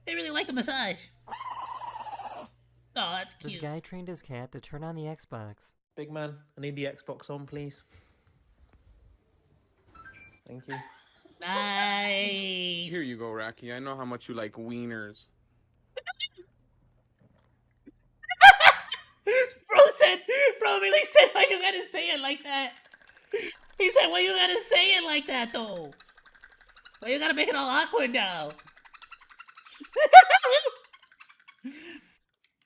They really like the massage. Oh, that's cute. This guy trained his cat to turn on the Xbox. Big man, I need the Xbox on, please. Thank you. Nice. Here you go, Racky. I know how much you like wieners. Bro really said, why you gotta say it like that? He said, why you gotta say it like that, though? Why you gotta make it all awkward now?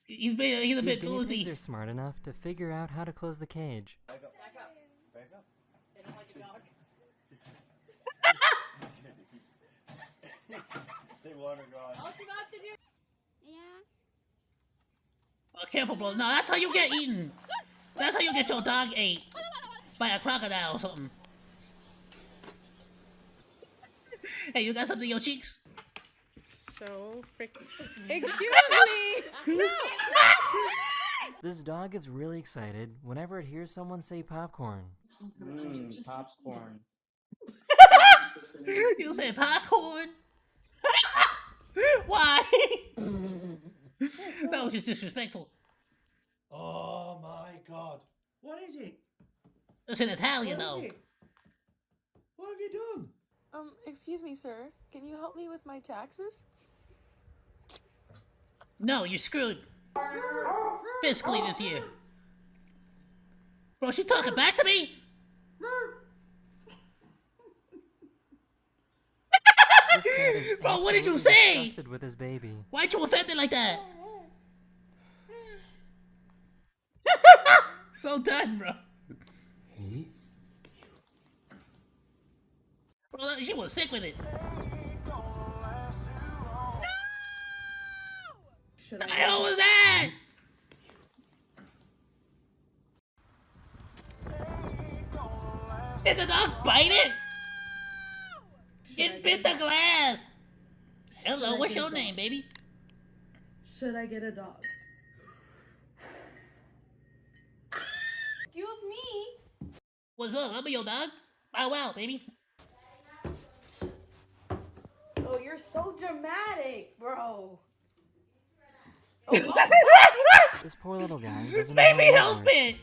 He's a bit These boozy. guinea pigs are smart enough to figure out how to close the cage. Back up. Back up. Back up. They don't like the dog. They want to go. Yeah. Oh, careful, bro. No, that's how you get eaten. That's how you get your dog ate. By a crocodile or something. Hey, you got something in your cheeks? So freaking. Excuse me! This dog gets really excited whenever it hears someone say popcorn. Popcorn. You said popcorn? Why? That was just disrespectful. Oh my god. What is it? It's in Italian, What though. is it? What have you done? Excuse me, sir. Can you help me with my taxes? No, you're screwed. Fiscally this year. Bro, she talking back to me? This cat is Bro, what did you absolutely say? disgusted with his baby. Why'd you offend it like that? So done, bro. Hey? Bro, she was sick with it. Should The hell was that? Did the dog bite it? It bit the glass. Hello, what's your name, baby? Should I get a dog? Excuse me. What's up? I'll be your dog. Bow wow, baby. Oh, you're so dramatic, bro. This poor little guy doesn't know Maybe how to help work. it!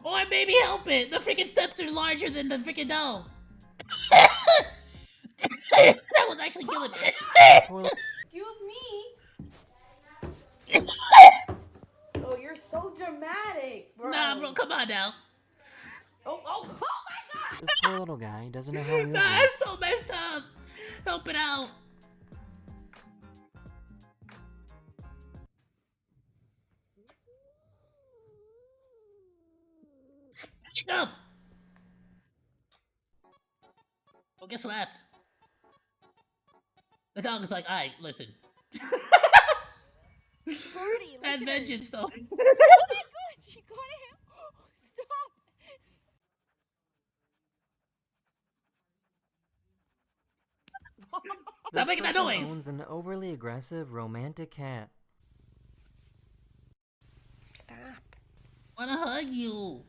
Or maybe help it! The freaking steps are larger than the freaking dog. That was actually killing me. Excuse me. Oh, you're so dramatic, bro. Nah, bro, come on now. Oh my god! This poor little guy doesn't know how to Nah, work. it's so messed up. Help it out. Up. Don't get slapped. The dog is like, alright, listen. That vengeance, though. Oh my god, she got him! Stop! Stop making that person noise! owns an overly aggressive romantic cat. Stop. Wanna hug you.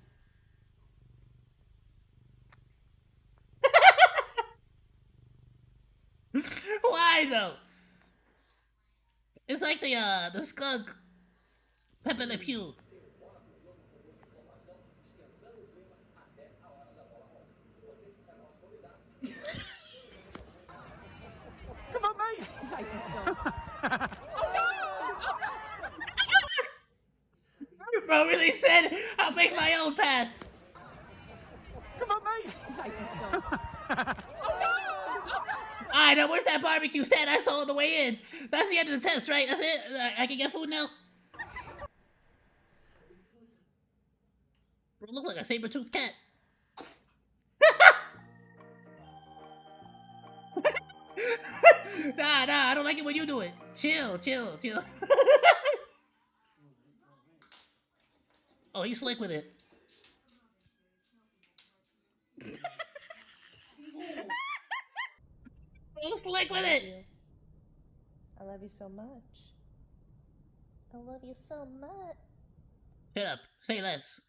Why though? It's like the skunk. Pepe Le Pew. Come on, mate. Nice assault. Bro really said, I'll make my own path. Come on, mate. Nice assault. Alright, now where's that barbecue stand I saw on the way in? That's the end of the test, right? That's it? I can get food now? Bro, look like a saber-toothed cat. Nah, I don't like it when you do it. Chill. Oh, he's slick with it. He's slick with it. I love you so much. I love you so much. Shut up. Say less.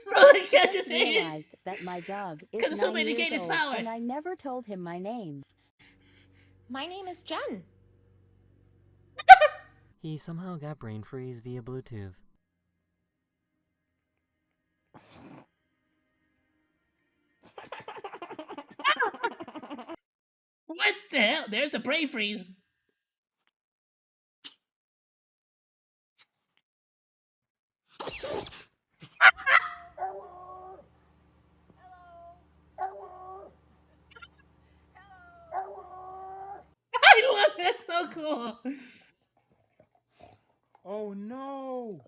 Bro, he can't just hate it. Realized that my dog is Consuming 9 to gain years its old, power. and I never told him my name. My name is Jen. He somehow got brain freeze via Bluetooth. What the hell? There's the brain freeze. I love that. So cool. Oh no!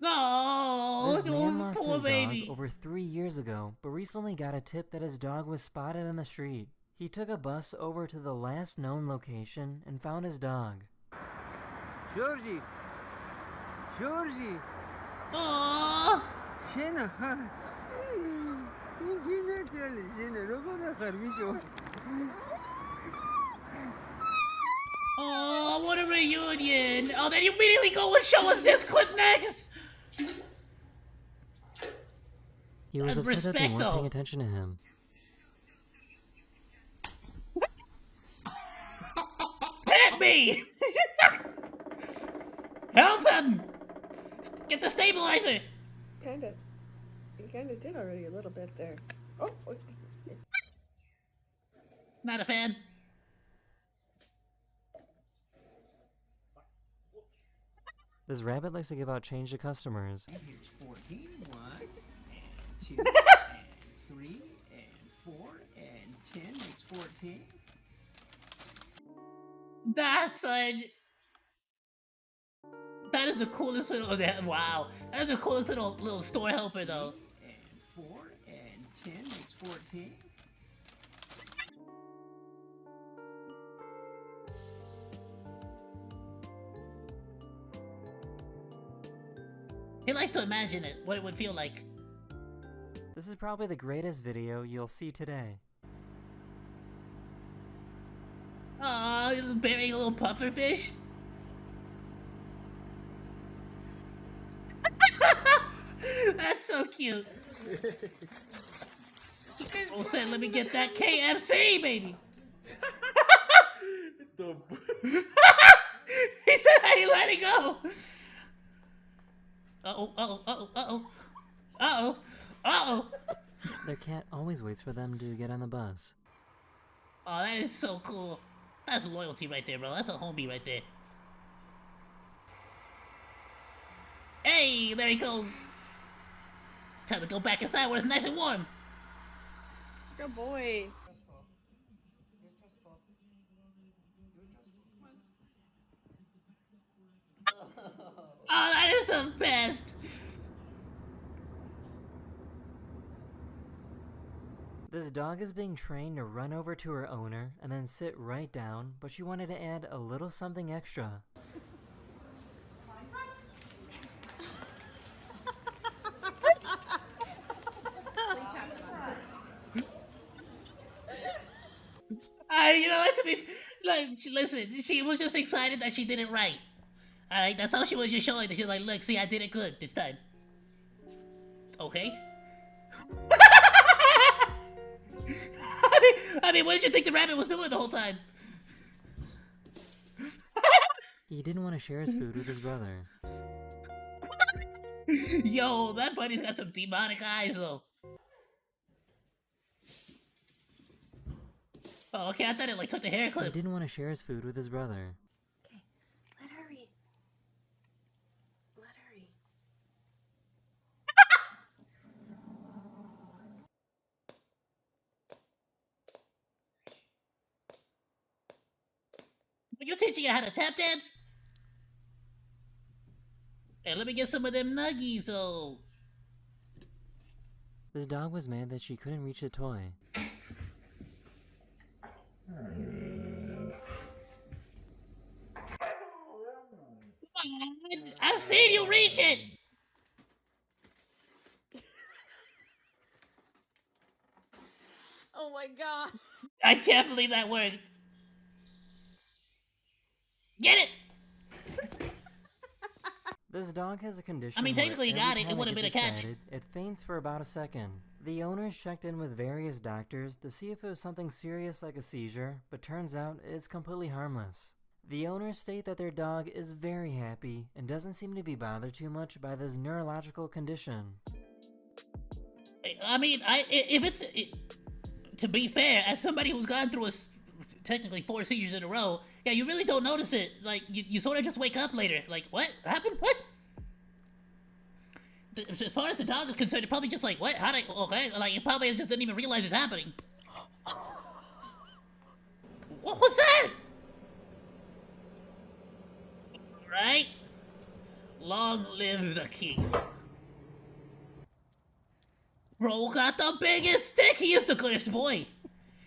No, This man lost poor his baby. dog over 3 years ago, but recently got a tip that his dog was spotted on the street. He took a bus over to the last known location and found his dog. Georgie. Aww. Shena. Shena, lo van a dejar, Oh, what a reunion! Oh, then you immediately go and show us this clip next! He was upset that they Respect, weren't paying though. attention to him. Hit me! Help him! Get the stabilizer! You kinda did already a little bit there. Oh, okay. Not a fan. This rabbit likes to give out change to customers. Here's 14, 1, and 2, and 3, and 4, and 10 makes 14. That's that is the coolest little. Wow, that is the coolest little store helper though. And 4, and 10 makes 14. He likes to imagine it, what it would feel like. This is probably the greatest video you'll see today. Aw, he's burying a little pufferfish. That's so cute. Oh, said, let me get that KFC, baby. He said, hey, let it go. Uh-oh, uh-oh, uh-oh, uh-oh. Uh-oh, uh-oh. Their cat always waits for them to get on the bus. Oh, that is so cool. That's loyalty right there, bro. That's a homie right there. Hey, there he goes. Time to go back inside where it's nice and warm. Good boy. Oh, that is the best. This dog is being trained to run over to her owner and then sit right down, but she wanted to add a little something extra. You know what, to be like, listen, she was just excited that she did it right. Alright, that's how she was just showing that she was like, look, see, I did it good this time. Okay. I mean, what did you think the rabbit was doing the whole time? He didn't want to share his food with his brother. Yo, that buddy's got some demonic eyes, though. Oh, okay, I thought it, like, took the hair He clip. didn't want to share his food with his brother. Let her eat. Let her eat. Are you teaching her how to tap dance? Hey, let me get some of them nuggies, though. This dog was mad that she couldn't reach the toy. I've seen you reach it! Oh my god. I can't believe that worked. Get it! This dog has a condition. I mean, technically you where got every it. It time would've been a gets catch. excited, it faints for about a second. The owners checked in with various doctors to see if it was something serious like a seizure, but turns out it's completely harmless. The owners state that their dog is very happy and doesn't seem to be bothered too much by this neurological condition. I mean, if it's... to be fair, as somebody who's gone through technically 4 seizures in a row, yeah, you really don't notice it. Like, you sort of just wake up later. Like, what happened? What? As far as the dog is concerned, it probably just like, what? How'd I... Okay, like, it probably just didn't even realize it's happening. What was that? Right? Long live the king. Bro got the biggest stick! He is the goodest boy!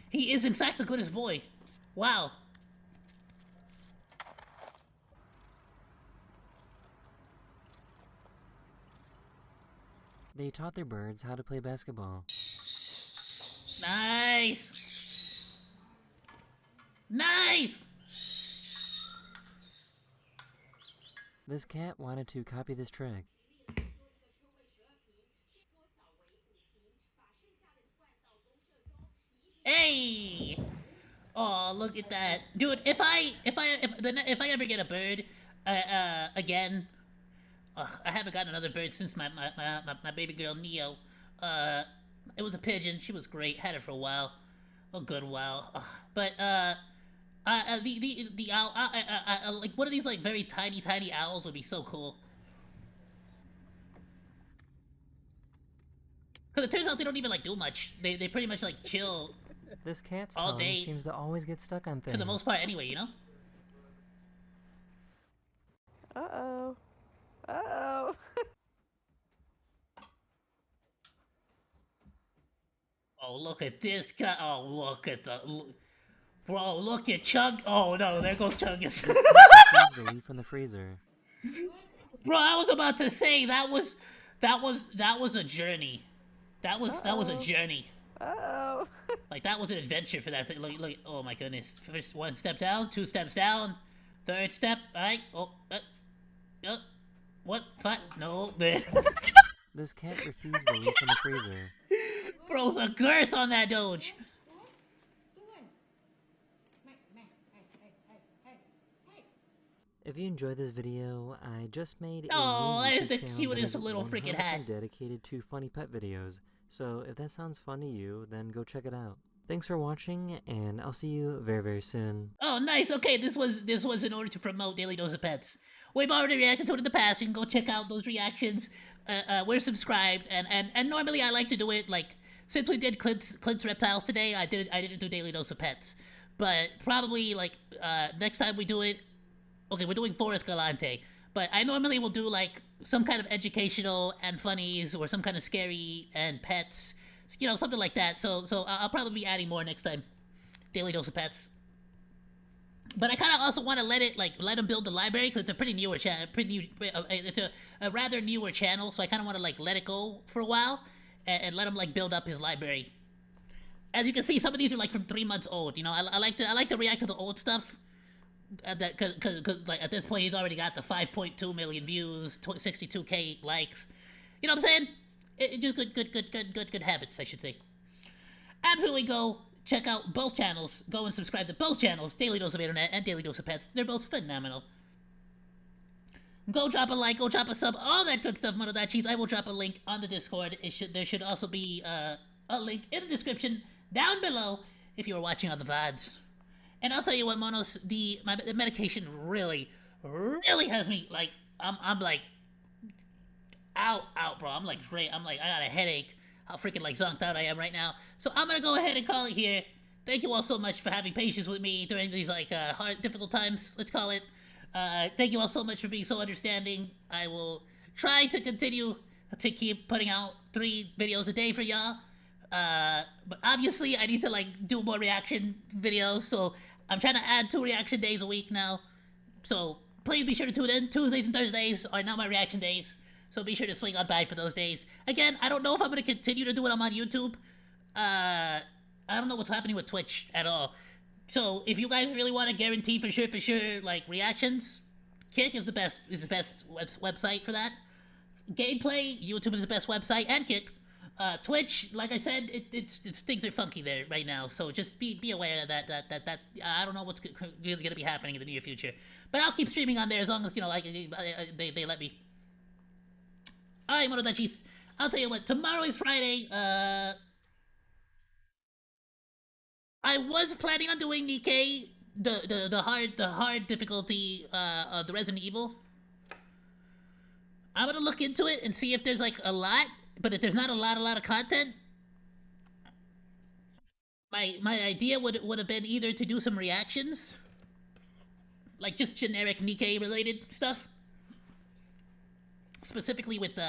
He is in fact the goodest boy. Wow. They taught their birds how to play basketball. Nice! face! This cat wanted to copy this trick. Hey! Oh, look at that, dude! If I ever get a bird, again, I haven't gotten another bird since my baby girl Neo. It was a pigeon. She was great. Had her for a while, a good while. But the owl, like one of these like very tiny owls would be so cool. Cause it turns out they don't even like do much. They pretty much like chill. This cat's all tongue day, seems to always get stuck on things. for the most part, anyway. You know. Uh-oh. Uh-oh. Oh, look at this guy. Oh, look at bro, look at Chug. Oh no, there goes Chuggus. Refuse the leaf from the freezer. Bro, I was about to say that was a journey. That was a journey. Uh-oh. Like that was an adventure for that thing. Look, oh my goodness. First one step down, 2 steps down, 3rd step. Alright. Oh, what? What? No. This cat refused the leaf from the freezer. Bro, the girth on that Doge. If you enjoyed this video, I just made a Oh, new that is YouTube the channel cutest that is little freaking hat. 100% dedicated to funny pet videos. So if that sounds fun to you, then go check it out. Thanks for watching, and I'll see you very, very soon. Oh, nice. Okay, this was in order to promote Daily Dose of Pets. We've already reacted to it in the past. You can go check out those reactions. We're subscribed, and normally I like to do it like since we did Clint's Reptiles today. I didn't do Daily Dose of Pets, but probably like next time we do it. Okay, we're doing Forest Galante, but I normally will do like some kind of educational and funnies or some kind of scary and pets, you know, something like that. So I'll probably be adding more next time. Daily Dose of Pets. But I kind of also want to let them build the library because it's a pretty newer channel, it's a rather newer channel. So I kind of want to like let it go for a while and let him like build up his library. As you can see, some of these are like from 3 months old. You know, I like to react to the old stuff. Cause like at this point he's already got the 5.2 million views, 62k likes. You know what I'm saying? It just good habits, I should say. Absolutely go check out both channels. Go and subscribe to both channels, Daily Dose of Internet and Daily Dose of Pets. They're both phenomenal. Go drop a like, go drop a sub, all that good stuff, Monodachis. I will drop a link on the Discord. There should also be a link in the description down below if you are watching on the VODs. And I'll tell you what, Monos, the medication really has me, like, I'm like, out, bro. I'm like, great. I'm like, I got a headache. How freaking, like, zonked out I am right now. So I'm gonna go ahead and call it here. Thank you all so much for having patience with me during these, like, hard, difficult times. Let's call it. Thank you all so much for being so understanding. I will try to continue to keep putting out 3 videos a day for y'all. But obviously I need to like do more reaction videos, so I'm trying to add 2 reaction days a week now. So please be sure to tune in. Tuesdays and Thursdays are now my reaction days, so be sure to swing on by for those days. Again, I don't know if I'm going to continue to do it on YouTube. I don't know what's happening with Twitch at all. So if you guys really want to guarantee for sure, like reactions, Kick is the best website for that. Gameplay, YouTube is the best website, and Kick. Twitch, like I said, it's things are funky there right now, so just be aware that I don't know what's really gonna be happening in the near future, but I'll keep streaming on there as long as, you know, like they let me. All right, Monodachis, I'll tell you what. Tomorrow is Friday. I was planning on doing Nikkei, the hard difficulty of the Resident Evil. I'm gonna look into it and see if there's like a lot. But if there's not a lot of content, my idea would have been either to do some reactions, like just generic Nikkei related stuff, specifically with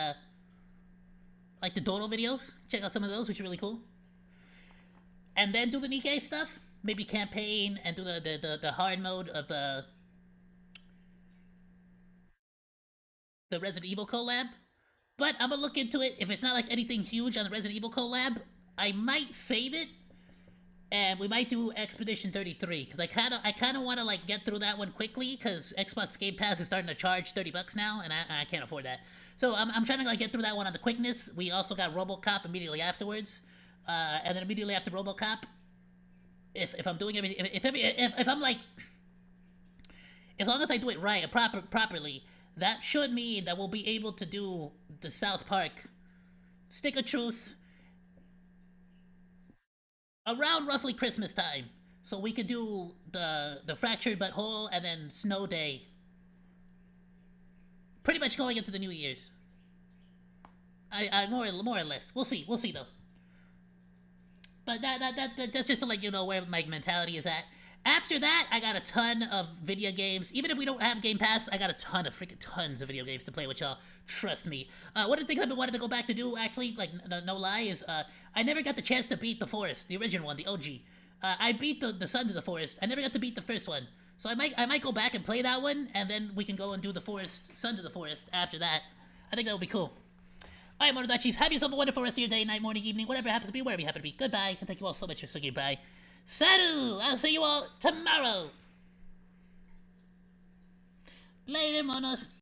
like the Dono videos. Check out some of those, which are really cool. And then do the Nikkei stuff, maybe campaign, and do the hard mode of the Resident Evil collab. But I'm gonna look into it. If it's not like anything huge on the Resident Evil collab, I might save it And we might do Expedition 33 because I kind of want to like get through that one quickly because Xbox Game Pass is starting to charge $30 now, and I can't afford that. So I'm trying to like get through that one on the quickness. We also got RoboCop immediately afterwards, and then immediately after RoboCop, if I'm doing everything, if I'm like, as long as I do it right, properly, that should mean that we'll be able to do the South Park Stick of Truth around roughly Christmas time, so we could do the Fractured But Whole and then Snow Day. Pretty much going into the New Year's. I more or less. We'll see though. But that's just to let you know where my mentality is at. After that, I got a ton of video games. Even if we don't have Game Pass, I got a ton of freaking tons of video games to play with y'all. Trust me. One of the things I've been wanting to go back to do, actually, like, no lie, is I never got the chance to beat The Forest, the original one, the OG. I beat the Sons of the Forest. I never got to beat the first one. So I might go back and play that one, and then we can go and do the Forest, Sons of the Forest after that. I think that would be cool. Alright, Monodachis, have yourself a wonderful rest of your day, night, morning, evening, whatever happens to be, wherever you happen to be. Goodbye, and thank you all so much for singing bye. Salut! I'll see you all tomorrow! Later, monos!